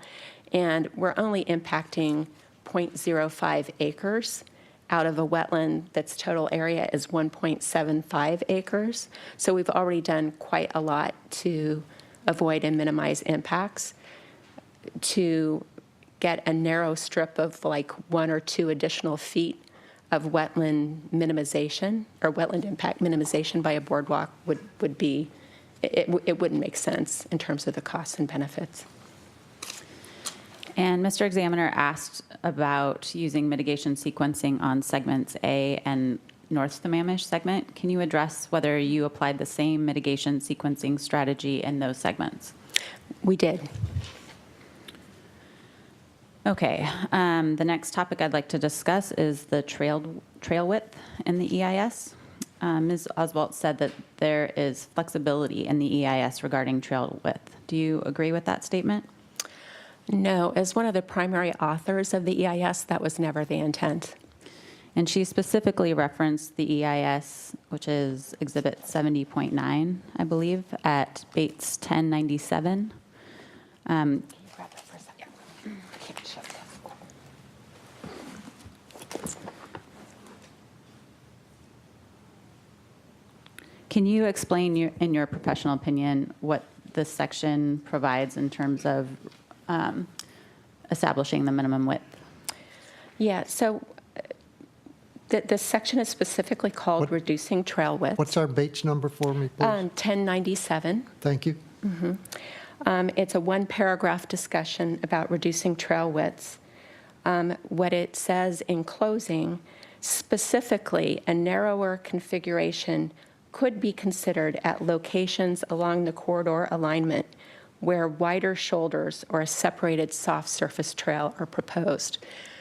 and we're only impacting 0.05 acres out of a wetland that's total area is 1.75 acres. So we've already done quite a lot to avoid and minimize impacts. To get a narrow strip of like 1 or 2 additional feet of wetland minimization or wetland impact minimization by a boardwalk would be, it wouldn't make sense in terms of the costs and benefits. And Mr. Examiner asked about using mitigation sequencing on segments A and North Sammamish segment. Can you address whether you applied the same mitigation sequencing strategy in those segments? We did. Okay, the next topic I'd like to discuss is the trail width in the EIS. Ms. Oswalt said that there is flexibility in the EIS regarding trail width. Do you agree with that statement? No, as one of the primary authors of the EIS, that was never the intent. And she specifically referenced the EIS, which is Exhibit 70.9, I believe, at Bates 1097. Can you explain, in your professional opinion, what this section provides in terms of establishing the minimum width? Yeah, so the section is specifically called Reducing Trail Width. What's our Bates number for me, please? 1097. Thank you. It's a one-paragraph discussion about reducing trail widths. What it says in closing, specifically, a narrower configuration could be considered at locations along the corridor alignment where wider shoulders or a separated soft surface trail are proposed.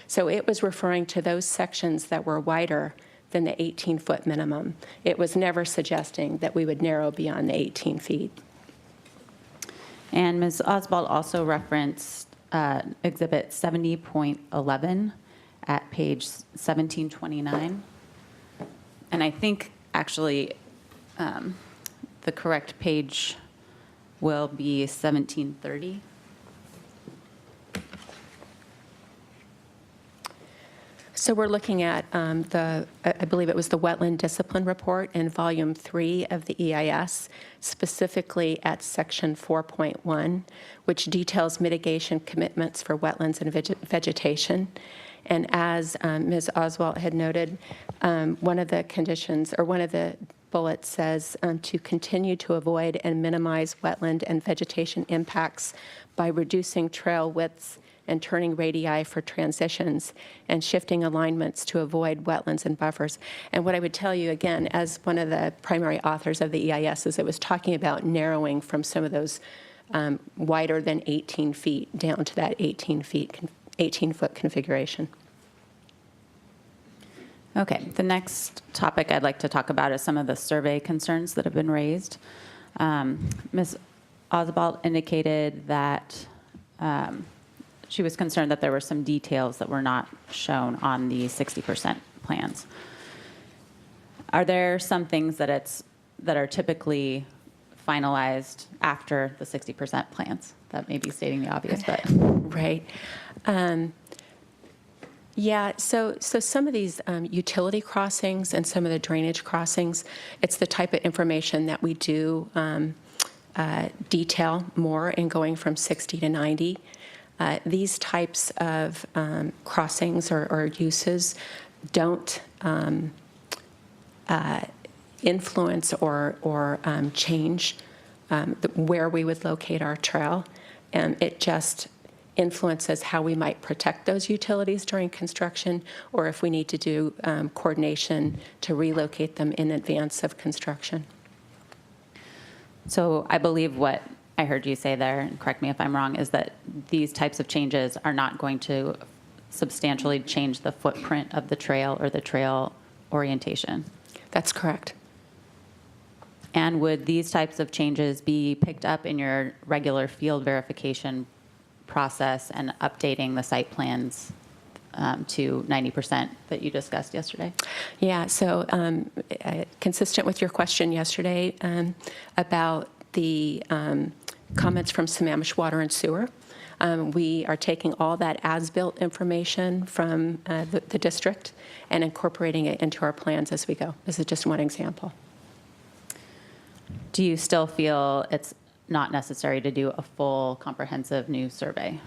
So it was referring to those sections that were wider than the 18-foot minimum. It was never suggesting that we would narrow beyond the 18 feet. And Ms. Oswald also referenced Exhibit 70.11 at page 1729. And I think actually the correct page will be 1730. So we're looking at I believe it was the Wetland Discipline Report in Volume 3 of the EIS, specifically at Section 4.1, which details mitigation commitments for wetlands and vegetation. And as Ms. Oswalt had noted, one of the conditions, or one of the bullets says to continue to avoid and minimize wetland and vegetation impacts by reducing trail widths and turning radii for transitions and shifting alignments to avoid wetlands and buffers. And what I would tell you, again, as one of the primary authors of the EIS, is it was talking about narrowing from some of those wider than 18 feet down to that 18-foot configuration. Okay, the next topic I'd like to talk about is some of the survey concerns that have been raised. Ms. Oswald indicated that she was concerned that there were some details that were not shown on the 60% plans. Are there some things that are typically finalized after the 60% plans? That may be stating the obvious, but right. Yeah, so some of these utility crossings and some of the drainage crossings, it's the type of information that we do detail more in going from 60 to 90. These types of crossings or uses don't influence or change where we would locate our trail. It just influences how we might protect those utilities during construction, or if we need to do coordination to relocate them in advance of construction. so I believe what I heard you say there, and correct me if I'm wrong, is that these types of changes are not going to substantially change the footprint of the trail or the trail orientation. That's correct. And would these types of changes be picked up in your regular field verification process and updating the site plans to 90% that you discussed yesterday? Yeah, so consistent with your question yesterday about the comments from Sammamish Water and Sewer, we are taking all that as-built information from the district and incorporating it into our plans as we go. This is just one example. Do you still feel it's not necessary to do a full comprehensive new survey?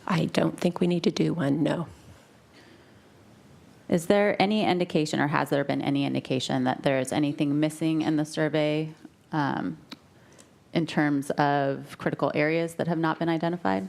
I don't think we need to do one, no. Is there any indication, or has there been any indication, that there is anything missing in the survey in terms of critical areas that have not been identified?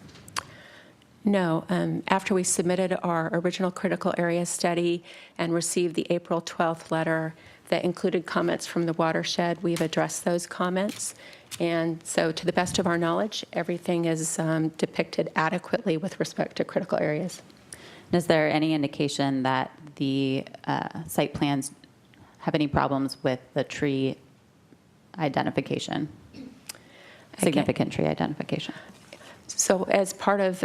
No. After we submitted our original critical area study and received the April 12th letter that included comments from the watershed, we've addressed those comments. And so to the best of our knowledge, everything is depicted adequately with respect to critical areas. Is there any indication that the site plans have any problems with the tree identification, significant tree identification? So as part of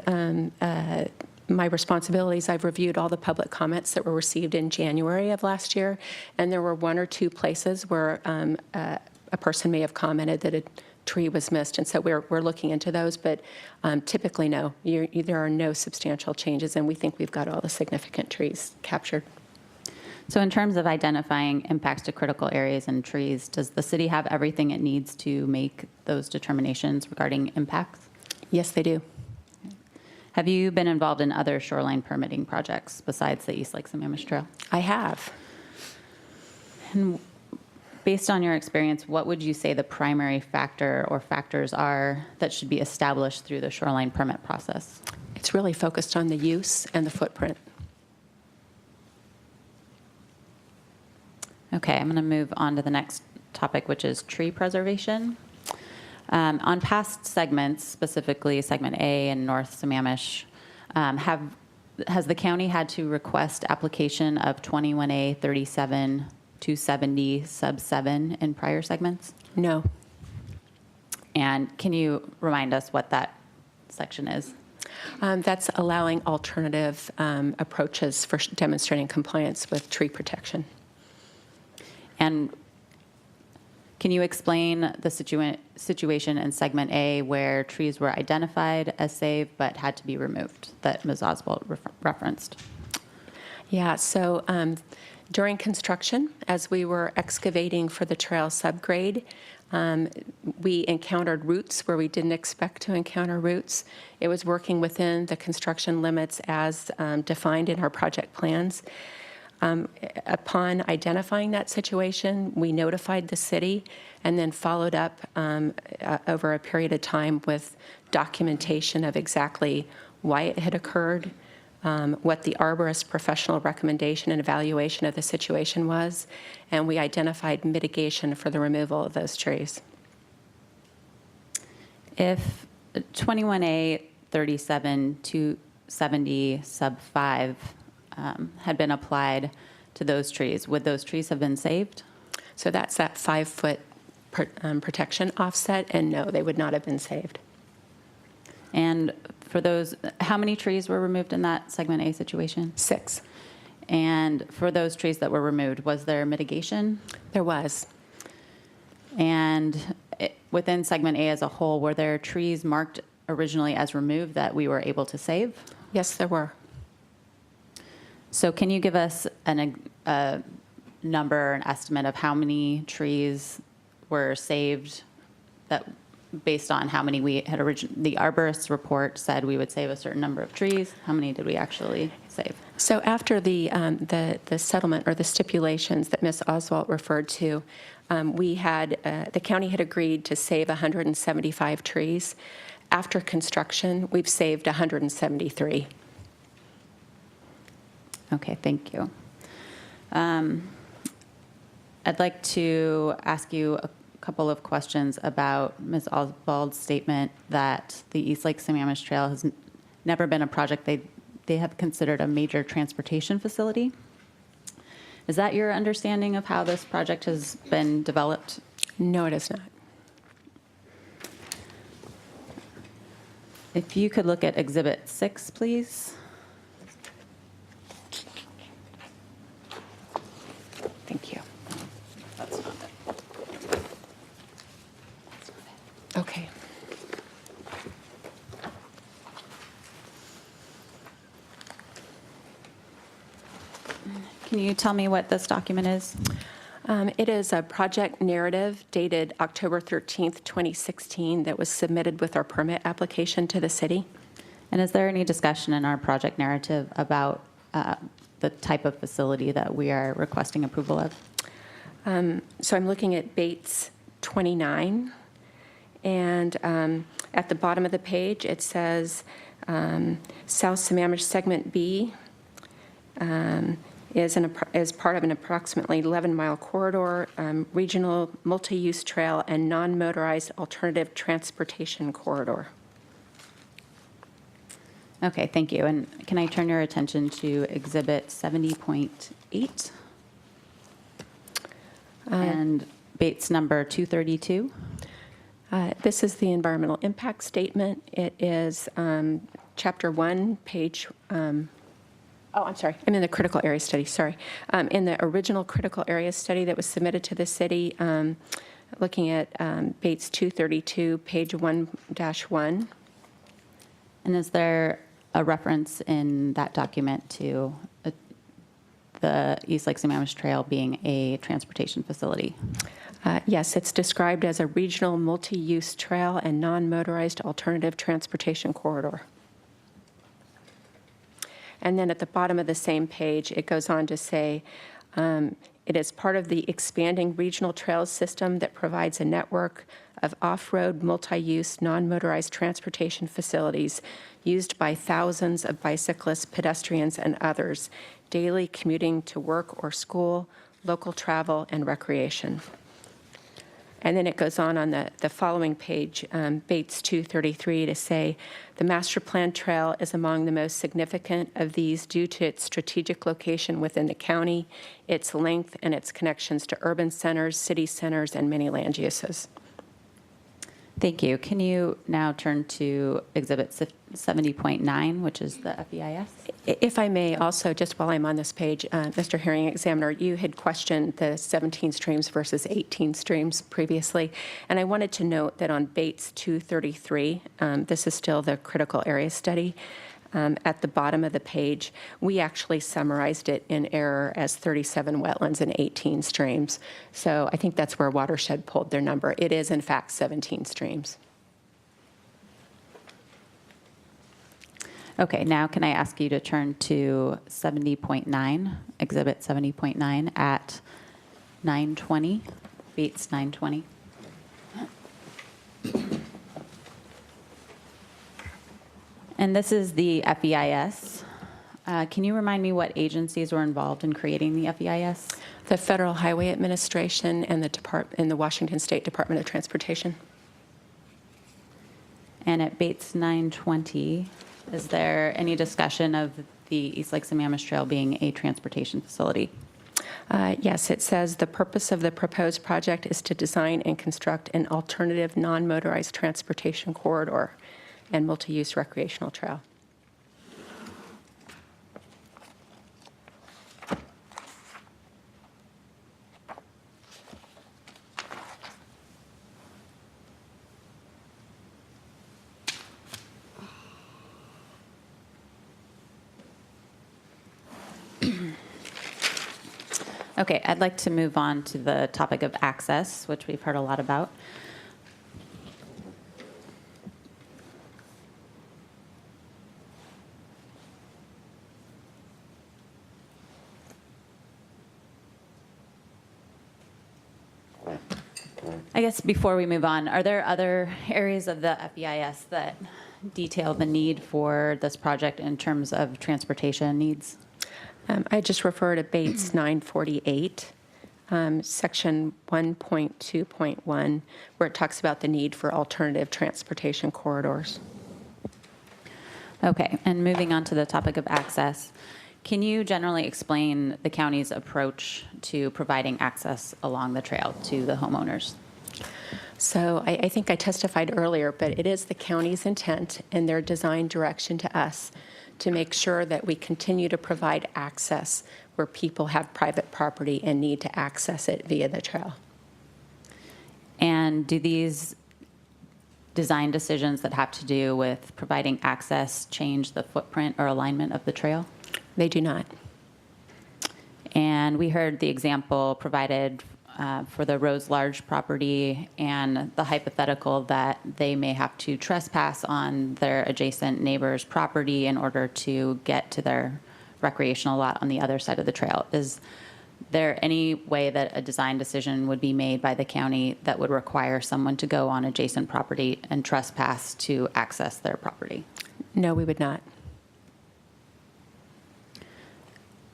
my responsibilities, I've reviewed all the public comments that were received in January of last year, and there were one or two places where a person may have commented that a tree was missed, and so we're looking into those, but typically, no. There are no substantial changes, and we think we've got all the significant trees captured. So in terms of identifying impacts to critical areas and trees, does the city have everything it needs to make those determinations regarding impacts? Yes, they do. Have you been involved in other shoreline permitting projects besides the East Lake Sammamish Trail? I have. And based on your experience, what would you say the primary factor or factors are that should be established through the shoreline permit process? It's really focused on the use and the footprint. Okay, I'm going to move on to the next topic, which is tree preservation. On past segments, specifically segment A and North Sammamish, has the county had to request application of 21A 37 270 sub 7 in prior segments? No. And can you remind us what that section is? That's allowing alternative approaches for demonstrating compliance with tree protection. And can you explain the situation in segment A where trees were identified as safe but had to be removed that Ms. Oswald referenced? Yeah, so during construction, as we were excavating for the trail subgrade, we encountered roots where we didn't expect to encounter roots. It was working within the construction limits as defined in our project plans. Upon identifying that situation, we notified the city and then followed up over a period of time with documentation of exactly why it had occurred, what the arborist professional recommendation and evaluation of the situation was, and we identified mitigation for the removal of those trees. If 21A 37 270 sub 5 had been applied to those trees, would those trees have been saved? So that's that 5-foot protection offset, and no, they would not have been saved. And for those, how many trees were removed in that segment A situation? 6. And for those trees that were removed, was there mitigation? There was. And within segment A as a whole, were there trees marked originally as removed that we were able to save? Yes, there were. So can you give us a number, an estimate of how many trees were saved that based on how many we had the arborist's report said we would save a certain number of trees? How many did we actually save? So after the settlement or the stipulations that Ms. Oswald referred to, we had, the county had agreed to save 175 trees. After construction, we've saved 173. Okay, thank you. I'd like to ask you a couple of questions about Ms. Oswald's statement that the East Lake Sammamish Trail has never been a project they have considered a major transportation facility. Is that your understanding of how this project has been developed? No, it is not. If you could look at Exhibit 6, please. Thank you. That's not it. Okay. Can you tell me what this document is? It is a project narrative dated October 13th, 2016, that was submitted with our permit application to the city. And is there any discussion in our project narrative about the type of facility that we are requesting approval of? So I'm looking at Bates 29, and at the bottom of the page, it says South Sammamish Segment B is part of an approximately 11-mile corridor, regional multi-use trail, and non-motorized alternative transportation corridor. Okay, thank you. And can I turn your attention to Exhibit 70.8? And Bates number 232? This is the environmental impact statement. It is Chapter 1, page, I'm sorry, I'm in the critical area study, sorry. In the original critical area study that was submitted to the city, looking at Bates 232, page 1-1. And is there a reference in that document to the East Lake Sammamish Trail being a transportation facility? Yes, it's described as a regional multi-use trail and non-motorized alternative transportation corridor. And then at the bottom of the same page, it goes on to say, it is part of the expanding regional trails system that provides a network of off-road, multi-use, non-motorized transportation facilities used by thousands of bicyclists, pedestrians, and others, daily commuting to work or school, local travel, and recreation. And then it goes on the following page, Bates 233, to say, the master plan trail is among the most significant of these due to its strategic location within the county, its length, and its connections to urban centers, city centers, and many land uses. Thank you. Can you now turn to Exhibit 70.9, which is the FEIS? If I may, also, just while I'm on this page, Mr. Hearing Examiner, you had questioned the 17 streams versus 18 streams previously, and I wanted to note that on Bates 233, this is still the critical area study, at the bottom of the page, we actually summarized it in error as 37 wetlands and 18 streams. So I think that's where Watershed pulled their number. It is, in fact, 17 streams. Okay, now can I ask you to turn to 70.9, Exhibit 70.9 at 920, Bates 920? And this is the FEIS. Can you remind me what agencies were involved in creating the FEIS? The Federal Highway Administration and the Washington State Department of Transportation. And at Bates 920, is there any discussion of the East Lake Sammamish Trail being a transportation facility? Yes, it says the purpose of the proposed project is to design and construct an alternative non-motorized transportation corridor and multi-use recreational trail. Okay, I'd like to move on to the topic of access, which we've heard a lot about. I guess before we move on, are there other areas of the FEIS that detail the need for this project in terms of transportation needs? I just refer to Bates 948. section 1.2.1, where it talks about the need for alternative transportation corridors. Okay, and moving on to the topic of access, can you generally explain the county's approach to providing access along the trail to the homeowners? So I think I testified earlier, but it is the county's intent and their design direction to us to make sure that we continue to provide access where people have private property and need to access it via the trail. And do these design decisions that have to do with providing access change the footprint or alignment of the trail? They do not. And we heard the example provided for the Rose Large property and the hypothetical that they may have to trespass on their adjacent neighbor's property in order to get to their recreational lot on the other side of the trail. Is there any way that a design decision would be made by the county that would require someone to go on adjacent property and trespass to access their property? No, we would not.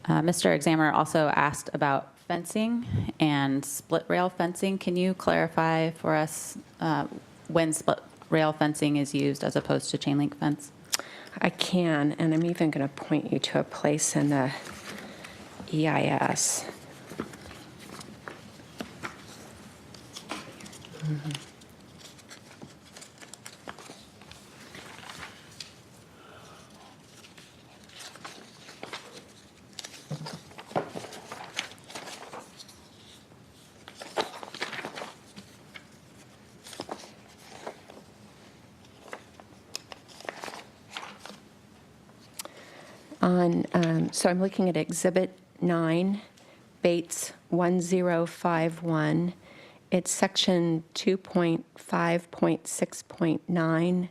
Mr. Examiner also asked about fencing and split rail fencing. Can you clarify for us when split rail fencing is used as opposed to chain link fence? I can, and I'm even going to point you to a place in the EIS. So I'm looking at Exhibit 9, Bates 1051. It's Section 2.5.6.9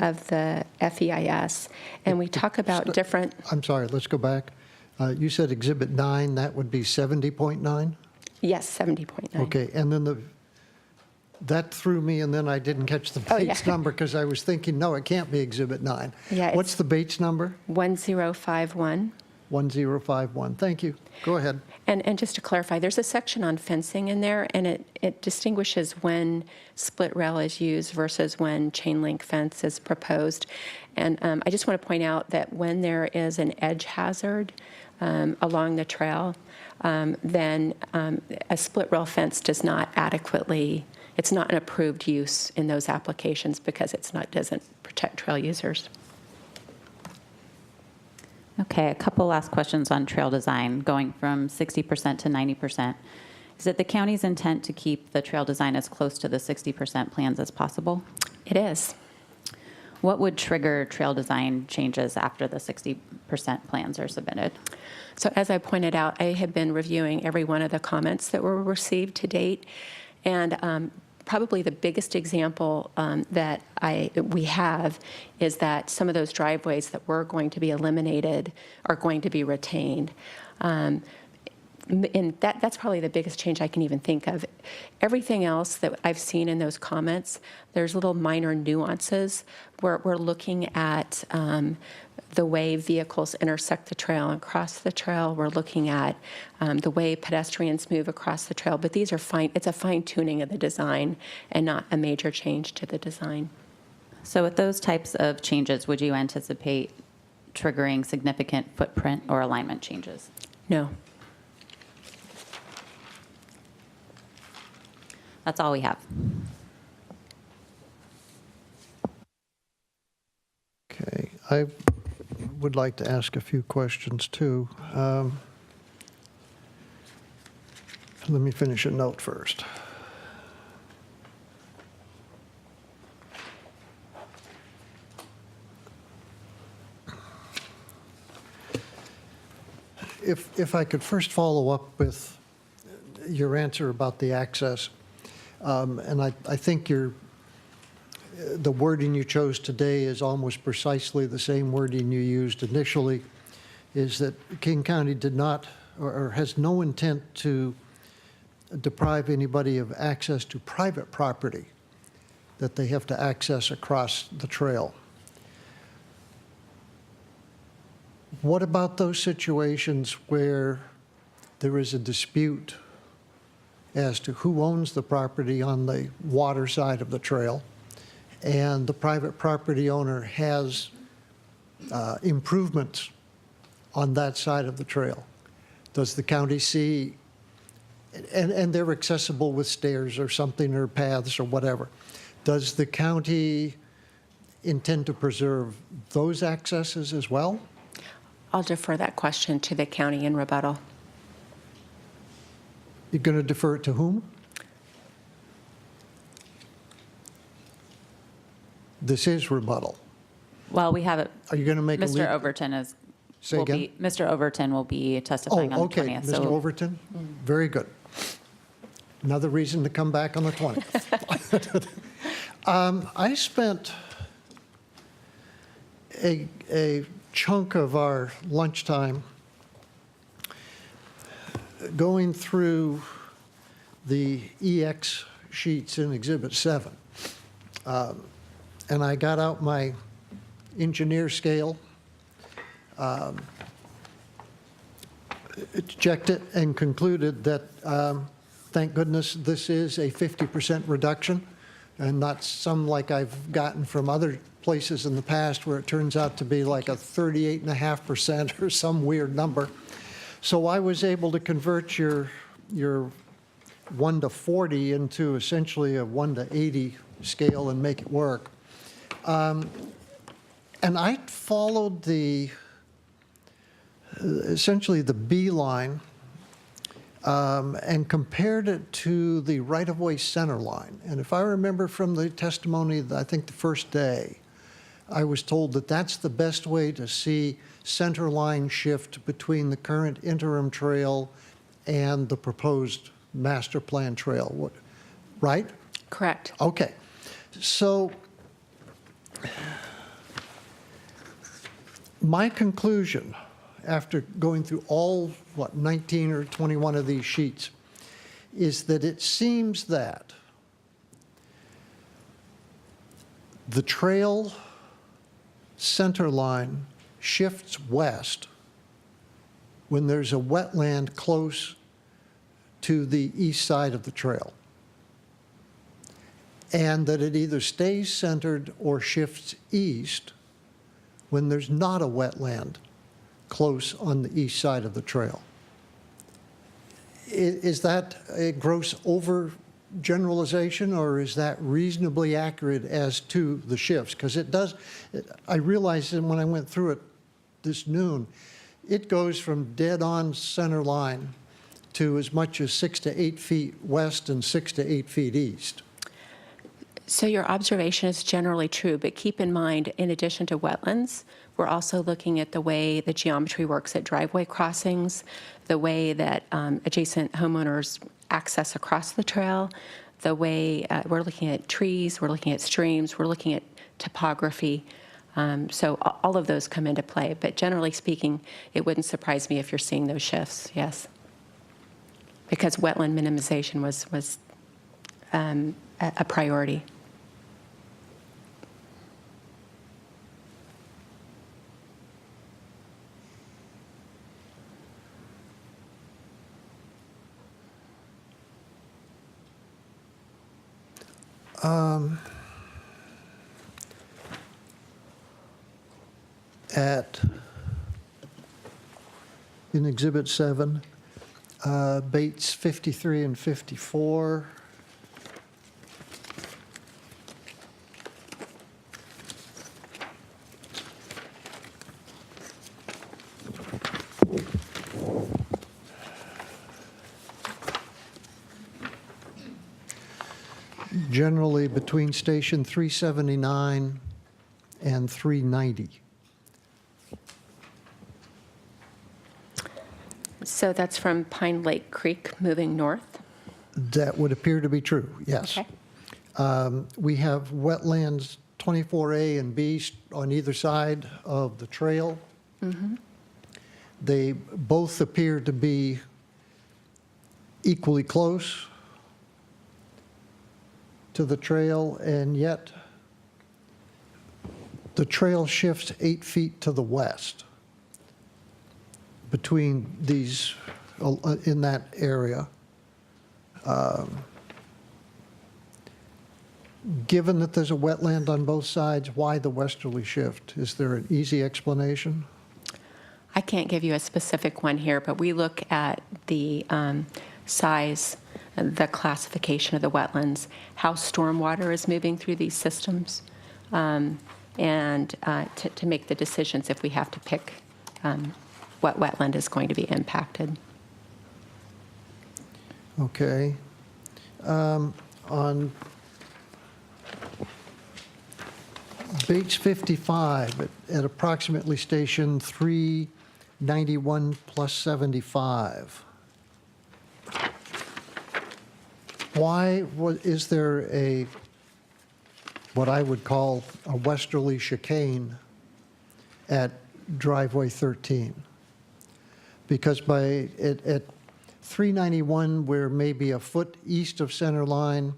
of the FEIS, and we talk about different. I'm sorry, let's go back. You said Exhibit 9, that would be 70.9? Yes, 70.9. Okay, and then that threw me, and then I didn't catch the Bates number because I was thinking, no, it can't be Exhibit 9. Yeah, What's the Bates number? 1051. 1051. Thank you. Go ahead. And just to clarify, there's a section on fencing in there, and it distinguishes when split rail is used versus when chain link fence is proposed. And I just want to point out that when there is an edge hazard along the trail, then a split rail fence does not adequately, it's not an approved use in those applications because doesn't protect trail users. Okay, a couple last questions on trail design, going from 60% to 90%. Is it the county's intent to keep the trail design as close to the 60% plans as possible? It is. What would trigger trail design changes after the 60% plans are submitted? So as I pointed out, I have been reviewing every one of the comments that were received to date, and probably the biggest example that we have is that some of those driveways that were going to be eliminated are going to be retained. And that's probably the biggest change I can even think of. Everything else that I've seen in those comments, there's little minor nuances where we're looking at the way vehicles intersect the trail and cross the trail. We're looking at the way pedestrians move across the trail. But these are fine. It's a fine-tuning of the design and not a major change to the design. So with those types of changes, would you anticipate triggering significant footprint or alignment changes? No. That's all we have. Okay. I would like to ask a few questions, too. Let me finish a note first. If I could first follow up with your answer about the access, and I think the wording you chose today is almost precisely the same wording you used initially, is that King County did not or has no intent to deprive anybody of access to private property that they have to access across the trail. What about those situations where there is a dispute as to who owns the property on the water side of the trail, and the private property owner has improvements on that side of the trail. Does the county see, and they're accessible with stairs or something, or paths or whatever, does the county intend to preserve those accesses as well? I'll defer that question to the county in rebuttal. You're going to defer it to whom? This is rebuttal. Well, we have it. Are you going to make a Mr. lead? Overton is. Say again? Mr. Overton will be testifying on Oh, the okay, 20th. Mr. so- Overton? Very good. Another reason to come back on the 20th. I spent a chunk of our lunchtime going through the EX sheets in Exhibit 7. And I got out my engineer scale, checked it, and concluded that, thank goodness, this is a 50% reduction, and not some like I've gotten from other places in the past where it turns out to be like a 38.5% or some weird number. So I was able to convert your 1 to 40 into essentially a 1 to 80 scale and make it work. And I followed essentially the B line and compared it to the right-of-way center line. And if I remember from the testimony, I think the first day, I was told that that's the best way to see center line shift between the current interim trail and the proposed master plan trail, right? Correct. Okay. So my conclusion, after going through all, 19 or 21 of these sheets, is that it seems that the trail center line shifts west when there's a wetland close to the east side of the trail, and that it either stays centered or shifts east when there's not a wetland close on the east side of the trail. Is that a gross overgeneralization, or is that reasonably accurate as to the shifts? Because it does, I realized that when I went through it this noon, it goes from dead-on center line to as much as 6 to 8 feet west and 6 to 8 feet east. So your observation is generally true, but keep in mind, in addition to wetlands, we're also looking at the way the geometry works at driveway crossings, the way that adjacent homeowners access across the trail, the way we're looking at trees, we're looking at streams, we're looking at topography. So all of those come into play. But generally speaking, it wouldn't surprise me if you're seeing those shifts, yes. Because wetland minimization was a priority. In Exhibit 7, Bates 53 and 54. Generally between station 379 and 390. So that's from Pine Lake Creek moving north? That would appear to be true, yes. Okay. We have wetlands 24A and B on either side of the trail. They both appear to be equally close to the trail, and yet the trail shifts 8 feet to the west between these, in that area. Given that there's a wetland on both sides, why the westerly shift? Is there an easy explanation? I can't give you a specific one here, but we look at the size, the classification of the wetlands, how stormwater is moving through these systems, and to make the decisions if we have to pick what wetland is going to be impacted. Okay. On Bates 55, at approximately station 391 plus 75, is there what I would call a westerly chicane at driveway 13? Because at 391, we're maybe a foot east of center line.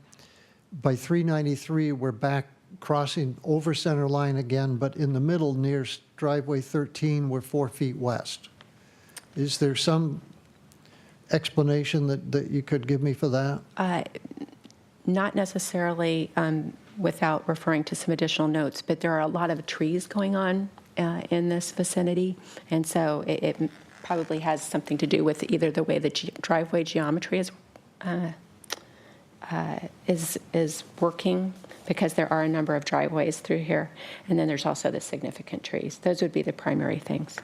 By 393, we're back crossing over center line again, but in the middle near driveway 13, we're 4 feet west. Is there some explanation that you could give me for that? Not necessarily without referring to some additional notes, but there are a lot of trees going on in this vicinity, and so it probably has something to do with either the way the driveway geometry is working, because there are a number of driveways through here, and then there's also the significant trees. Those would be the primary things.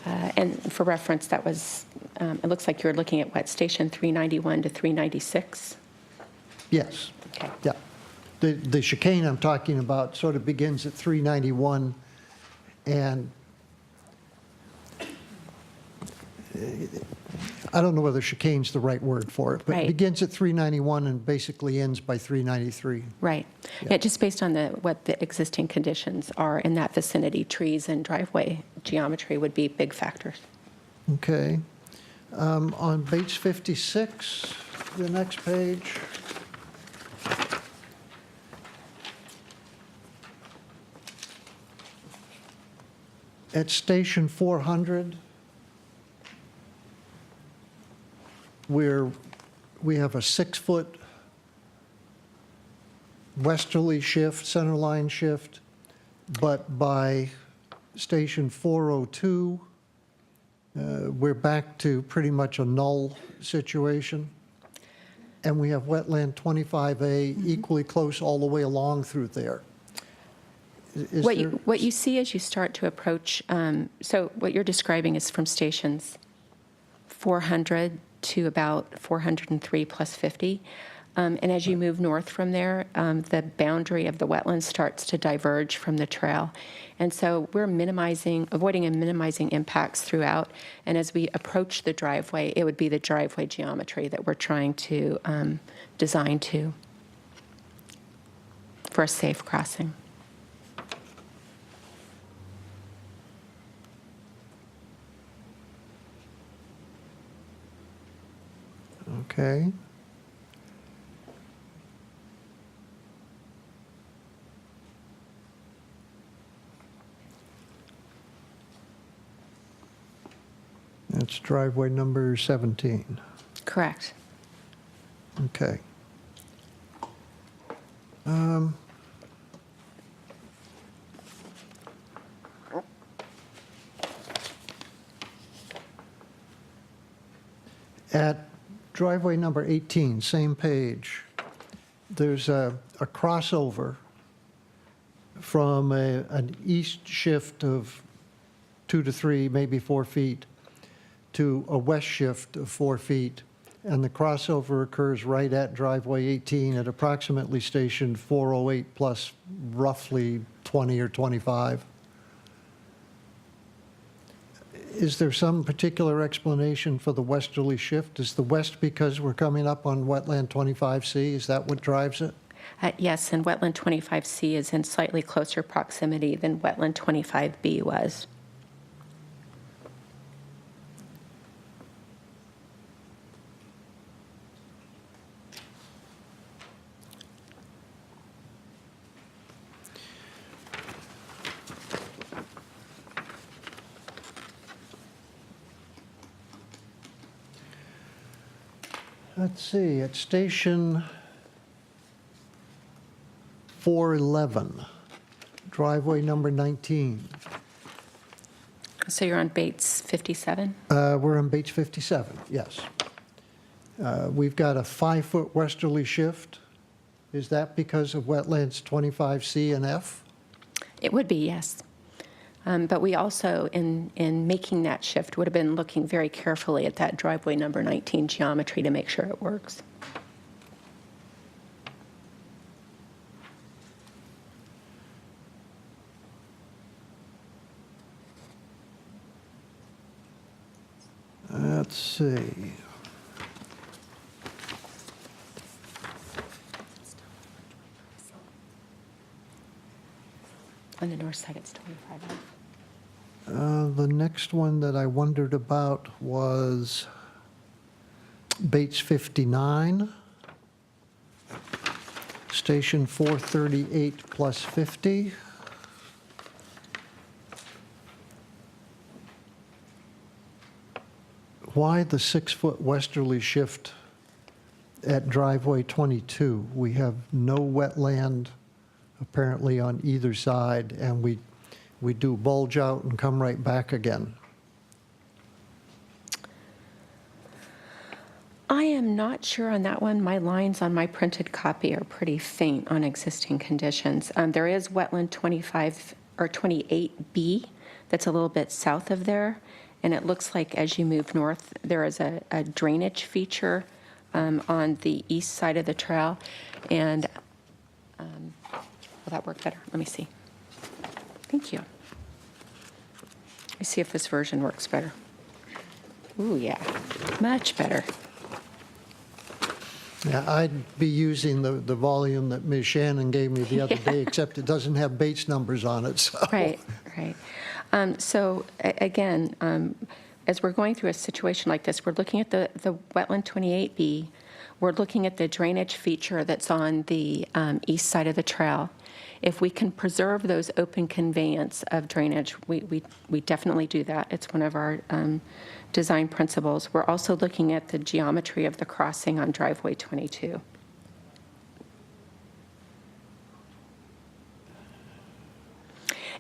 And for reference, that was, it looks like you were looking at what, station 391 to 396? Yes. Okay. Yeah. The chicane I'm talking about sort of begins at 391, and I don't know whether chicane's the right word for it, but Right. it begins at 391 and basically ends by 393. Right. Yeah, just based on what the existing conditions are in that vicinity, trees and driveway geometry would be big factors. Okay. On Bates 56, the next page. At station 400, we have a 6-foot westerly shift, center line shift, but by station 402, we're back to pretty much a null situation. And we have wetland 25A equally close all the way along through there. Is there- What you see as you start to approach, so what you're describing is from stations 400 to about 403 plus 50. And as you move north from there, the boundary of the wetlands starts to diverge from the trail. And so we're avoiding and minimizing impacts throughout. And as we approach the driveway, it would be the driveway geometry that we're trying to design to for a safe crossing. Okay. That's driveway number 17. Correct. Okay. At driveway number 18, same page, there's a crossover from an east shift of 2 to 3, maybe 4 feet, to a west shift of 4 feet. And the crossover occurs right at driveway 18 at approximately station 408 plus roughly 20 or 25. Is there some particular explanation for the westerly shift? Is the west because we're coming up on wetland 25C? Is that what drives it? Yes, and wetland 25C is in slightly closer proximity than wetland 25B was. Let's see, at Station 411, driveway number 19. So you're on Bates 57? We're on Bates 57, yes. We've got a 5-foot westerly shift. Is that because of wetlands 25C and F? It would be, yes. But we also, in making that shift, would have been looking very carefully at that driveway number 19 geometry to make sure it works. Let's see. On the north side, it's 25. The next one that I wondered about was Bates 59, Station 438 plus 50. Why the 6-foot westerly shift at driveway 22? We have no wetland apparently on either side, and we do bulge out and come right back again. I am not sure on that one. My lines on my printed copy are pretty faint on existing conditions. There is wetland 25 or 28B that's a little bit south of there, and it looks like as you move north, there is a drainage feature on the east side of the trail, and will that work better? Let me see. Thank you. Let me see if this version works better. Ooh, yeah, much better. Yeah, I'd be using the volume that Ms. Shannon gave me the other day, except it doesn't have Bates numbers on it, so. Right, right. Again, as we're going through a situation like this, we're looking at the wetland 28B. We're looking at the drainage feature that's on the east side of the trail. If we can preserve those open conveyance of drainage, we definitely do that. It's one of our design principles. We're also looking at the geometry of the crossing on driveway 22.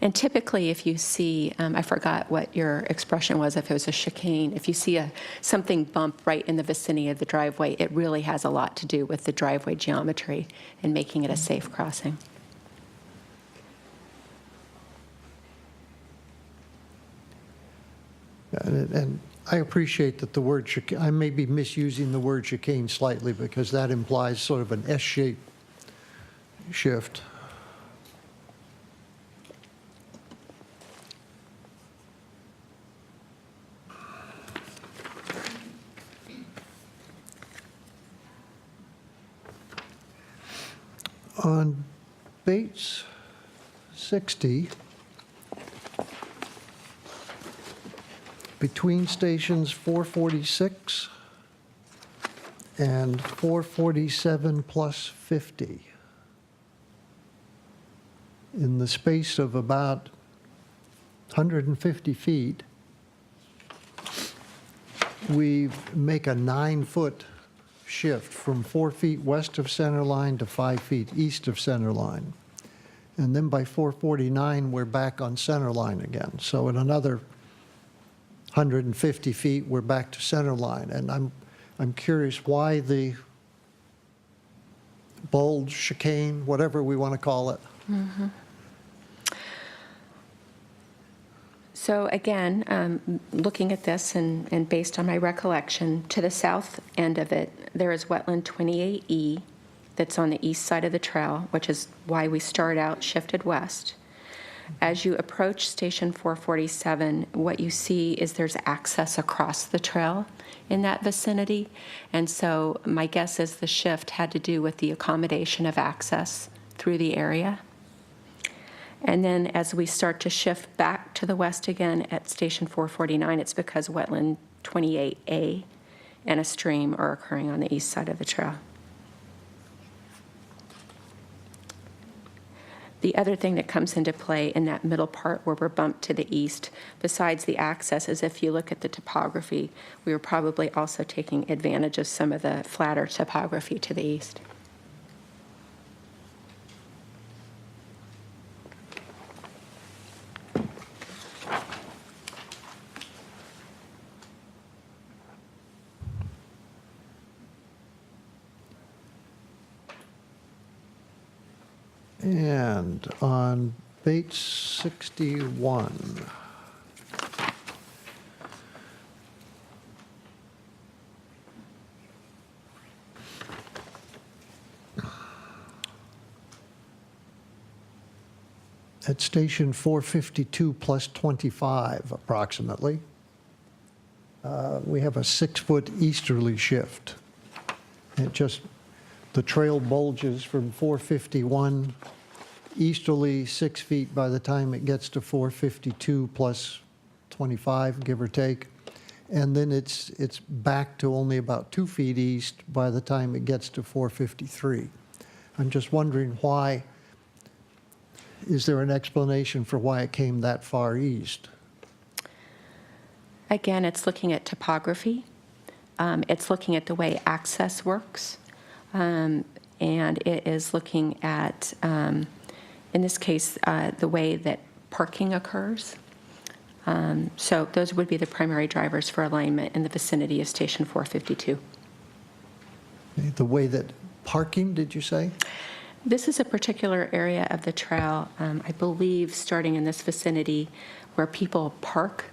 And typically, if you see, I forgot what your expression was, if it was a chicane, if you see something bump right in the vicinity of the driveway, it really has a lot to do with the driveway geometry and making it a safe crossing. And I appreciate that the word chicane, I may be misusing the word chicane slightly because that implies sort of an S-shaped shift. On Bates 60, between stations 446 and 447 plus 50, in the space of about 150 feet, we make a 9-foot shift from 4 feet west of center line to 5 feet east of center line. And then by 449, we're back on center line again. So in another 150 feet, we're back to center line. And I'm curious why the bulge, chicane, whatever we want to call it. Mm-hmm. So again, looking at this and based on my recollection, to the south end of it, there is wetland 28E that's on the east side of the trail, which is why we start out shifted west. As you approach Station 447, what you see is there's access across the trail in that vicinity. And so my guess is the shift had to do with the accommodation of access through the area. And then as we start to shift back to the west again at Station 449, it's because wetland 28A and a stream are occurring on the east side of the trail. The other thing that comes into play in that middle part where we're bumped to the east, besides the access, is if you look at the topography, we were probably also taking advantage of some of the flatter topography to the east. And on Bates 61. At station 452 plus 25 approximately, we have a 6-foot easterly shift. It just, the trail bulges from 451 easterly 6 feet by the time it gets to 452 plus 25, give or take. And then it's back to only about 2 feet east by the time it gets to 453. I'm just wondering why, is there an explanation for why it came that far east? Again, it's looking at topography. It's looking at the way access works. And it is looking at, in this case, the way that parking occurs. So those would be the primary drivers for alignment in the vicinity of Station 452. The way that parking, did you say? This is a particular area of the trail, I believe, starting in this vicinity, where people park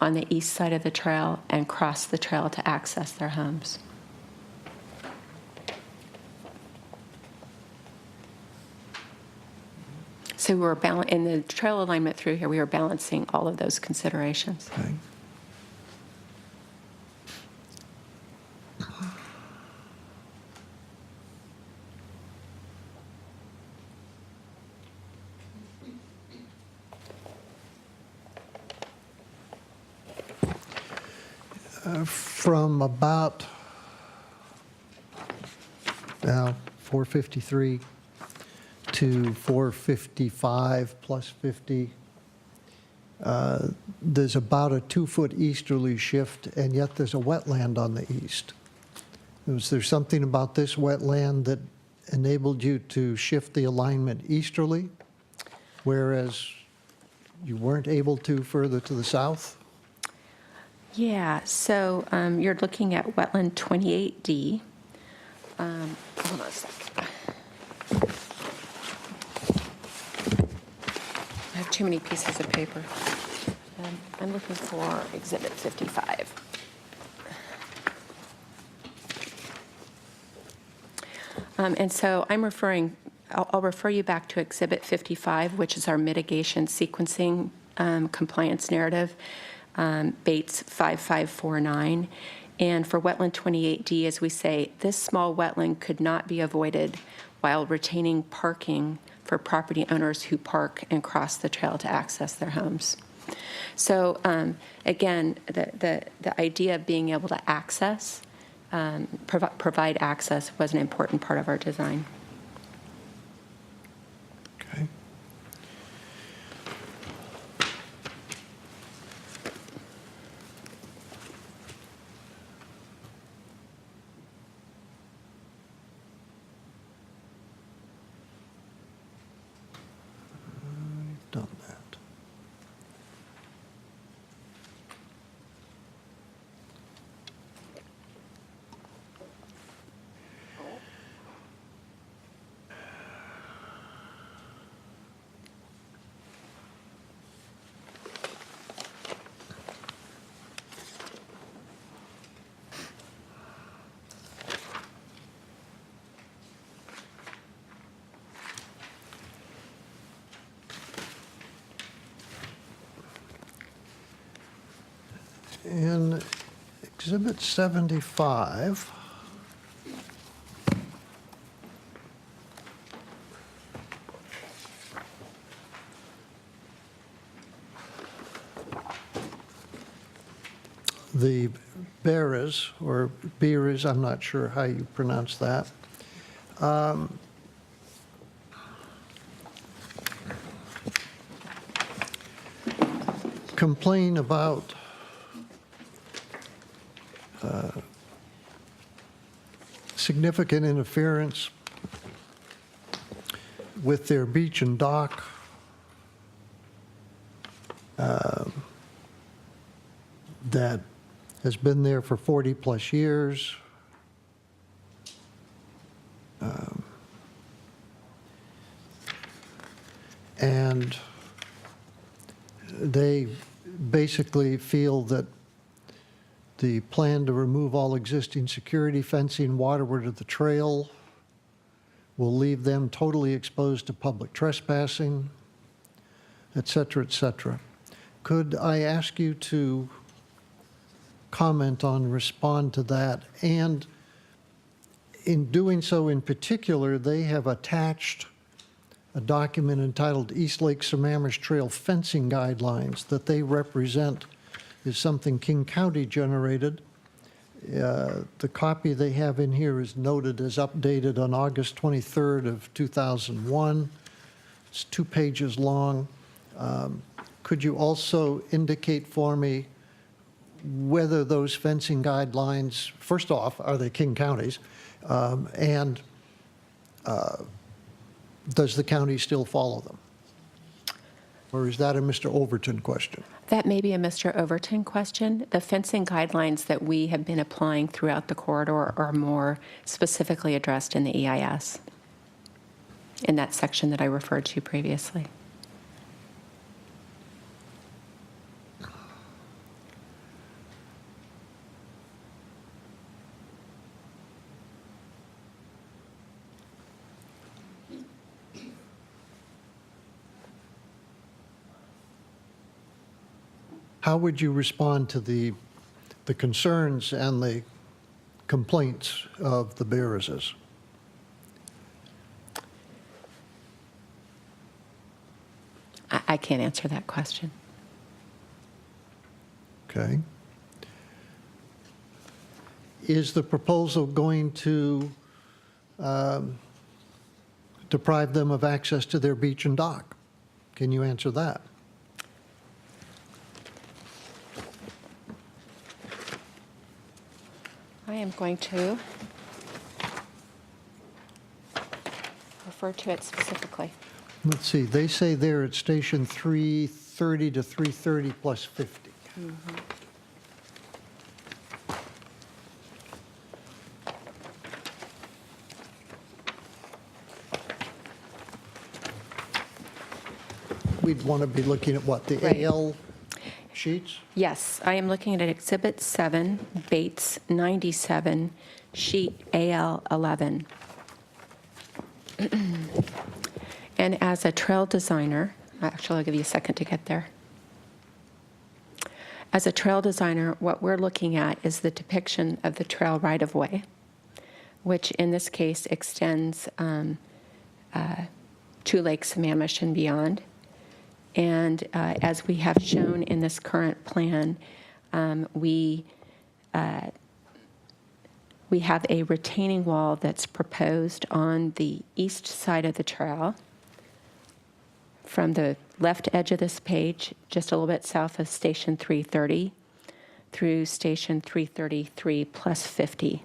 on the east side of the trail and cross the trail to access their homes. So we're in the trail alignment through here, we are balancing all of those considerations. Okay. From about 453 to 455 plus 50, there's about a 2-foot easterly shift, and yet there's a wetland on the east. Was there something about this wetland that enabled you to shift the alignment easterly, whereas you weren't able to further to the south? Yeah, so you're looking at wetland 28D. Hold on a second. I have too many pieces of paper. I'm looking for Exhibit 55. And so I'm referring, I'll refer you back to Exhibit 55, which is our mitigation sequencing compliance narrative. Bates 5549. And for wetland 28D, as we say, this small wetland could not be avoided while retaining parking for property owners who park and cross the trail to access their homes. So again, the idea of being able to access, provide access was an important part of our design. Okay. Done that. In Exhibit 75, the bearers, or bearers, I'm not sure how you pronounce that, complain about significant interference with their beach and dock. That has been there for 40-plus years. And they basically feel that the plan to remove all existing security fencing waterward of the trail will leave them totally exposed to public trespassing, et cetera, et cetera. Could I ask you to comment on, respond to that? And in doing so, in particular, they have attached a document entitled East Lake Sammamish Trail Fencing Guidelines that they represent is something King County generated. The copy they have in here is noted as updated on August 23rd of 2001. It's 2 pages long. Could you also indicate for me whether those fencing guidelines, first off, are they King County's? And does the county still follow them? Or is that a Mr. Overton question? That may be a Mr. Overton question. The fencing guidelines that we have been applying throughout the corridor are more specifically addressed in the EIS, in that section that I referred to previously. How would you respond to the concerns and the complaints of the bearers? I can't answer that question. Okay. Is the proposal going to deprive them of access to their beach and dock? Can you answer that? I am going to refer to it specifically. Let's see, they say they're at station 330 to 330 plus 50. We'd want to be looking at what, the Right. AL sheets? Yes, I am looking at Exhibit 7, Bates 97, Sheet AL 11. And as a trail designer, actually, I'll give you a second to get there. As a trail designer, what we're looking at is the depiction of the trail right-of-way, which in this case extends to Lake Sammamish and beyond. And as we have shown in this current plan, we have a retaining wall that's proposed on the east side of the trail from the left edge of this page, just a little bit south of Station 330, through Station 333 plus 50.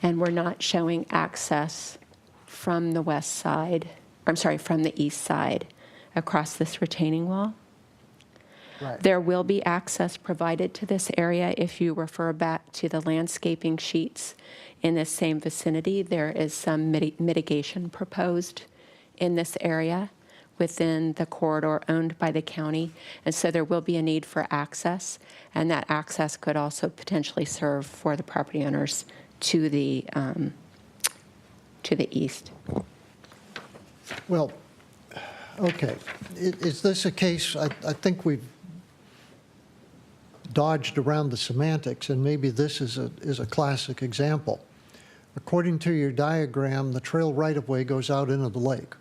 And we're not showing access from the west side, from the east side across this retaining wall. Right. There will be access provided to this area if you refer back to the landscaping sheets in this same vicinity. There is some mitigation proposed in this area within the corridor owned by the county. And so there will be a need for access, and that access could also potentially serve for the property owners to the east. Well, okay. Is this a case, I think we've dodged around the semantics, and maybe this is a classic example. According to your diagram, the trail right-of-way goes out into the lake.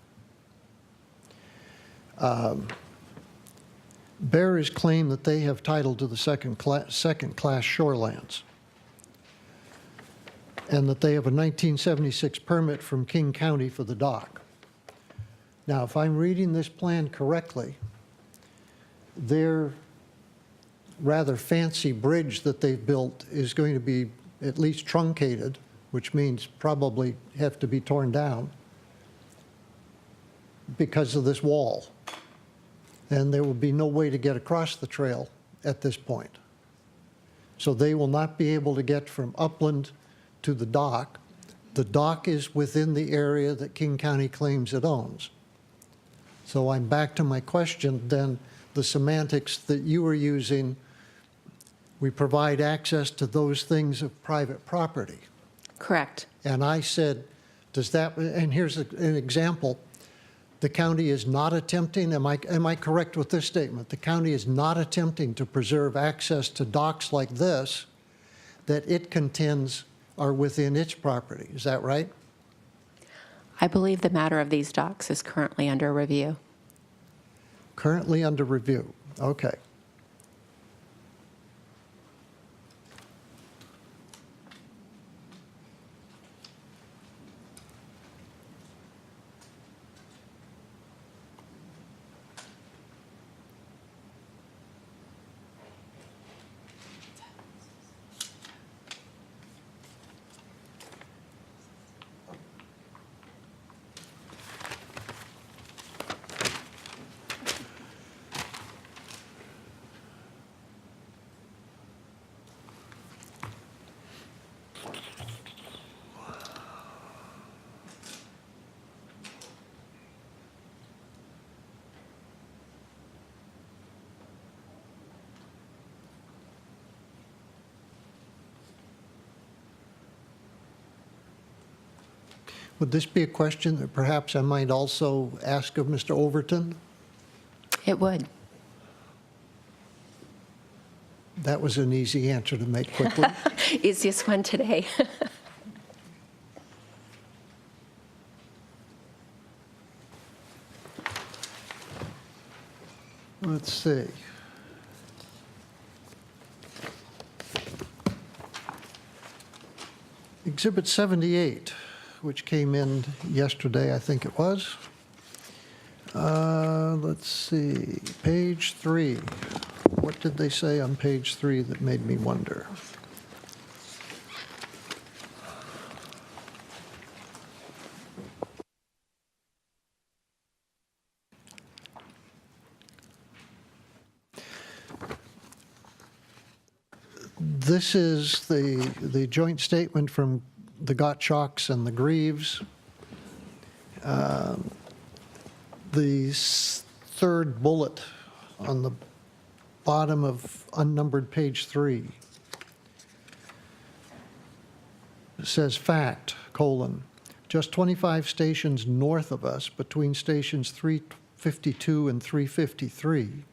Bearers claim that they have title to the second-class shorelands, and that they have a 1976 permit from King County for the dock. Now, if I'm reading this plan correctly, their rather fancy bridge that they've built is going to be at least truncated, which means probably have to be torn down because of this wall. And there will be no way to get across the trail at this point. So they will not be able to get from Upland to the dock. The dock is within the area that King County claims it owns. So I'm back to my question then, the semantics that you were using, we provide access to those things of private property. Correct. And I said, does that, and here's an example, the county is not attempting, am I correct with this statement? The county is not attempting to preserve access to docks like this that it contends are within its property. Is that right? I believe the matter of these docks is currently under review. Currently under review. Okay. Would this be a question that perhaps I might also ask of Mr. Overton? It would. That was an easy answer to make quickly. Easiest one today. Let's see. Exhibit 78, which came in yesterday, I think it was. Let's see, page 3. What did they say on page 3 that made me wonder? This is the joint statement from the Gottschalks and the Greaves. The third bullet on the bottom of unnumbered page 3 says fact, colon, just 25 stations north of us between stations 352 and 353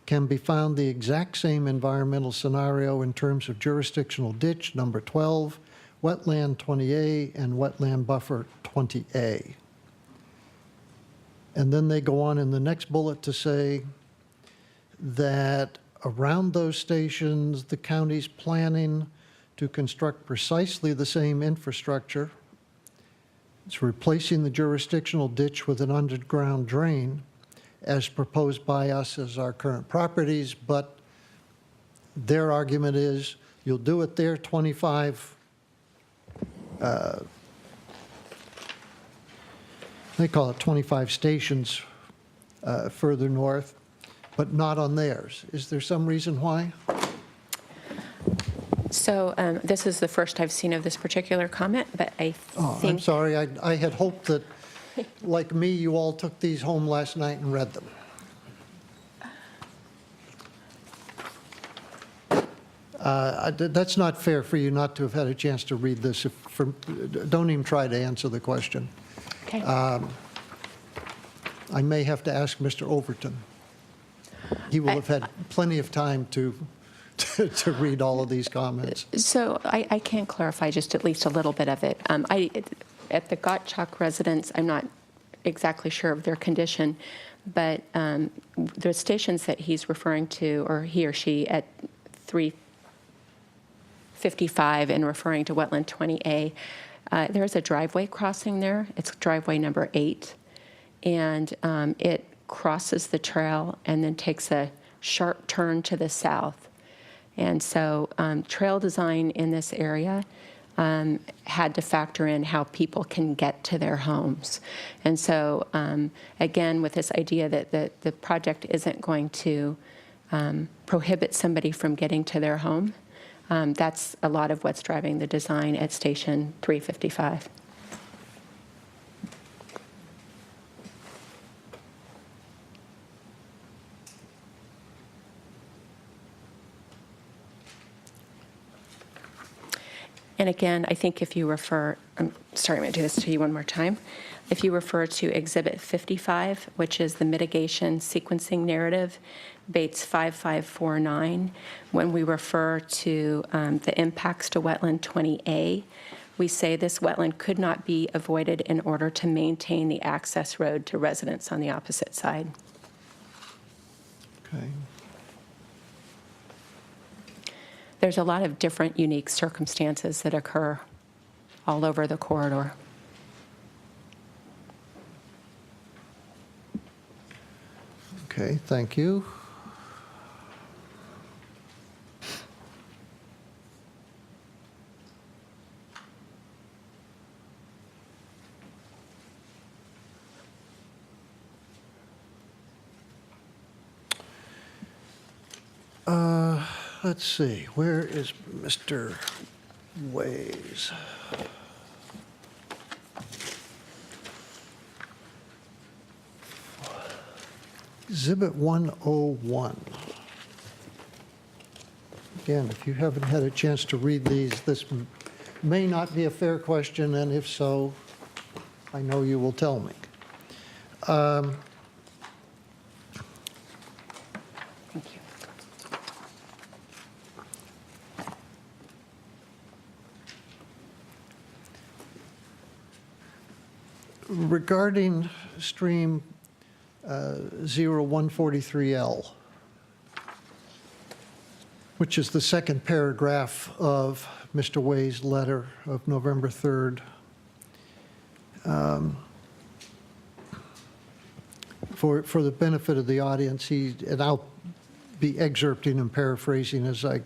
can be found the exact same environmental scenario in terms of jurisdictional ditch number 12, wetland 20A, and wetland buffer 20A. And then they go on in the next bullet to say that around those stations, the county's planning to construct precisely the same infrastructure. It's replacing the jurisdictional ditch with an underground drain as proposed by us as our current properties, but their argument is you'll do it there 25, they call it 25 stations further north, but not on theirs. Is there some reason why? So this is the first I've seen of this particular comment, but I Oh, think... I'm sorry. I had hoped that, like me, you all took these home last night and read them. That's not fair for you not to have had a chance to read this. Don't even try to answer the question. Okay. I may have to ask Mr. Overton. He will have had plenty of time to read all of these comments. So I can clarify just at least a little bit of it. At the Gottschalk residence, I'm not exactly sure of their condition, but the stations that he's referring to, or he or she, at 355 and referring to wetland 20A, there's a driveway crossing there. It's driveway number 8. and it crosses the trail and then takes a sharp turn to the south. And so trail design in this area had to factor in how people can get to their homes. And so, again, with this idea that the project isn't going to prohibit somebody from getting to their home, that's a lot of what's driving the design at Station 355. And again, I think if you refer, I'm sorry, I'm going to do this to you one more time. If you refer to Exhibit 55, which is the mitigation sequencing narrative, Bates 5549, when we refer to the impacts to wetland 20A, we say this wetland could not be avoided in order to maintain the access road to residents on the opposite side. Okay. There's a lot of different unique circumstances that occur all over the corridor. Okay, thank you. Let's see, where is Mr. Ways? Exhibit 101. Again, if you haven't had a chance to read these, this may not be a fair question, and if so, I know you will tell me. Thank you. Regarding stream 0143L, which is the second paragraph of Mr. Way's letter of November 3rd, for the benefit of the audience, and I'll be excerpting and paraphrasing as I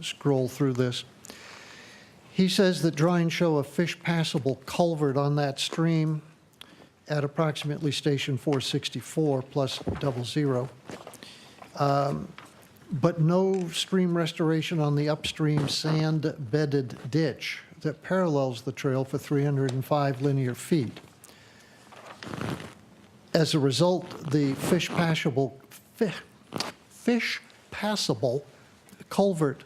scroll through this. He says that drawings show a fish passable culvert on that stream at approximately station 464 plus 00, but no stream restoration on the upstream sand-bedded ditch that parallels the trail for 305 linear feet. As a result, the fish passable culvert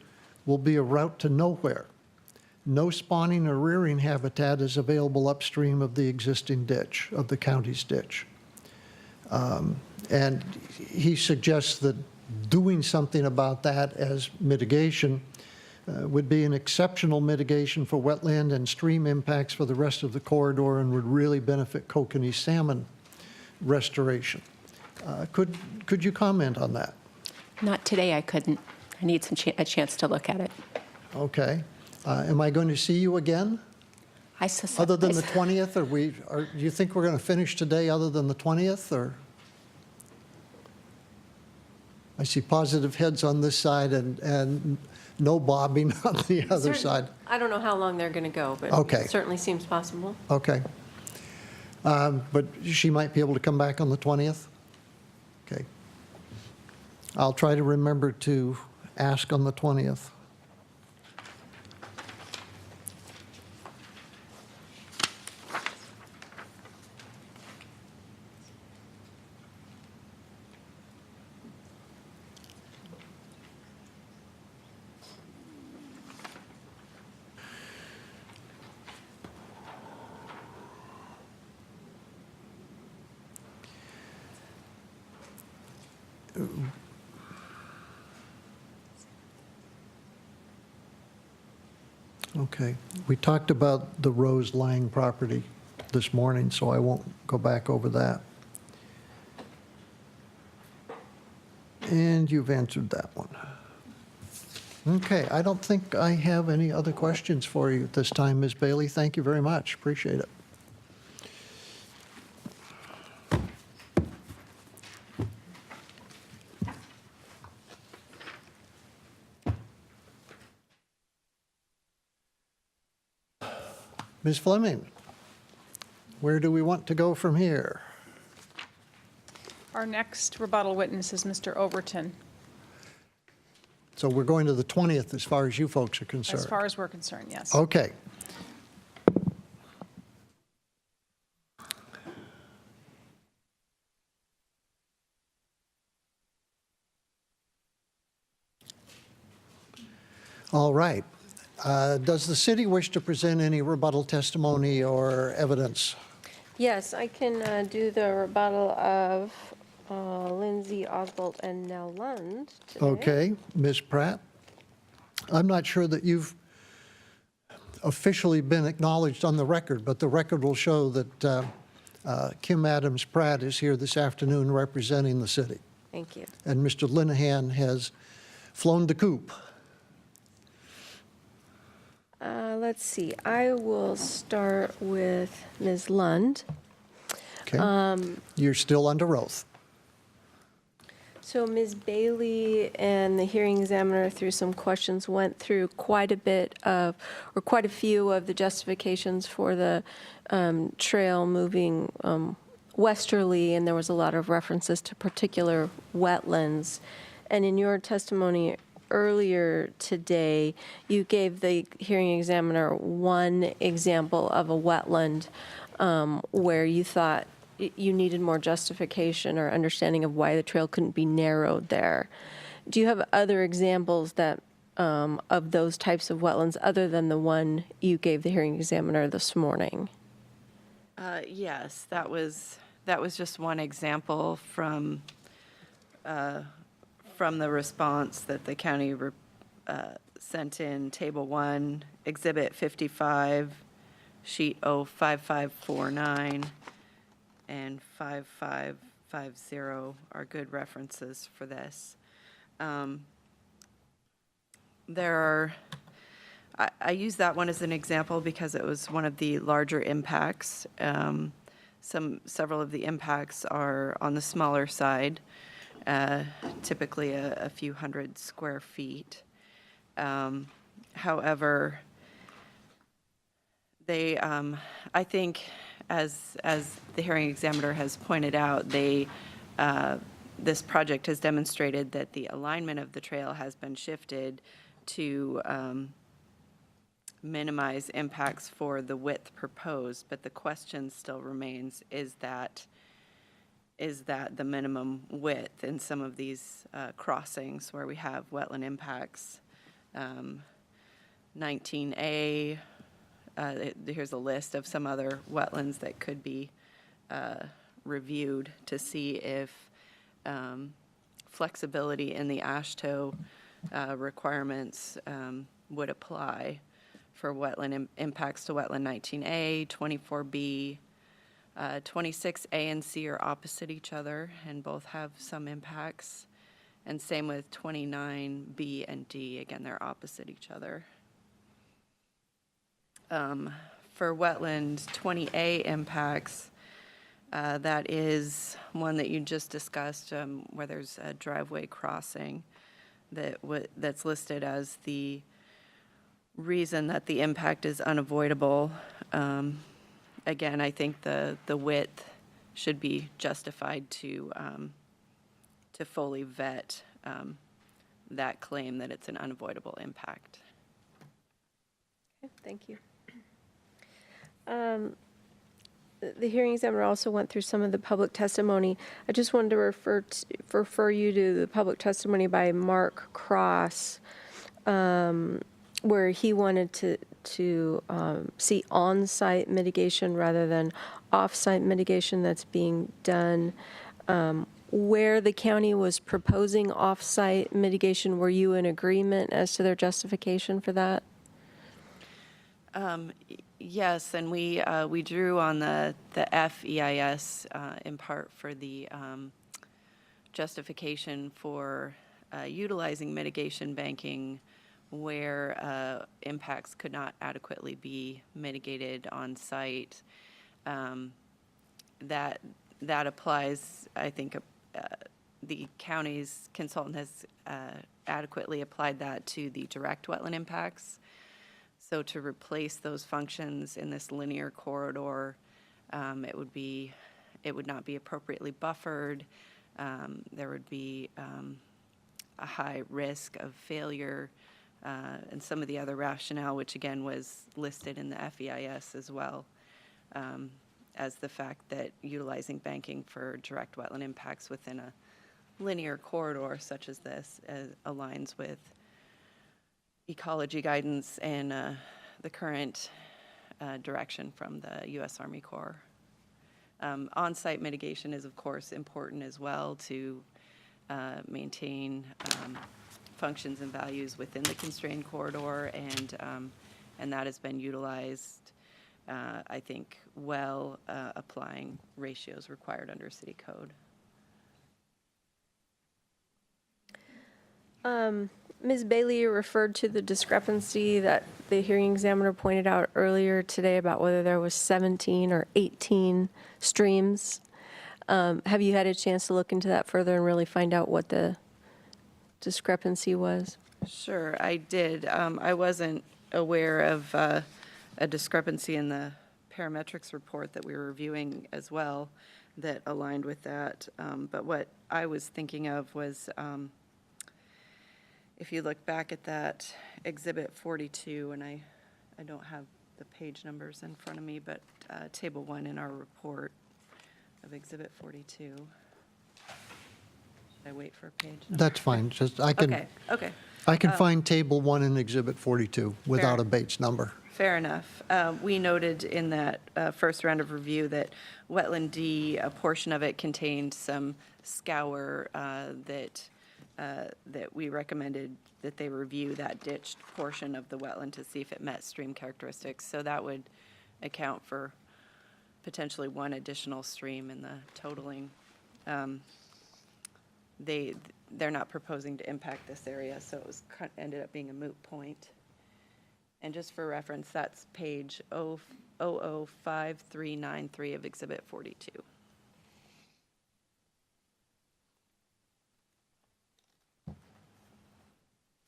will be a route to nowhere. No spawning or rearing habitat is available upstream of the existing ditch, of the county's ditch. And he suggests that doing something about that as mitigation would be an exceptional mitigation for wetland and stream impacts for the rest of the corridor and would really benefit kokanee salmon restoration. Could you comment on that? Not today, I couldn't. I need a chance to look at it. Okay. Am I going to see you again? I suspect. Other than the 20th, or do you think we're going to finish today other than the 20th, or? I see positive heads on this side and no bobbing on the other side. I don't know how long they're going to go, but Okay. it certainly seems possible. Okay. But she might be able to come back on the 20th? Okay. I'll try to remember to ask on the 20th. Okay. We talked about the Rose Lang property this morning, so I won't go back over that. And you've answered that one. Okay, I don't think I have any other questions for you at this time, Ms. Bailey. Thank you very much. Appreciate it. Ms. Fleming, where do we want to go from here? Our next rebuttal witness is Mr. Overton, So we're going to the 20th as far as you folks are concerned. as far as we're concerned, yes. Okay. All right. Does the city wish to present any rebuttal testimony or evidence? Yes, I can do the rebuttal of Lindsay Oswald and Nell Lund today. Okay, Ms. Pratt? I'm not sure that you've officially been acknowledged on the record, but the record will show that Kim Adams Pratt is here this afternoon representing the city. Thank you. And Mr. Linehan has flown the coop. Let's see, I will start with Ms. Lund. Okay? You're still under oath. So Ms. Bailey and the hearing examiner, through some questions, went through quite a few of the justifications for the trail moving westerly, and there was a lot of references to particular wetlands. And in your testimony earlier today, you gave the hearing examiner one example of a wetland where you thought you needed more justification or understanding of why the trail couldn't be narrowed there. Do you have other examples that of those types of wetlands other than the one you gave the hearing examiner this morning? Yes, that was just one example from the response that the county sent in Table 1, Exhibit 55, Sheet 05549, and 5550 are good references for this. I use that one as an example because it was one of the larger impacts. Several of the impacts are on the smaller side, typically a few hundred square feet. However, they, I think, as the hearing examiner has pointed out, this project has demonstrated that the alignment of the trail has been shifted to minimize impacts for the width proposed, but the question still remains, is that the minimum width in some of these crossings where we have wetland impacts? 19A, here's a list of some other wetlands that could be reviewed to see if flexibility in the AASHTO requirements would apply for wetland impacts to wetland 19A, 24B, 26A and C are opposite each other and both have some impacts. And same with 29B and D, again, they're opposite each other. For wetland 20A impacts, that is one that you just discussed, where there's a driveway crossing that's listed as the reason that the impact is unavoidable. Again, I think the width should be justified to fully vet that claim that it's an unavoidable impact. Okay, thank you. The hearing examiner also went through some of the public testimony. I just wanted to refer you to the public testimony by Mark Cross, where he wanted to see on-site mitigation rather than off-site mitigation that's being done. Where the county was proposing off-site mitigation, were you in agreement as to their justification for that? Yes, and we drew on the FEIS in part for the justification for utilizing mitigation banking where impacts could not adequately be mitigated on site. That applies, I think, the county's consultant has adequately applied that to the direct wetland impacts. So to replace those functions in this linear corridor, it would not be appropriately buffered. There would be a high risk of failure, and some of the other rationale, which again was listed in the FEIS as well, as the fact that utilizing banking for direct wetland impacts within a linear corridor such as this aligns with ecology guidance and the current direction from the U.S. Army Corps. On-site mitigation is, of course, important as well to maintain functions and values within the constrained corridor, and that has been utilized, I think, well, applying ratios required under city code. Ms. Bailey, you referred to the discrepancy that the hearing examiner pointed out earlier today about whether there was 17 or 18 streams. Have you had a chance to look into that further and really find out what the discrepancy was? Sure, I did. I wasn't aware of a discrepancy in the parametrics report that we were reviewing as well that aligned with that. But what I was thinking of was, if you look back at that Exhibit 42, and I don't have the page numbers in front of me, but Table 1 in our report of Exhibit 42. Should I wait for a page number? That's fine, just, I can find Table 1 in Exhibit 42 without a Bates number. Fair enough. We noted in that first round of review that Wetland D, a portion of it contained some scour that we recommended that they review that ditched portion of the wetland to see if it met stream characteristics. So that would account for potentially one additional stream in the totaling. They're not proposing to impact this area, so it was ended up being a moot point. And just for reference, that's page 005393 of Exhibit 42.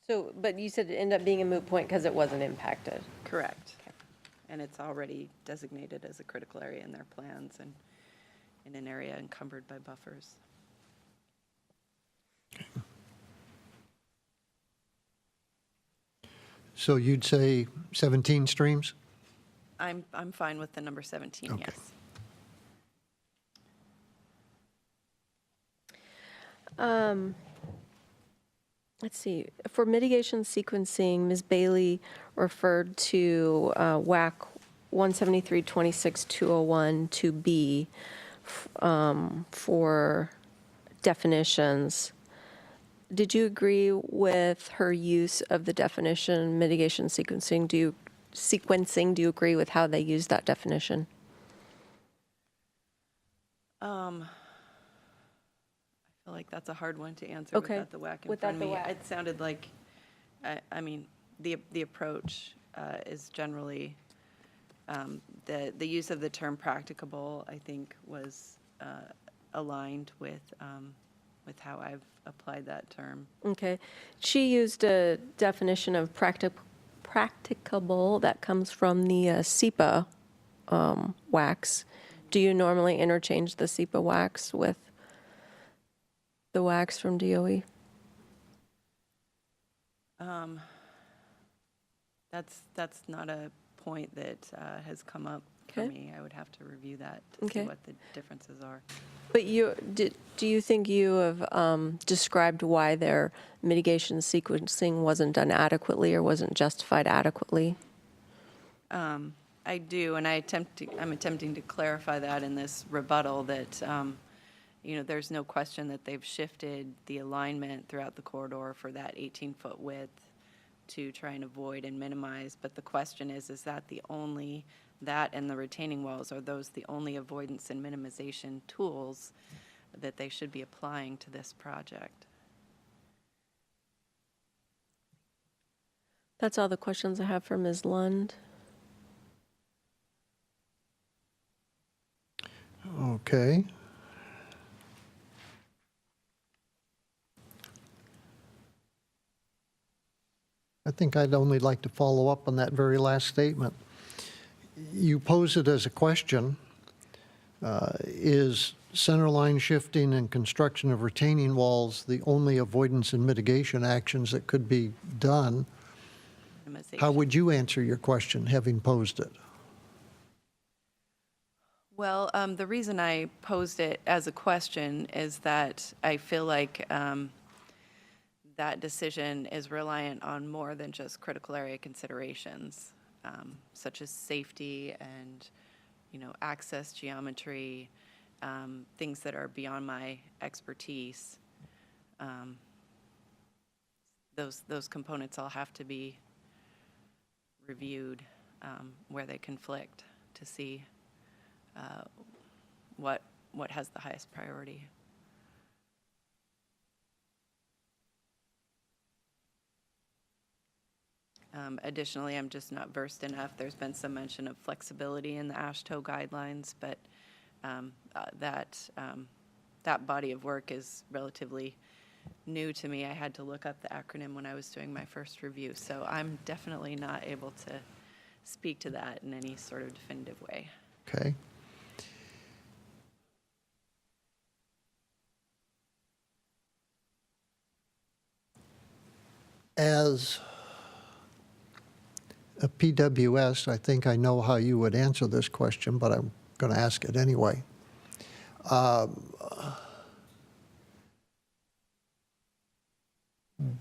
So, but you said it ended up being a moot point because it wasn't impacted. Correct. And it's already designated as a critical area in their plans and in an area encumbered by buffers. So you'd say 17 streams? I'm fine with the number 17, Okay. yes. Let's see, for mitigation sequencing, Ms. Bailey referred to WAC 173-26-201 2B for definitions. Did you agree with her use of the definition mitigation sequencing? Do you agree with how they use that definition? I feel like that's a hard one to answer Okay. without the WAC in Without front of the me. WAC. It sounded like, I mean, the approach is generally, the use of the term practicable, I think, was aligned with how I've applied that term. Okay. She used a definition of practicable that comes from the SEPA wax. Do you normally interchange the SEPA wax with the wax from DOE? That's not a point that has come up for Okay. me. I would have to review that to Okay. see what the differences are. But do you think you have described why their mitigation sequencing wasn't done adequately or wasn't justified adequately? I do, and I'm attempting to clarify that in this rebuttal that, there's no question that they've shifted the alignment throughout the corridor for that 18-foot width to try and avoid and minimize. But the question is that that and the retaining walls, are those the only avoidance and minimization tools that they should be applying to this project? That's all the questions I have for Ms. Lund. Okay. I think I'd only like to follow up on that very last statement. You pose it as a question. Is centerline shifting and construction of retaining walls the only avoidance and mitigation actions that could be done? How would you answer your question, having posed it? Well, the reason I posed it as a question is that I feel like that decision is reliant on more than just critical area considerations, such as safety and, access, geometry, things that are beyond my expertise. Those components all have to be reviewed where they conflict to see what has the highest priority. Additionally, I'm just not versed enough. There's been some mention of flexibility in the AASHTO guidelines, but that body of work is relatively new to me. I had to look up the acronym when I was doing my first review, so I'm definitely not able to speak to that in any sort of definitive way. Okay. As a PWS, I think I know how you would answer this question, but I'm going to ask it anyway.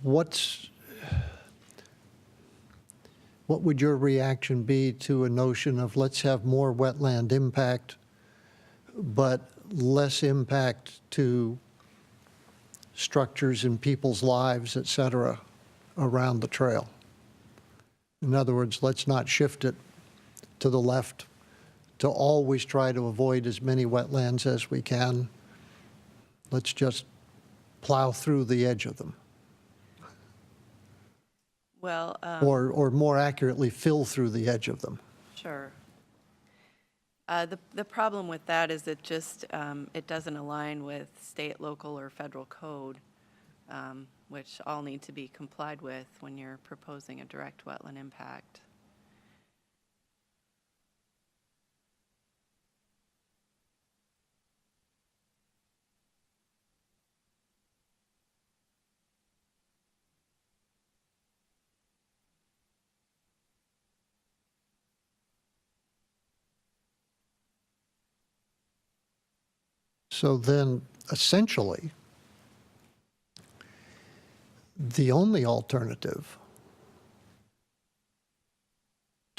What would your reaction be to a notion of let's have more wetland impact, but less impact to structures and people's lives, et cetera, around the trail? In other words, let's not shift it to the left to always try to avoid as many wetlands as we can. Let's just plow through the edge of them. Well, Or more accurately, fill through the edge of them. sure. The problem with that is it just, it doesn't align with state, local, or federal code, which all need to be complied with when you're proposing a direct wetland impact. So then, essentially, the only alternative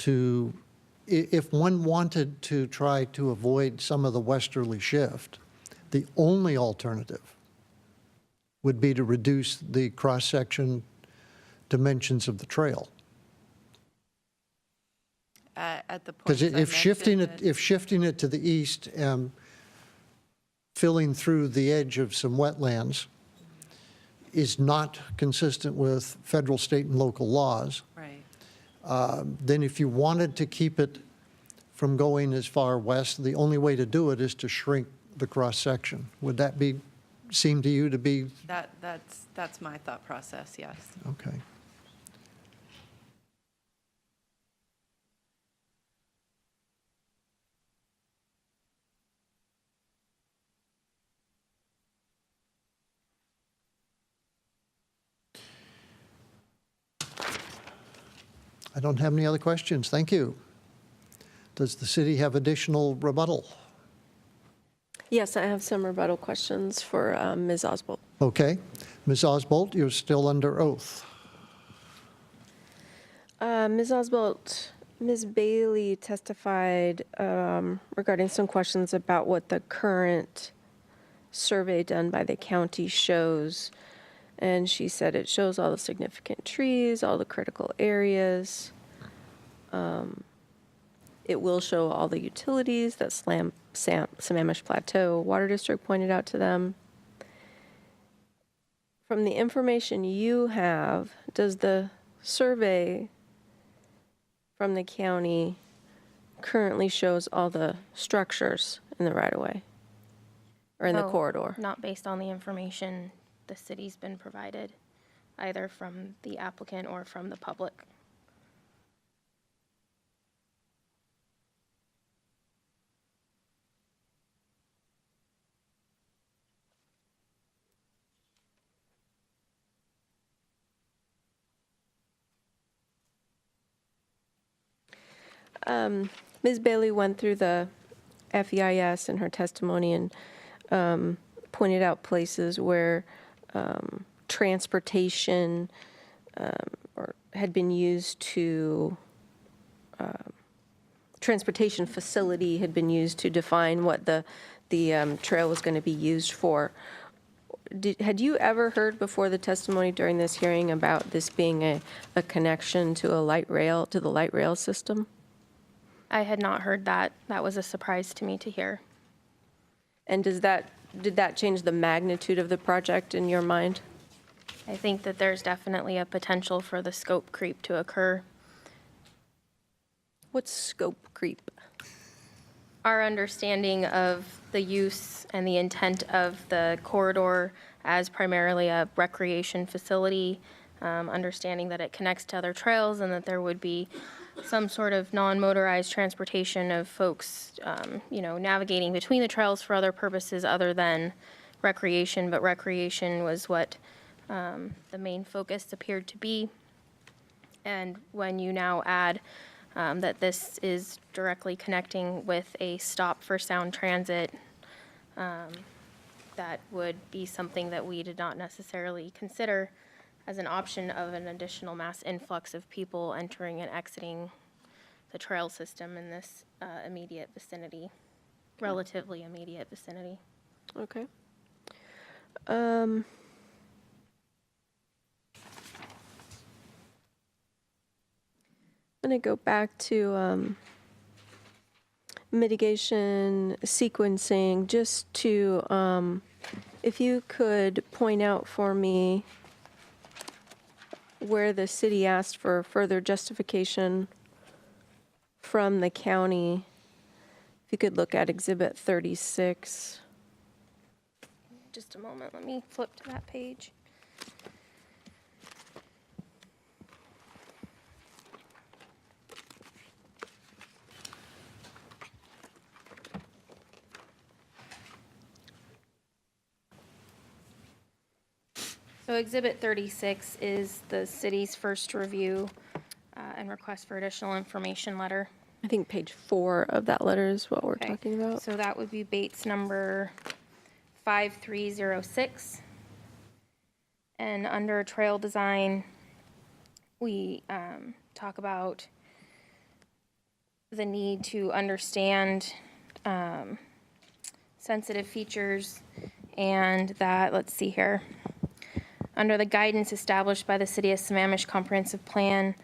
to, if one wanted to try to avoid some of the westerly shift, the only alternative would be to reduce the cross-section dimensions of the trail. At the point Because I if shifting mentioned it, if shifting it to the east and filling through the edge of some wetlands is not consistent with federal, state, and local laws, right. then if you wanted to keep it from going as far west, the only way to do it is to shrink the cross-section. Would that seem to you to be? That's my thought process, yes. Okay. I don't have any other questions. Thank you. Does the city have additional rebuttal? Yes, I have some rebuttal questions for Ms. Oswald. Okay. Ms. Oswald, you're still under oath. Ms. Oswald, Ms. Bailey testified regarding some questions about what the current survey done by the county shows. And she said it shows all the significant trees, all the critical areas. It will show all the utilities that Sammamish Plateau Water District pointed out to them. From the information you have, does the survey from the county currently shows all the structures in the right-of-way or in the No, corridor? Not based on the information the city's been provided. either from the applicant or from the public. Ms. Bailey went through the FEIS in her testimony and pointed out places where transportation or had been used to, transportation facility had been used to define what the trail was going to be used for. Had you ever heard before the testimony during this hearing about this being a connection to the light rail system? I had not heard that. That was a surprise to me to hear. And did that change the magnitude of the project in your mind? I think that there's definitely a potential for the scope creep to occur. What's scope creep? Our understanding of the use and the intent of the corridor as primarily a recreation facility, understanding that it connects to other trails and that there would be some sort of non-motorized transportation of folks, navigating between the trails for other purposes other than recreation, but recreation was what the main focus appeared to be. And when you now add that this is directly connecting with a stop for Sound Transit, that would be something that we did not necessarily consider as an option of an additional mass influx of people entering and exiting the trail system in this immediate vicinity, relatively immediate vicinity. Okay. I'm going to go back to mitigation sequencing, just to, if you could point out for me where the city asked for further justification from the county. If you could look at Exhibit 36. Just a moment, let me flip to that page. So Exhibit 36 is the city's first review and request for additional information letter. I think page 4 of that letter is what we're Okay. talking about. So that would be Bates number 5306. And under trail design, we talk about the need to understand sensitive features and that, let's see here, under the guidance established by the City of Sammamish Comprehensive Plan,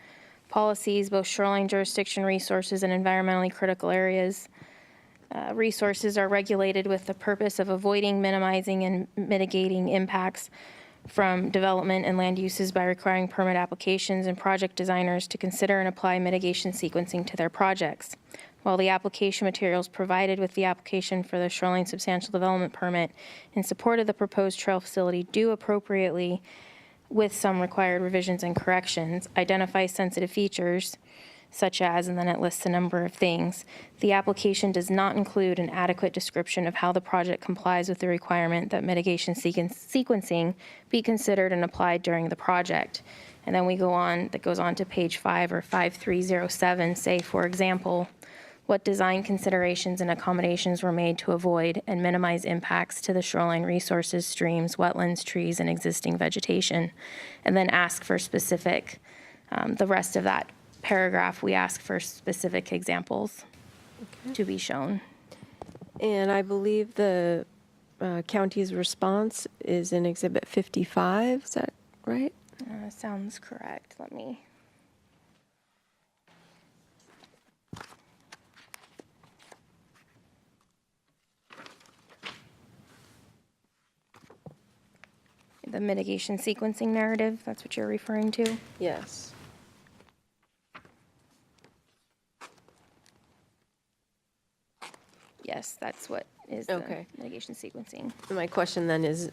policies, both shoreline jurisdiction resources and environmentally critical areas, resources are regulated with the purpose of avoiding, minimizing, and mitigating impacts from development and land uses by requiring permit applications and project designers to consider and apply mitigation sequencing to their projects. While the application materials provided with the application for the shoreline substantial development permit in support of the proposed trail facility do appropriately, with some required revisions and corrections, identify sensitive features such as, and then it lists a number of things. The application does not include an adequate description of how the project complies with the requirement that mitigation sequencing be considered and applied during the project. And then we go on, that goes on to page 5 or 5307, say, for example, what design considerations and accommodations were made to avoid and minimize impacts to the shoreline resources, streams, wetlands, trees, and existing vegetation, and then ask for specific, the rest of that paragraph, we ask for specific examples to be shown. And I believe the county's response is in Exhibit 55, is that right? Sounds correct. Let me. The mitigation sequencing narrative, that's what you're referring to? Yes. Yes, that's what is the Okay. mitigation sequencing. My question then is,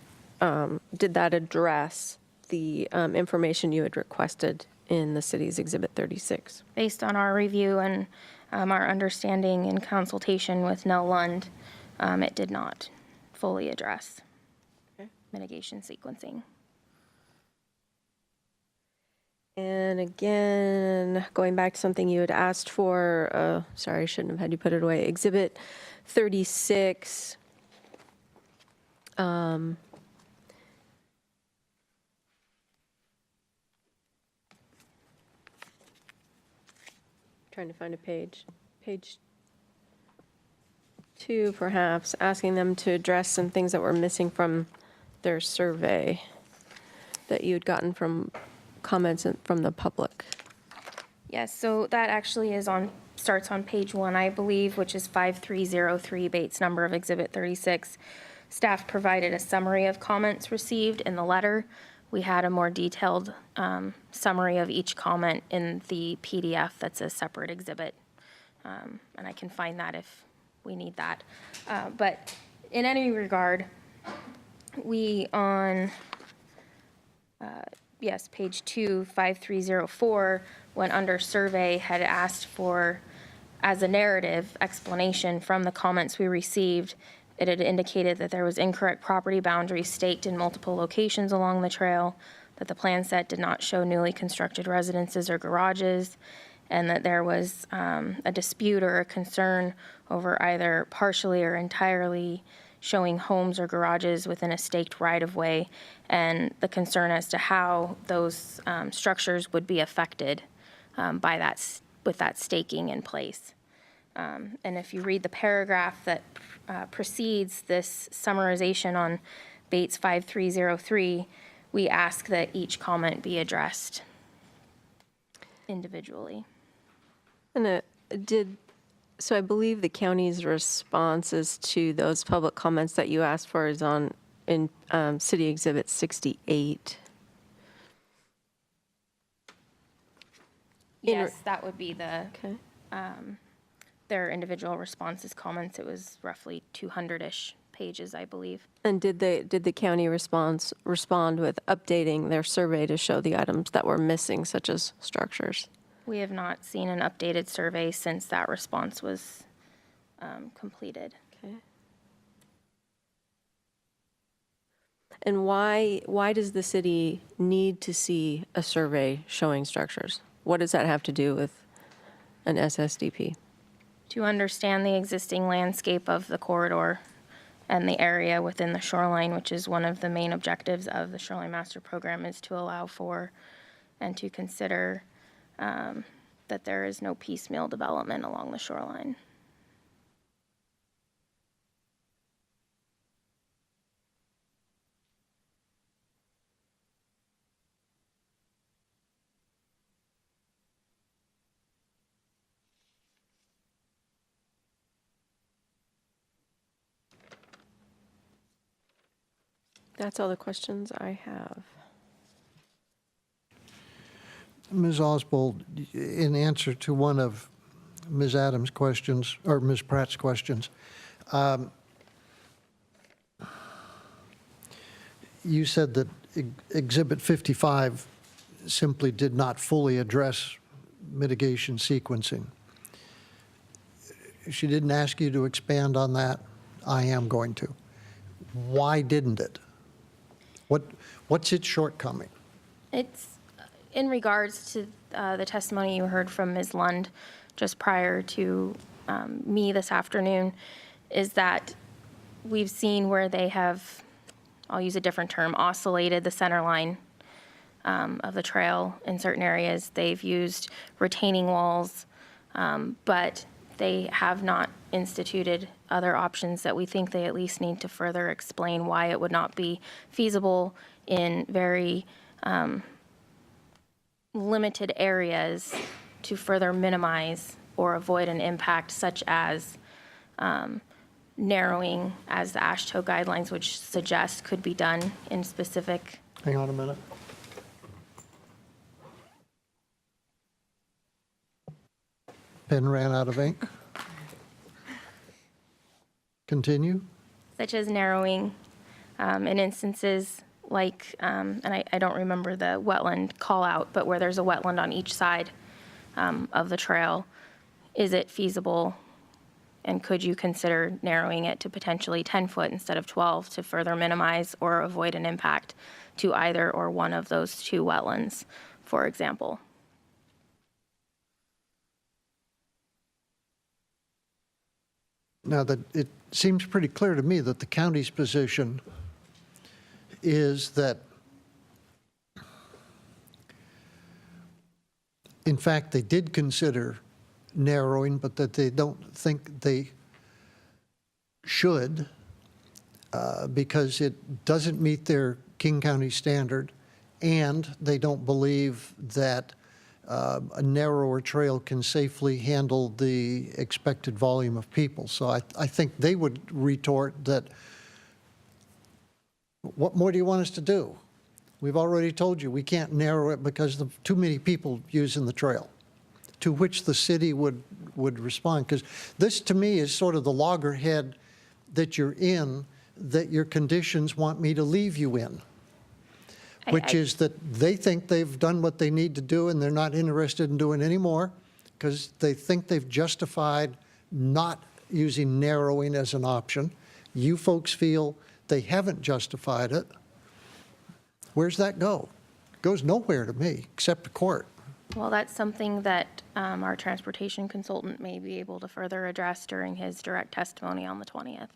did that address the information you had requested in the city's Exhibit 36? Based on our review and our understanding in consultation with Nell Lund, it did not fully address mitigation sequencing. And again, going back to something you had asked for, sorry, I shouldn't have had you put it away. Exhibit 36. Trying to find a page. Page 2, perhaps, asking them to address some things that were missing from their survey that you'd gotten from comments from the public. Yes, so that actually starts on page 1, I believe, which is 5303, Bates number of Exhibit 36. Staff provided a summary of comments received in the letter. We had a more detailed summary of each comment in the PDF that's a separate exhibit. And I can find that if we need that. But in any regard, we on, page 2, 5304, when under survey had asked for, as a narrative explanation from the comments we received, it had indicated that there was incorrect property boundaries staked in multiple locations along the trail, that the plan set did not show newly constructed residences or garages, and that there was a dispute or a concern over either partially or entirely showing homes or garages within a staked right-of-way, and the concern as to how those structures would be affected by that, with that staking in place. And if you read the paragraph that precedes this summarization on Bates 5303, we ask that each comment be addressed individually. And so I believe the county's responses to those public comments that you asked for is in City Exhibit 68. Yes, that would be the, Okay. their individual responses, comments. It was roughly 200-ish pages, I believe. And did the county respond with updating their survey to show the items that were missing, such as structures? We have not seen an updated survey since that response was completed. Okay. And why does the city need to see a survey showing structures? What does that have to do with an SSDP? To understand the existing landscape of the corridor and the area within the shoreline, which is one of the main objectives of the Shoreline Master Program, is to allow for and to consider that there is no piecemeal development along the shoreline. That's all the questions I have. Ms. Oswald, in answer to one of Ms. Adams' questions, or Ms. Pratt's questions, you said that Exhibit 55 simply did not fully address mitigation sequencing. She didn't ask you to expand on that. I am going to. Why didn't it? What's its shortcoming? It's in regards to the testimony you heard from Ms. Lund just prior to me this afternoon, is that we've seen where they have, I'll use a different term, oscillated the center line of the trail in certain areas. They've used retaining walls, but they have not instituted other options that we think they at least need to further explain why it would not be feasible in very limited areas to further minimize or avoid an impact such as narrowing, as the AASHTO guidelines which suggest could be done in specific. Hang on a minute. Pen ran out of ink. Continue. Such as narrowing in instances like, and I don't remember the wetland call-out, but where there's a wetland on each side of the trail, is it feasible? And could you consider narrowing it to potentially 10 foot instead of 12 to further minimize or avoid an impact to either or one of those two wetlands, for example? Now, that it seems pretty clear to me that the county's position is that, in fact, they did consider narrowing, but that they don't think they should because it doesn't meet their King County standard, and they don't believe that a narrower trail can safely handle the expected volume of people. So I think they would retort that, what more do you want us to do? We've already told you we can't narrow it because of too many people using the trail. To which the city would respond. Because this, to me, is sort of the loggerhead that you're in, that your conditions want me to leave you in. Which is that they think they've done what they need to do and they're not interested in doing any more because they think they've justified not using narrowing as an option. You folks feel they haven't justified it. Where's that go? It goes nowhere to me, except to court. Well, that's something that our transportation consultant may be able to further address during his direct testimony on the 20th.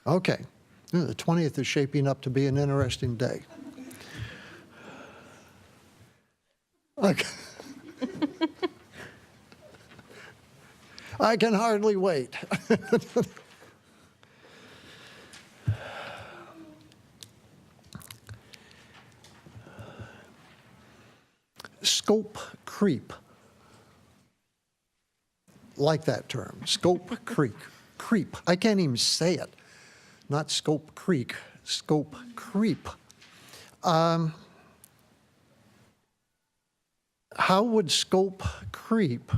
Okay. The 20th is shaping up to be an interesting day. Okay. I can hardly wait. Scope creep. Like that term, scope creep. I can't even say it. Not scope creek, scope creep. How would scope creep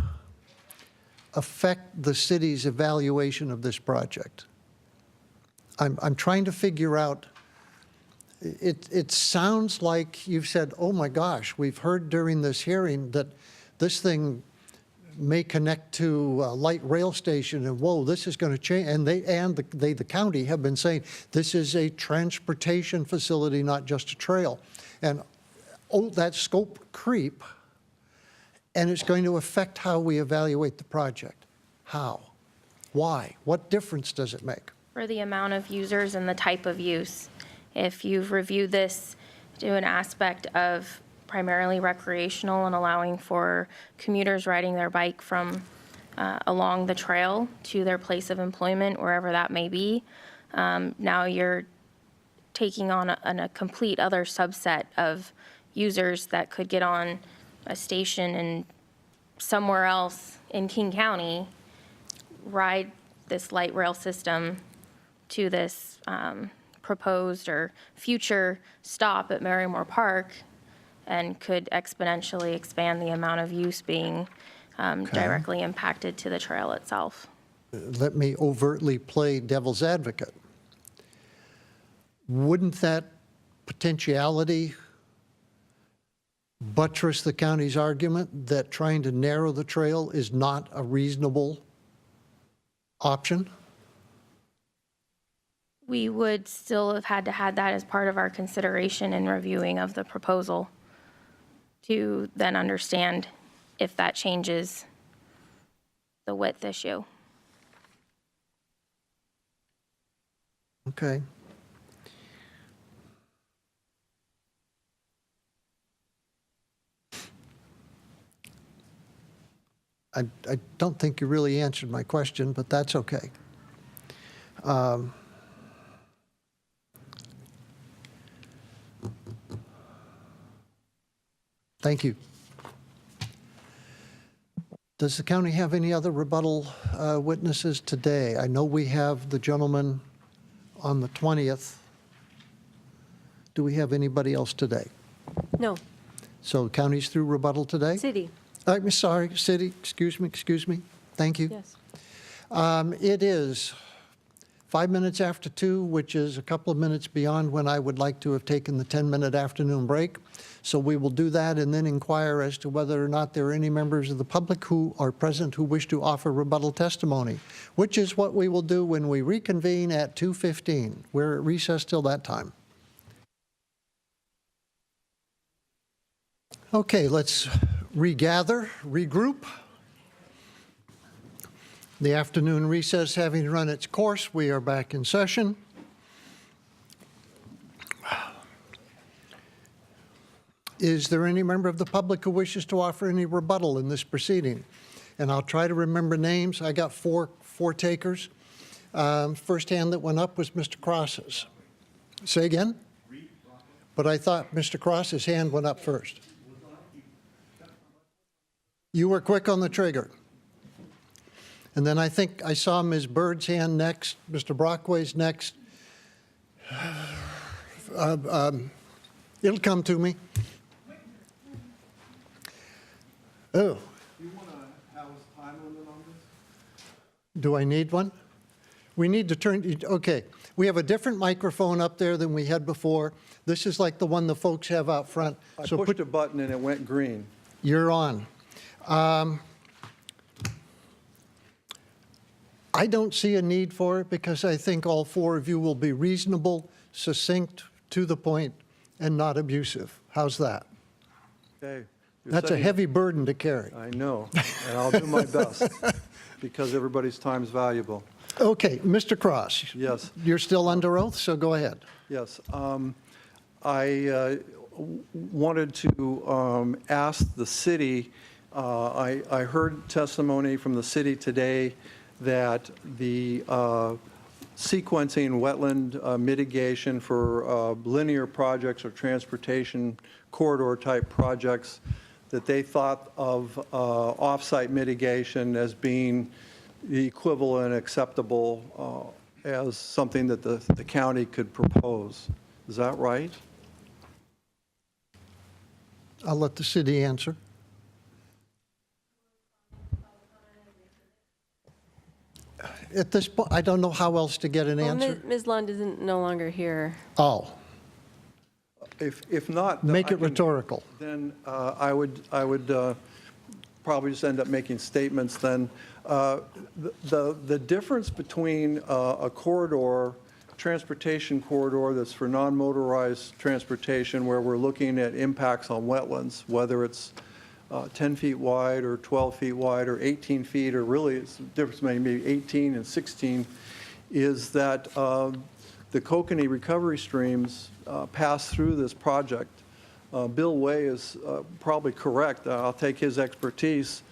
affect the city's evaluation of this project? I'm trying to figure out. It sounds like you've said, oh my gosh, we've heard during this hearing that this thing may connect to a light rail station, and whoa, this is going to change. And the county have been saying this is a transportation facility, not just a trail. And oh, that scope creep, and it's going to affect how we evaluate the project. How? Why? What difference does it make? For the amount of users and the type of use. If you've reviewed this to an aspect of primarily recreational and allowing for commuters riding their bike from along the trail to their place of employment, wherever that may be, now you're taking on a complete other subset of users that could get on a station and somewhere else in King County, ride this light rail system to this proposed or future stop at Merrimore Park, and could exponentially expand the amount of use being directly impacted to the trail itself. Let me overtly play devil's advocate. Wouldn't that potentiality buttress the county's argument that trying to narrow the trail is not a reasonable option? We would still have had to have that as part of our consideration and reviewing of the proposal to then understand if that changes the width issue. Okay. I don't think you really answered my question, but that's okay. Thank you. Does the county have any other rebuttal witnesses today? I know we have the gentleman on the 20th. Do we have anybody else today? No, So county's through rebuttal today? city, I'm sorry, city, excuse me. Thank you. yes. It is 5 minutes after 2, which is a couple of minutes beyond when I would like to have taken the 10-minute afternoon break. So we will do that and then inquire as to whether or not there are any members of the public who are present who wish to offer rebuttal testimony, which is what we will do when we reconvene at 2:15. We're at recess till that time. Okay, let's regather, regroup. The afternoon recess having run its course, we are back in session. Is there any member of the public who wishes to offer any rebuttal in this proceeding? And I'll try to remember names. I got four takers. First hand that went up was Mr. Cross's. Say again? But I thought Mr. Cross's hand went up first. You were quick on the trigger. And then I think I saw Ms. Bird's hand next, Mr. Brockway's next. It'll come to me. Oh. Do you want to have a time limit on this? Do I need one? We need to turn, okay. We have a different microphone up there than we had before. This is like the one the folks have out front. I So pushed a button and it went green. You're on. I don't see a need for it because I think all four of you will be reasonable, succinct, to the point, and not abusive. How's that? Okay. You're That's a setting- heavy burden to carry. I know, and I'll do my best because everybody's time is valuable. Okay, Mr. Cross. Yes. You're still under oath, so go ahead. Yes. I wanted to ask the city, I heard testimony from the city today that the sequencing wetland mitigation for linear projects or transportation corridor type projects, that they thought of off-site mitigation as being the equivalent acceptable as something that the county could propose. Is that right? I'll let the city answer. At this point, I don't know how else to get an Well, answer. Ms. Lund isn't no longer here. Oh, If not, make I it can- rhetorical. Then I would probably just end up making statements then. The difference between a corridor, transportation corridor that's for non-motorized transportation where we're looking at impacts on wetlands, whether it's 10 feet wide or 12 feet wide or 18 feet, or really it's the difference maybe 18 and 16, is that the Kokanee recovery streams pass through this project. Bill Way is probably correct. I'll take his expertise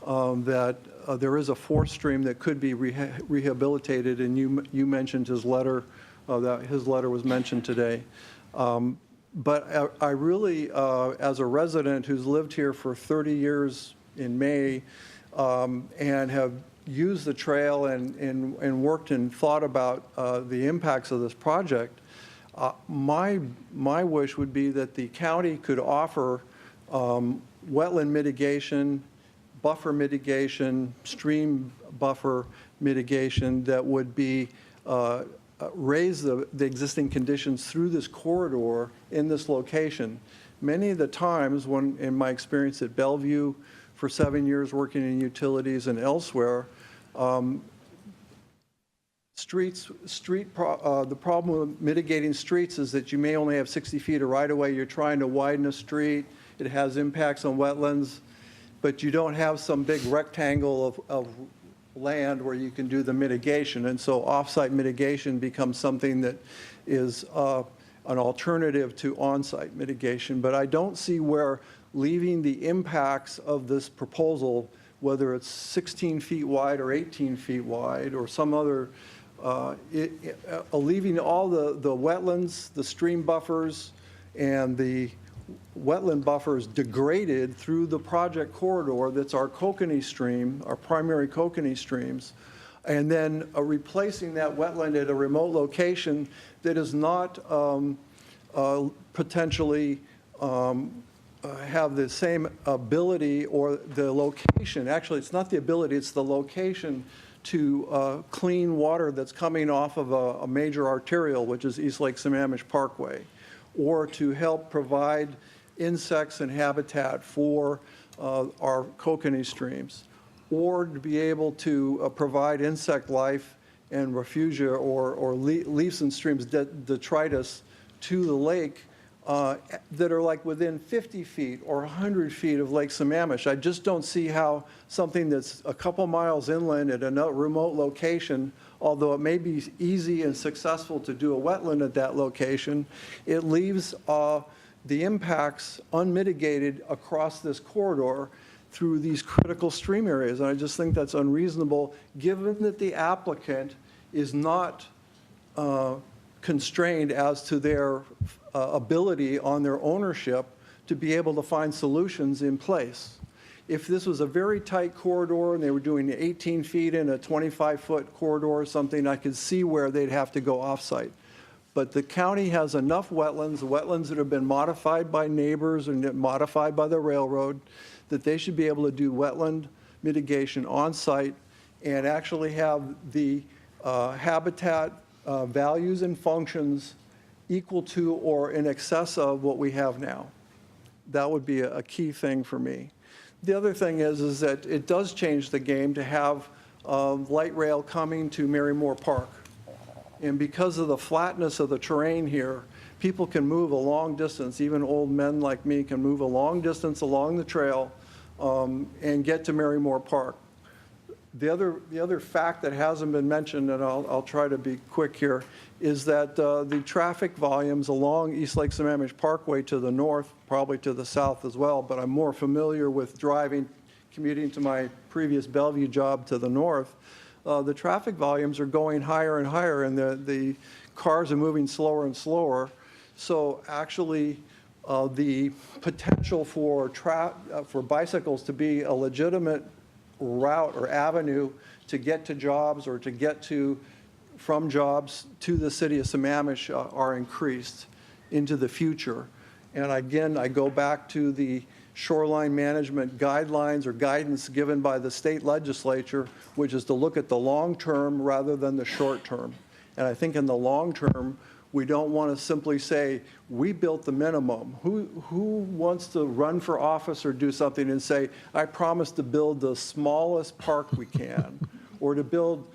that there is a fourth stream that could be rehabilitated, and you mentioned his letter, that his letter was mentioned today. But I really, as a resident who's lived here for 30 years in May, and have used the trail and worked and thought about the impacts of this project, my wish would be that the county could offer wetland mitigation, buffer mitigation, stream buffer mitigation that would be raise the existing conditions through this corridor in this location. Many of the times when, in my experience at Bellevue for 7 years working in utilities and elsewhere, the problem with mitigating streets is that you may only have 60 feet of right-of-way. You're trying to widen a street. It has impacts on wetlands, but you don't have some big rectangle of land where you can do the mitigation. And so off-site mitigation becomes something that is an alternative to on-site mitigation. But I don't see where leaving the impacts of this proposal, whether it's 16 feet wide or 18 feet wide or some other, leaving all the wetlands, the stream buffers, and the wetland buffers degraded through the project corridor that's our Kokanee stream, our primary Kokanee streams, and then replacing that wetland at a remote location that is not potentially have the same ability or the location. Actually, it's not the ability, it's the location to clean water that's coming off of a major arterial, which is East Lake Sammamish Parkway, or to help provide insects and habitat for our kokanee streams, or to be able to provide insect life and refugia or leaves and streams, detritus, to the lake that are like within 50 feet or 100 feet of Lake Sammamish. I just don't see how something that's a couple miles inland at a remote location, although it may be easy and successful to do a wetland at that location, it leaves the impacts unmitigated across this corridor through these critical stream areas. And I just think that's unreasonable, given that the applicant is not constrained as to their ability on their ownership to be able to find solutions in place. If this was a very tight corridor and they were doing 18 feet in a 25-foot corridor or something, I could see where they'd have to go off-site. But the county has enough wetlands that have been modified by neighbors and modified by the railroad, that they should be able to do wetland mitigation on-site and actually have the habitat values and functions equal to or in excess of what we have now. That would be a key thing for me. The other thing is that it does change the game to have light rail coming to Marymore Park. And because of the flatness of the terrain here, people can move a long distance, even old men like me can move a long distance along the trail and get to Marymore Park. The other fact that hasn't been mentioned, and I'll try to be quick here, is that the traffic volumes along East Lake Sammamish Parkway to the north, probably to the south as well, but I'm more familiar with commuting to my previous Bellevue job to the north. The traffic volumes are going higher and higher, and the cars are moving slower and slower. So actually, the potential for bicycles to be a legitimate route or avenue to get to jobs or to get from jobs to the city of Sammamish are increased into the future. And again, I go back to the shoreline management guidelines or guidance given by the state legislature, which is to look at the long term rather than the short term. And I think in the long term, we don't want to simply say, we built the minimum. Who wants to run for office or do something and say, I promise to build the smallest park we can, or to build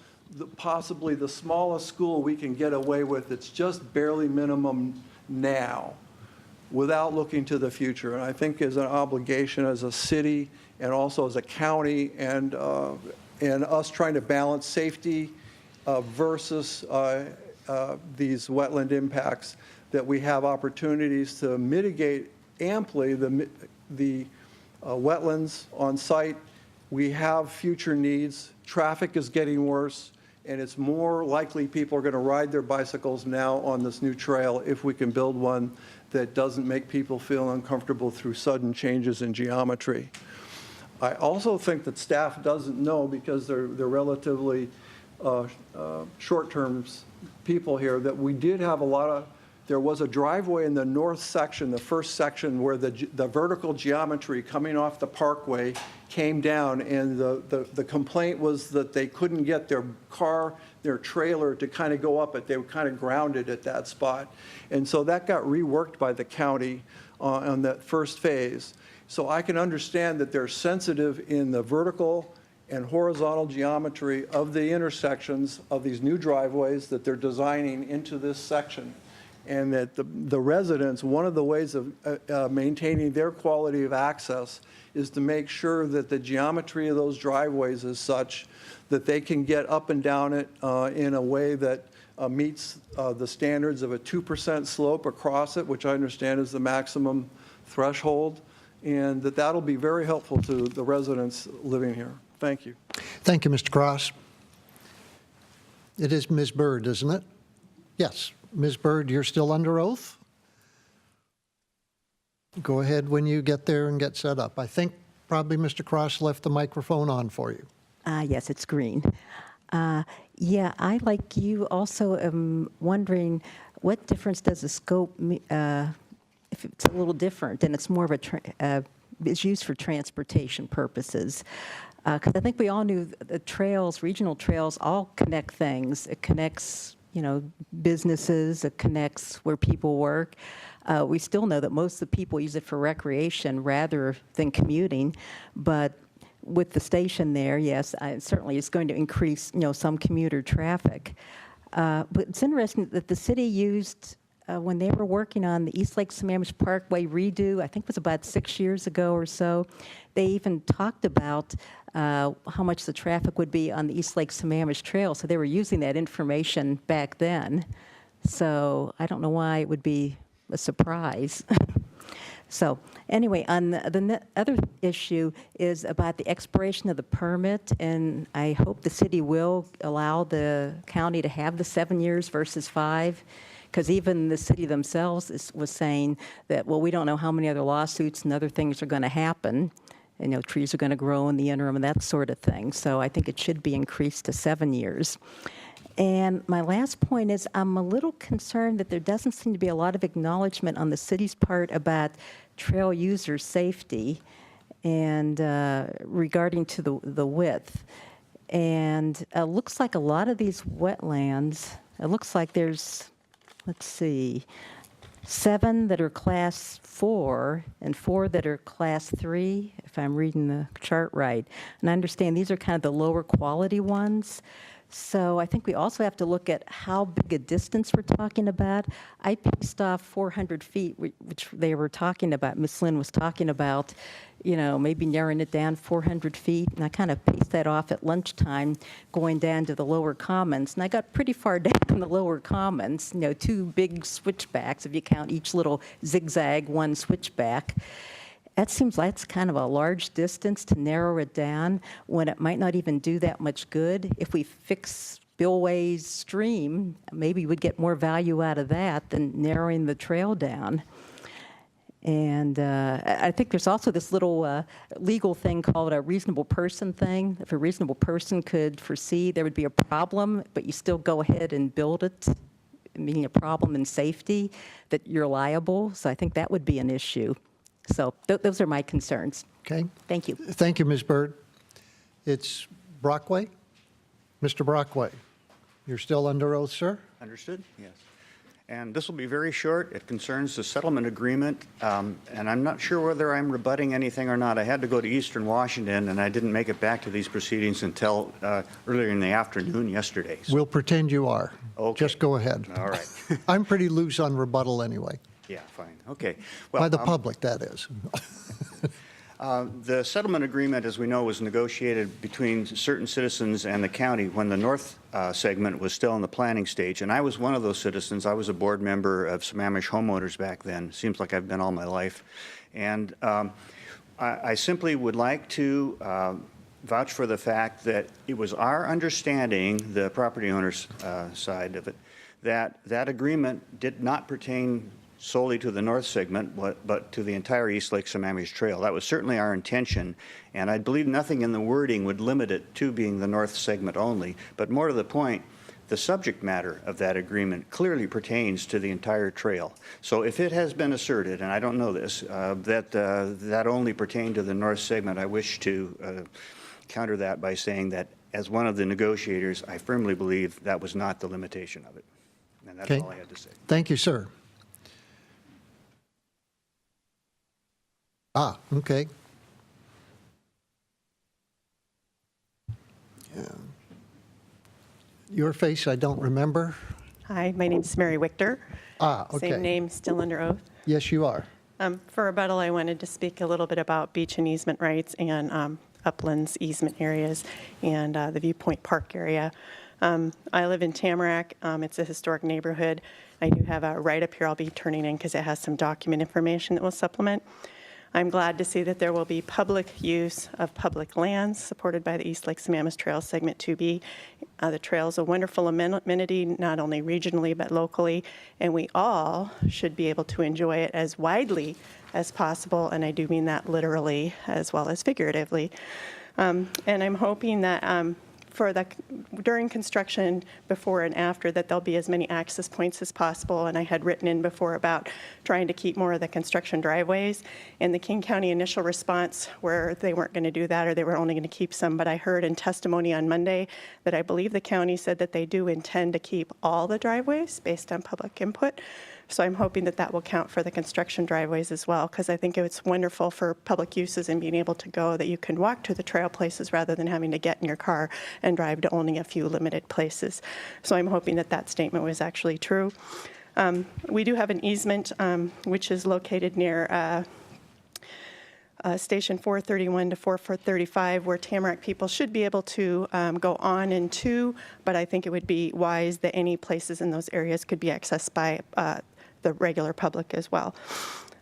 possibly the smallest school we can get away with. It's just barely minimum now, without looking to the future. And I think as an obligation as a city and also as a county and us trying to balance safety versus these wetland impacts, that we have opportunities to mitigate amply the wetlands on site. We have future needs. Traffic is getting worse, and it's more likely people are going to ride their bicycles now on this new trail if we can build one that doesn't make people feel uncomfortable through sudden changes in geometry. I also think that staff doesn't know, because they're relatively short-term people here, that we did have there was a driveway in the north section, the first section, where the vertical geometry coming off the parkway came down, and the complaint was that they couldn't get their trailer to kind of go up it. They were kind of grounded at that spot. And so that got reworked by the county on that first phase. So I can understand that they're sensitive in the vertical and horizontal geometry of the intersections of these new driveways that they're designing into this section. And that the residents, one of the ways of maintaining their quality of access is to make sure that the geometry of those driveways is such that they can get up and down it in a way that meets the standards of a 2% slope across it, which I understand is the maximum threshold, and that'll be very helpful to the residents living here. Thank you. Thank you, Mr. Cross. It is Ms. Byrd, isn't it? Yes. Ms. Byrd, you're still under oath? Go ahead when you get there and get set up. I think probably Mr. Cross left the microphone on for you. Yes, it's green. Yeah, I, like you, also am wondering what difference does the scope, if it's a little different and it's more of it's used for transportation purposes. Because I think we all knew the trails, regional trails, all connect things. It connects, businesses, it connects where people work. We still know that most of the people use it for recreation rather than commuting, but with the station there, yes, certainly it's going to increase, some commuter traffic. But it's interesting that the city used, when they were working on the East Lake Sammamish Parkway redo, I think it was about 6 years ago or so, they even talked about how much the traffic would be on the East Lake Sammamish Trail. So they were using that information back then. So I don't know why it would be a surprise. So anyway, on the other issue is about the expiration of the permit, and I hope the city will allow the county to have the 7 years versus 5, because even the city themselves was saying that, well, we don't know how many other lawsuits and other things are going to happen. Trees are going to grow in the interim and that sort of thing. So I think it should be increased to 7 years. And my last point is I'm a little concerned that there doesn't seem to be a lot of acknowledgement on the city's part about trail user safety and regarding to the width. And it looks like a lot of these wetlands, it looks like there's, 7 that are class 4 and 4 that are class 3, if I'm reading the chart right. And I understand these are kind of the lower quality ones. So I think we also have to look at how big a distance we're talking about. I pieced off 400 feet, which they were talking about, Ms. Lynn was talking about, maybe narrowing it down 400 feet. And I kind of pieced that off at lunchtime, going down to the lower commons. And I got pretty far down in the lower commons, 2 big switchbacks, if you count each little zigzag, 1 switchback. That seems like it's kind of a large distance to narrow it down when it might not even do that much good. If we fix Billway's stream, maybe we'd get more value out of that than narrowing the trail down. And I think there's also this little legal thing called a reasonable person thing. If a reasonable person could foresee there would be a problem, but you still go ahead and build it, meaning a problem in safety, that you're liable. So I think that would be an issue. So those are my concerns. Okay. Thank you. Thank you, Ms. Byrd. It's Brockway. Mr. Brockway, you're still under oath, sir? Understood? Yes. And this will be very short. It concerns the settlement agreement, and I'm not sure whether I'm rebutting anything or not. I had to go to Eastern Washington, and I didn't make it back to these proceedings until earlier in the afternoon yesterday. So, We'll pretend you are. Okay. Just go ahead. all right. I'm pretty loose on rebuttal anyway. Yeah, fine. Okay. By the public, that is. The settlement agreement, as we know, was negotiated between certain citizens and the county when the north segment was still in the planning stage. And I was one of those citizens. I was a board member of Sammamish homeowners back then. Seems like I've been all my life. And I simply would like to vouch for the fact that it was our understanding, the property owners' side of it, that that agreement did not pertain solely to the north segment, but to the entire East Lake Sammamish Trail. That was certainly our intention, and I believe nothing in the wording would limit it to being the north segment only. But more to the point, the subject matter of that agreement clearly pertains to the entire trail. So if it has been asserted, and I don't know this, that only pertained to the north segment, I wish to counter that by saying that as one of the negotiators, I firmly believe that was not the limitation of it. And that's all I had to say. Thank you, sir. Okay. Yeah. Your face, I don't remember. Hi, my name's Mary Wichter. Okay. Same name, still under oath. Yes, you are. For rebuttal, I wanted to speak a little bit about beach and easement rights and uplands easement areas and the Viewpoint Park area. I live in Tamarack. It's a historic neighborhood. I do have a right up here I'll be turning in because it has some document information that will supplement. I'm glad to see that there will be public use of public lands supported by the East Lake Sammamish Trail Segment 2B. The trail is a wonderful amenity, not only regionally but locally, and we all should be able to enjoy it as widely as possible, and I do mean that literally as well as figuratively. And I'm hoping that during construction, before and after, that there'll be as many access points as possible. And I had written in before about trying to keep more of the construction driveways. In the King County initial response, where they weren't going to do that, or they were only going to keep some, but I heard in testimony on Monday that I believe the county said that they do intend to keep all the driveways based on public input. So I'm hoping that that will count for the construction driveways as well, because I think it's wonderful for public uses and being able to go that you can walk to the trail places rather than having to get in your car and drive to only a few limited places. So I'm hoping that that statement was actually true. We do have an easement which is located near Station 431 to 435, where Tamarack people should be able to go on and to, but I think it would be wise that any places in those areas could be accessed by the regular public as well.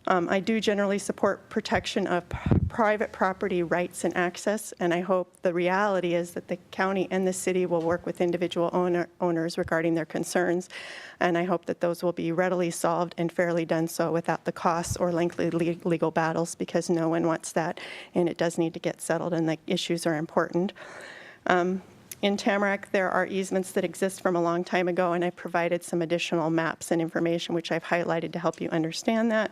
I do generally support protection of private property rights and access, and I hope the reality is that the county and the city will work with individual owners regarding their concerns, and I hope that those will be readily solved and fairly done so without the costs or lengthy legal battles, because no one wants that, and it does need to get settled, and the issues are important. In Tamarack, there are easements that exist from a long time ago, and I provided some additional maps and information which I've highlighted to help you understand that.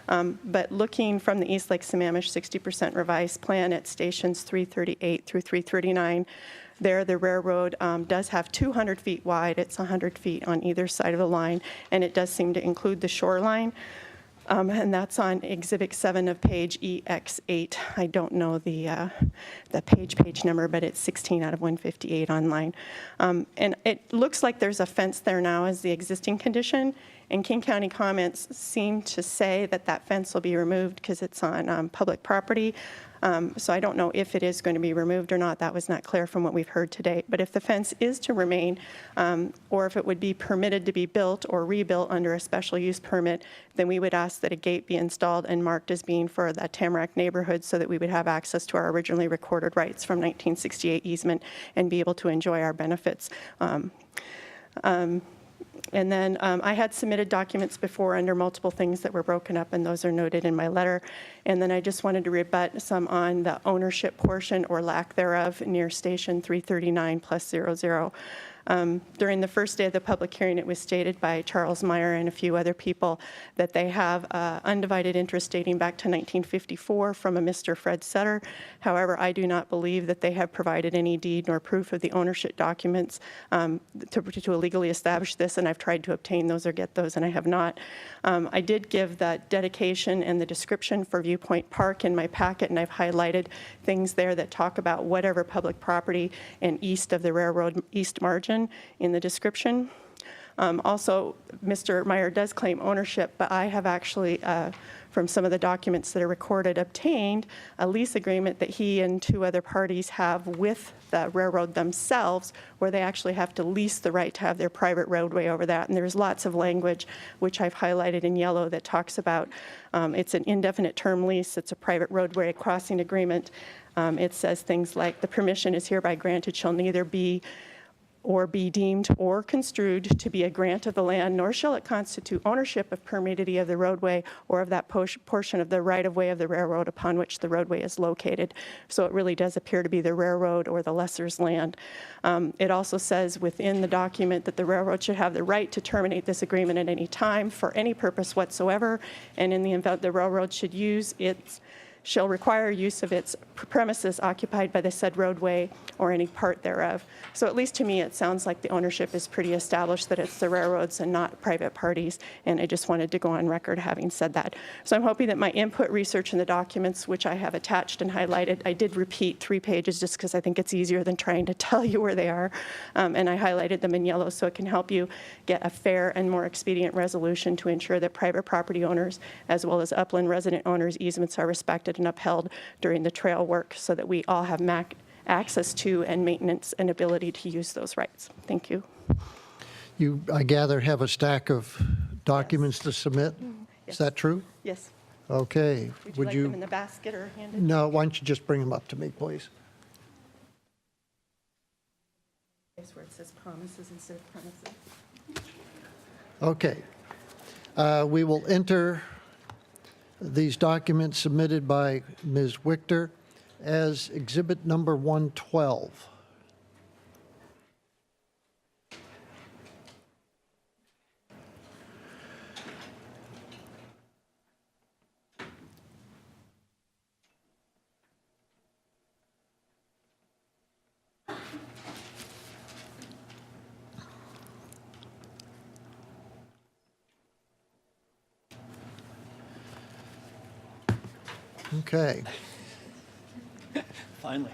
But looking from the East Lake Sammamish 60% revised plan at stations 338 through 339, there the railroad does have 200 feet wide. It's 100 feet on either side of the line, and it does seem to include the shoreline. And that's on Exhibit 7 of page EX8. I don't know the page number, but it's 16 out of 158 online. And it looks like there's a fence there now as the existing condition, and King County comments seem to say that that fence will be removed because it's on public property. So I don't know if it is going to be removed or not. That was not clear from what we've heard today. But if the fence is to remain, or if it would be permitted to be built or rebuilt under a special use permit, then we would ask that a gate be installed and marked as being for the Tamarack neighborhood so that we would have access to our originally recorded rights from 1968 easement and be able to enjoy our benefits. And then I had submitted documents before under multiple things that were broken up, and those are noted in my letter. And then I just wanted to rebut some on the ownership portion or lack thereof near Station 339+00. During the first day of the public hearing, it was stated by Charles Meyer and a few other people that they have undivided interest dating back to 1954 from a Mr. Fred Sutter. However, I do not believe that they have provided any deed nor proof of the ownership documents to legally establish this, and I've tried to obtain those or get those, and I have not. I did give the dedication and the description for Viewpoint Park in my packet, and I've highlighted things there that talk about whatever public property and east of the railroad east margin in the description. Also, Mr. Meyer does claim ownership, but I have actually, from some of the documents that are recorded, obtained a lease agreement that he and two other parties have with the railroad themselves, where they actually have to lease the right to have their private roadway over that. And there's lots of language, which I've highlighted in yellow, that talks about it's an indefinite term lease, it's a private roadway crossing agreement. It says things like, the permission is hereby granted shall neither be or be deemed or construed to be a grant of the land, nor shall it constitute ownership of permittee of the roadway or of that portion of the right-of-way of the railroad upon which the roadway is located. So it really does appear to be the railroad or the lessor's land. It also says within the document that the railroad should have the right to terminate this agreement at any time for any purpose whatsoever, and in the event the railroad shall require use of its premises occupied by the said roadway or any part thereof. So at least to me, it sounds like the ownership is pretty established, that it's the railroads and not private parties, and I just wanted to go on record having said that. So I'm hoping that my input research in the documents, which I have attached and highlighted, I did repeat 3 pages just because I think it's easier than trying to tell you where they are, and I highlighted them in yellow so it can help you get a fair and more expedient resolution to ensure that private property owners, as well as upland resident owners' easements are respected and upheld during the trail work so that we all have access to and maintenance and ability to use those rights. Thank you. You, I gather, have a stack of documents to submit? Yes. Is that true? Yes. Okay. Would you like them in the basket or handed? No, why don't you just bring them up to me, please? That's where it says promises instead of premises. Okay. We will enter these documents submitted by Ms. Wichter as exhibit number 112. Okay. Finally.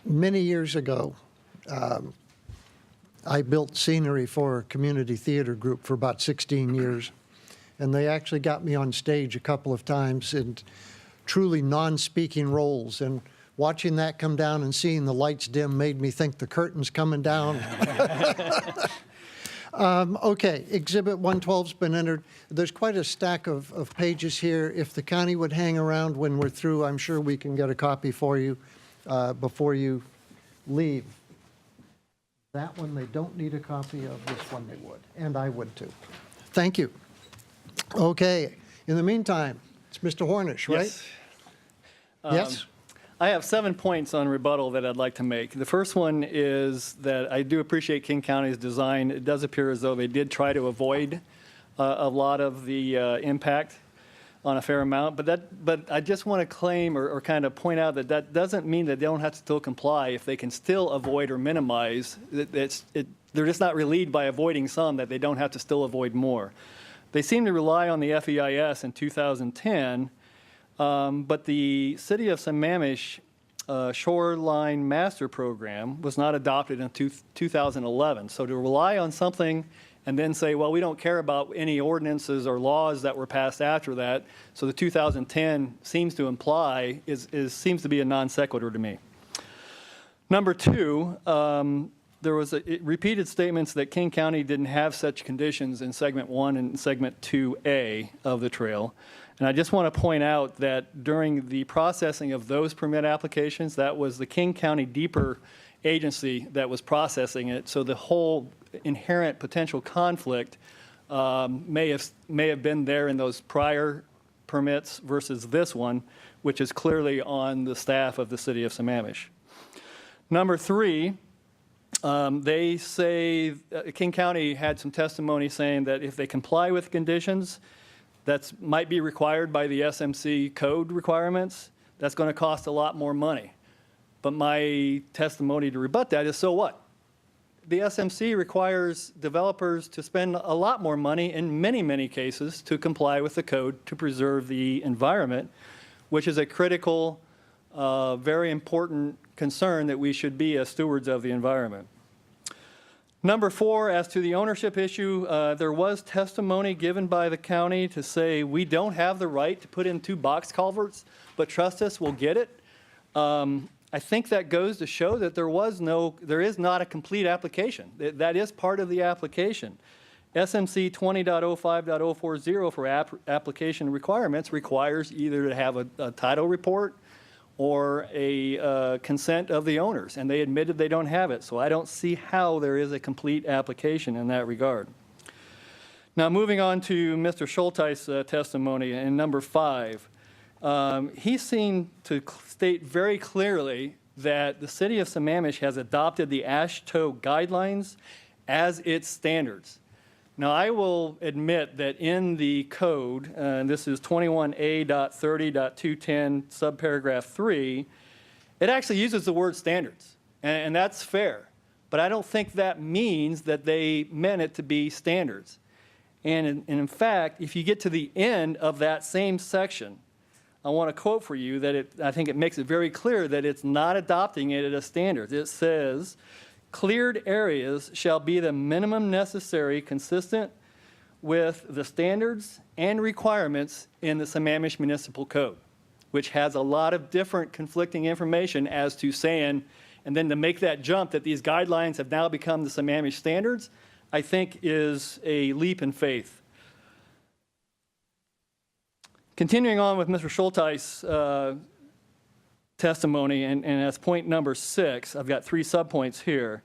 Many years ago, I built scenery for a community theater group for about 16 years, and they actually got me on stage a couple of times in truly non-speaking roles, and watching that come down and seeing the lights dim made me think the curtain's coming down. Okay, Exhibit 112's been entered. There's quite a stack of pages here. If the county would hang around when we're through, I'm sure we can get a copy for you before you leave. That one, they don't need a copy of. This one, they would, and I would too. Thank you. Okay, in the meantime, it's Mr. Hornish, right? Yes. Yes? I have 7 points on rebuttal that I'd like to make. The first one is that I do appreciate King County's design. It does appear as though they did try to avoid a lot of the impact on a fair amount. But I just want to claim or kind of point out that that doesn't mean that they don't have to still comply if they can still avoid or minimize. They're just not relieved by avoiding some that they don't have to still avoid more. They seem to rely on the FEIS in 2010. But the City of Sammamish Shoreline Master Program was not adopted in 2011. So to rely on something and then say, well, we don't care about any ordinances or laws that were passed after that, so the 2010 seems to imply, seems to be a non sequitur to me. Number two, there was repeated statements that King County didn't have such conditions in Segment 1 and Segment 2A of the trail. And I just want to point out that during the processing of those permit applications, that was the King County Deeper agency that was processing it. So the whole inherent potential conflict may have been there in those prior permits versus this one, which is clearly on the staff of the City of Sammamish. Number three, they say King County had some testimony saying that if they comply with conditions that might be required by the SMC code requirements, that's going to cost a lot more money. But my testimony to rebut that is, so what? The SMC requires developers to spend a lot more money in many, many cases to comply with the code to preserve the environment, which is a critical, very important concern that we should be as stewards of the environment. Number four, as to the ownership issue, there was testimony given by the county to say we don't have the right to put in 2 box culverts, but trust us, we'll get it. I think that goes to show that there is not a complete application. That is part of the application. SMC 20.05.040 for application requirements requires either to have a title report or a consent of the owners, and they admitted they don't have it. So I don't see how there is a complete application in that regard. Now, moving on to Mr. Schulteis' testimony in number 5. He seemed to state very clearly that the City of Sammamish has adopted the AASHTO guidelines as its standards. Now, I will admit that in the code, and this is 21A.30.210 subparagraph 3, it actually uses the word standards, and that's fair. But I don't think that means that they meant it to be standards. And in fact, if you get to the end of that same section, I want to quote for you that I think it makes it very clear that it's not adopting it as standards. It says, cleared areas shall be the minimum necessary consistent with the standards and requirements in the Sammamish Municipal Code, which has a lot of different conflicting information as to saying, and then to make that jump that these guidelines have now become the Sammamish standards, I think is a leap in faith. Continuing on with Mr. Schulteis' testimony, and as point number 6, I've got 3 subpoints here.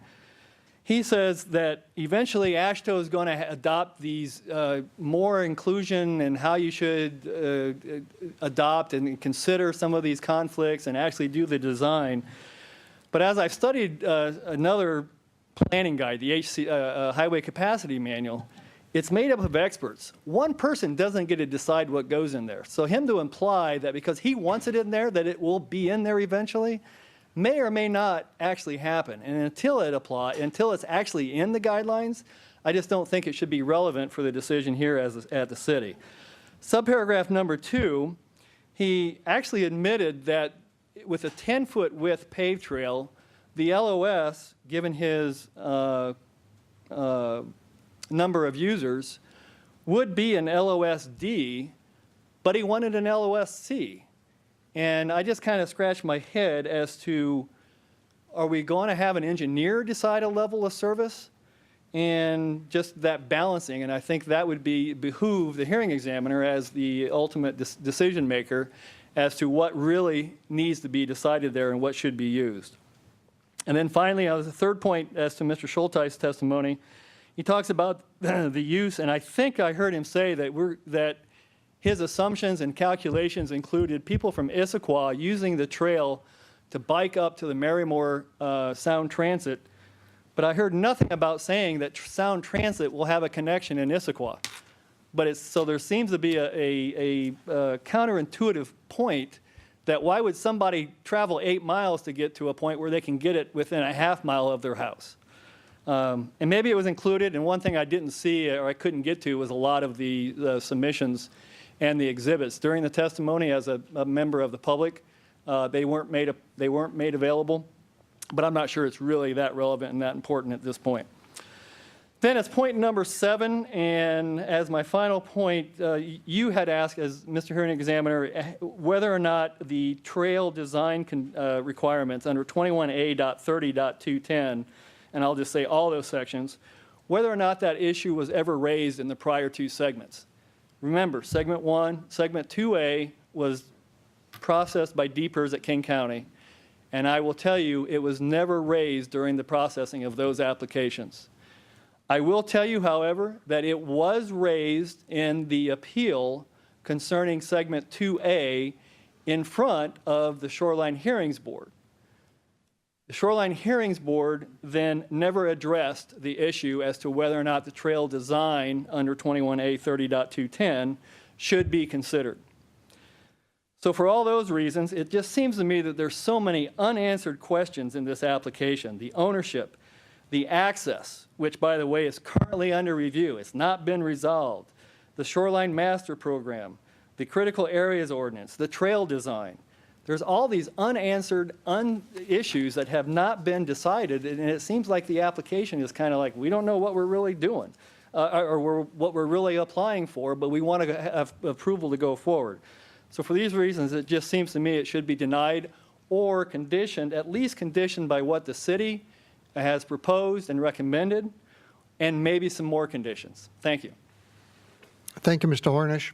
He says that eventually AASHTO is going to adopt these more inclusion and how you should adopt and consider some of these conflicts and actually do the design. But as I've studied another planning guide, the Highway Capacity Manual, it's made up of experts. One person doesn't get to decide what goes in there. So him to imply that because he wants it in there, that it will be in there eventually, may or may not actually happen. And until it's actually in the guidelines, I just don't think it should be relevant for the decision here at the city. Subparagraph number 2, he actually admitted that with a 10-foot width paved trail, the LOS, given his number of users, would be an LOSD, but he wanted an LOSC. And I just kind of scratched my head as to, are we going to have an engineer decide a level of service? And just that balancing, and I think that would behoove the hearing examiner as the ultimate decision maker as to what really needs to be decided there and what should be used. And then finally, the third point as to Mr. Schulteis' testimony, he talks about the use, and I think I heard him say that his assumptions and calculations included people from Issaquah using the trail to bike up to the Marymore Sound Transit, but I heard nothing about saying that Sound Transit will have a connection in Issaquah. But so there seems to be a counterintuitive point that why would somebody travel 8 miles to get to a point where they can get it within a half mile of their house? And maybe it was included, and one thing I didn't see or I couldn't get to was a lot of the submissions and the exhibits. During the testimony as a member of the public, they weren't made available, but I'm not sure it's really that relevant and that important at this point. Then as point number 7, and as my final point, you had asked, as Mr. Hearing Examiner, whether or not the trail design requirements under 21A.30.210, and I'll just say all those sections, whether or not that issue was ever raised in the prior 2 segments. Remember, segment 1, segment 2A was processed by DPERS at King County, and I will tell you it was never raised during the processing of those applications. I will tell you, however, that it was raised in the appeal concerning segment 2A in front of the Shoreline Hearings Board. The Shoreline Hearings Board then never addressed the issue as to whether or not the trail design under 21A30.210 should be considered. So for all those reasons, it just seems to me that there's so many unanswered questions in this application. The ownership, the access, which by the way is currently under review, it's not been resolved, the Shoreline Master Program, the Critical Areas Ordinance, the trail design. There's all these unanswered issues that have not been decided, and it seems like the application is kind of like, we don't know what we're really doing, what we're really applying for, but we want to have approval to go forward. So for these reasons, it just seems to me it should be denied or conditioned, at least conditioned by what the city has proposed and recommended, and maybe some more conditions. Thank you. Thank you, Mr. Hornish.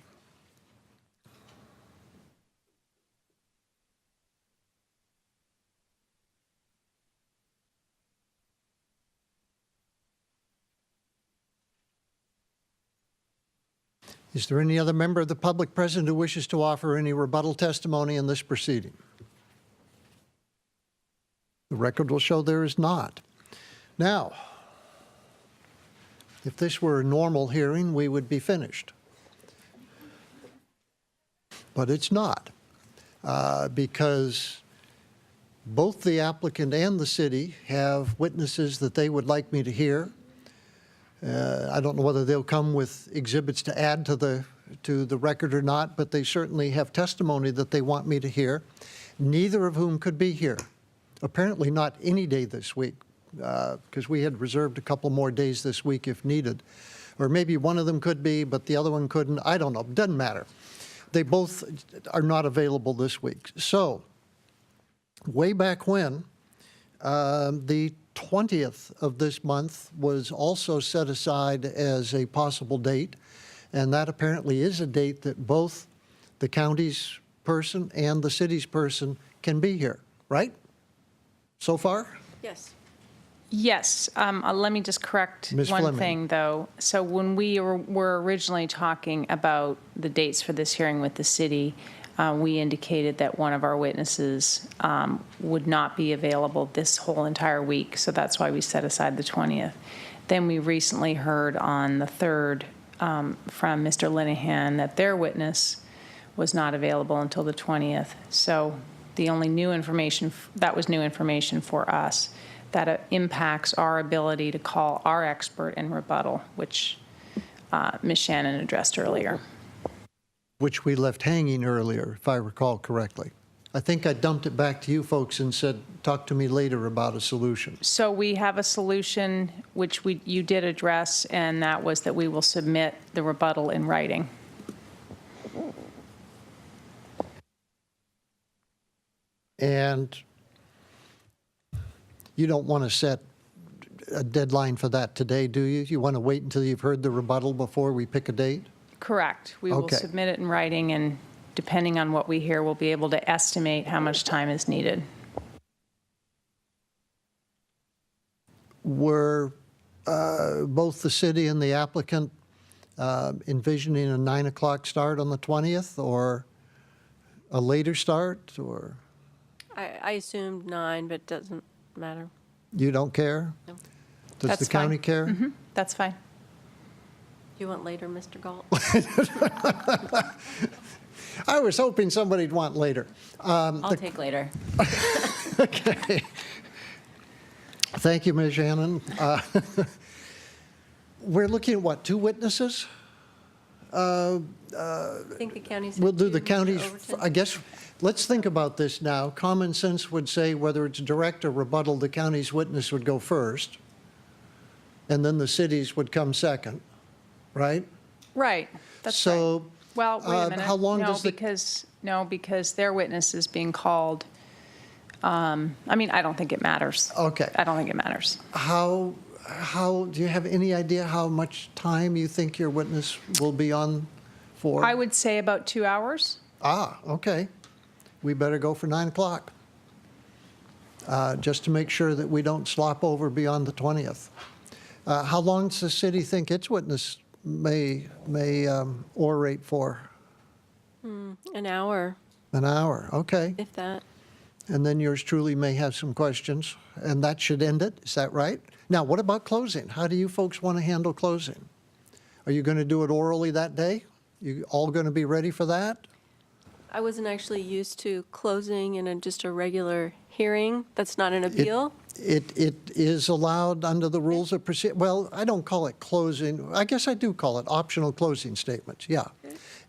Is there any other member of the public present who wishes to offer any rebuttal testimony in this proceeding? The record will show there is not. Now, if this were a normal hearing, we would be finished. But it's not, because both the applicant and the city have witnesses that they would like me to hear. I don't know whether they'll come with exhibits to add to the record or not, but they certainly have testimony that they want me to hear, neither of whom could be here. Apparently not any day this week, because we had reserved a couple more days this week if needed. Or maybe one of them could be, but the other one couldn't. I don't know. Doesn't matter. They both are not available this week. So way back when, the 20th of this month was also set aside as a possible date, and that apparently is a date that both the county's person and the city's person can be here, right? So far? Yes. Yes. Let me just correct Ms. one Fleming. thing, though. So when we were originally talking about the dates for this hearing with the city, we indicated that one of our witnesses would not be available this whole entire week, so that's why we set aside the 20th. Then we recently heard on the 3rd from Mr. Linehan that their witness was not available until the 20th. So the only new information, that was new information for us, that it impacts our ability to call our expert in rebuttal, which Ms. Shannon addressed earlier. Which we left hanging earlier, if I recall correctly. I think I dumped it back to you folks and said, talk to me later about a solution. So we have a solution which you did address, and that was that we will submit the rebuttal in writing. And you don't want to set a deadline for that today, do you? You want to wait until you've heard the rebuttal before we pick a date? Correct. We will Okay. submit it in writing, and depending on what we hear, we'll be able to estimate how much time is needed. Were both the city and the applicant envisioning a 9 o'clock start on the 20th, or a later start, or I assumed 9, but it doesn't matter. you don't care? No. Does That's the county fine. care? That's fine. Do you want later, Mr. Galt? I was hoping somebody'd want later. I'll take later. Okay. Thank you, Ms. Shannon. We're looking at what, 2 witnesses? I think the county's. We'll do the Mr. counties, Overton. I guess, let's think about this now. Common sense would say whether it's direct or rebuttal, the county's witness would go first, and then the city's would come second, right? Right. That's right. So, Well, wait a minute. how long No, does the- because their witness is being called. I mean, I don't think it matters. Okay. I don't think it matters. how, do you have any idea how much time you think your witness will be on for? I would say about 2 hours. Okay. We better go for 9 o'clock, just to make sure that we don't slop over beyond the 20th. How long does the city think its witness may orate for? An hour, An hour, okay. if that. And then yours truly may have some questions, and that should end it, is that right? Now, what about closing? How do you folks want to handle closing? Are you going to do it orally that day? You all going to be ready for that? I wasn't actually used to closing in just a regular hearing. That's not an appeal. It is allowed under the rules of procedure. Well, I don't call it closing. I guess I do call it optional closing statements, yeah.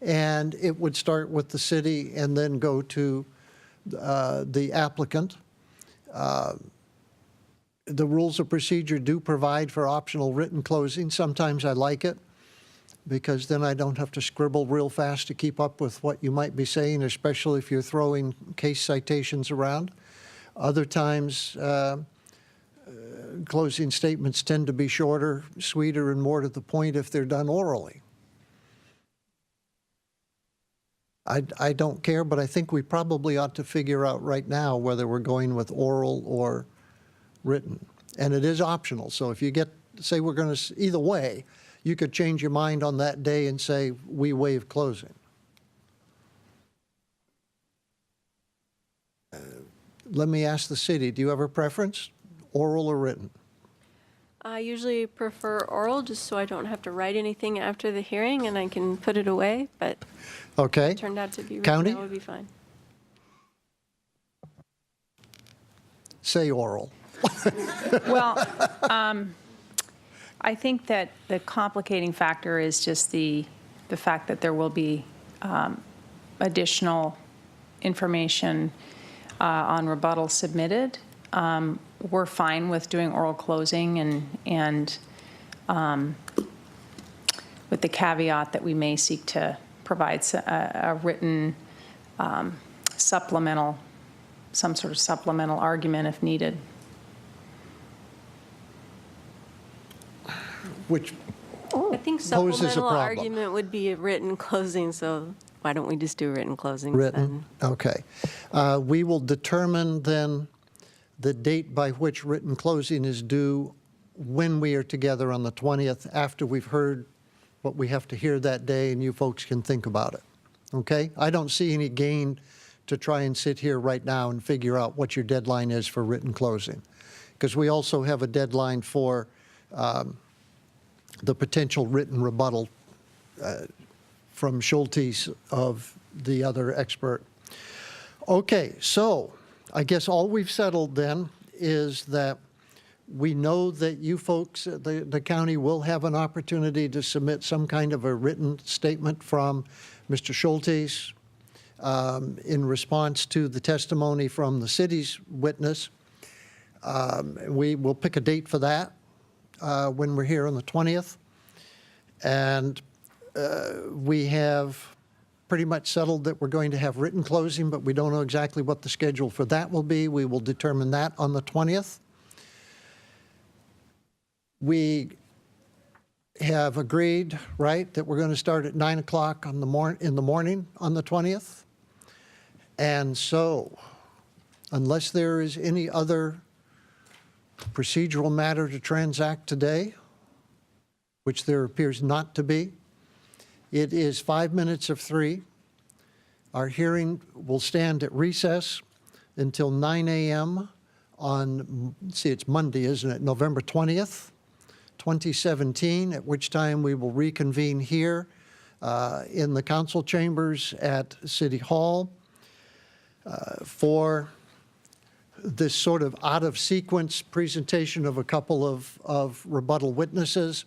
And it would start with the city and then go to the applicant. The rules of procedure do provide for optional written closing. Sometimes I like it, because then I don't have to scribble real fast to keep up with what you might be saying, especially if you're throwing case citations around. Other times, closing statements tend to be shorter, sweeter, and more to the point if they're done orally. I don't care, but I think we probably ought to figure out right now whether we're going with oral or written. And it is optional, so if you say we're going to, either way, you could change your mind on that day and say, we waive closing. Let me ask the city, do you have a preference, oral or written? I usually prefer oral, just so I don't have to write anything after the hearing and I can put it away, but Okay. it turned out to be written, County? that would be fine. Say oral. Well, I think that the complicating factor is just the fact that there will be additional information on rebuttal submitted. We're fine with doing oral closing and with the caveat that we may seek to provide a written supplemental, some sort of supplemental argument if needed. Which I think poses a supplemental problem. argument would be a written closing, so why don't we just do written closings Written, then? okay. We will determine then the date by which written closing is due when we are together on the 20th, after we've heard what we have to hear that day, and you folks can think about it, okay? I don't see any gain to try and sit here right now and figure out what your deadline is for written closing, because we also have a deadline for the potential written rebuttal from Schultes of the other expert. Okay, so I guess all we've settled then is that we know that you folks, the county will have an opportunity to submit some kind of a written statement from Mr. Schultes in response to the testimony from the city's witness. We will pick a date for that when we're here on the 20th. And we have pretty much settled that we're going to have written closing, but we don't know exactly what the schedule for that will be. We will determine that on the 20th. We have agreed, right, that we're going to start at 9 o'clock in the morning on the 20th. And so, unless there is any other procedural matter to transact today, which there appears not to be, it is 5 minutes of 3. Our hearing will stand at recess until 9 a.m. on, see, it's Monday, isn't it, November 20th, 2017, at which time we will reconvene here in the council chambers at City Hall for this sort of out-of-sequence presentation of a couple of rebuttal witnesses.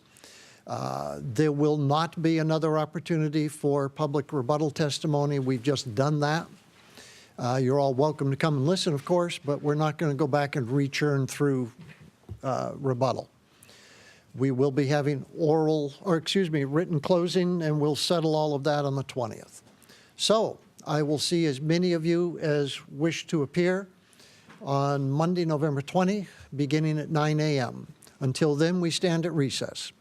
There will not be another opportunity for public rebuttal testimony. We've just done that. You're all welcome to come and listen, of course, but we're not going to go back and rechurn through rebuttal. We will be having written closing, and we'll settle all of that on the 20th. So I will see as many of you as wish to appear on Monday, November 20, beginning at 9 a.m. Until then, we stand at recess.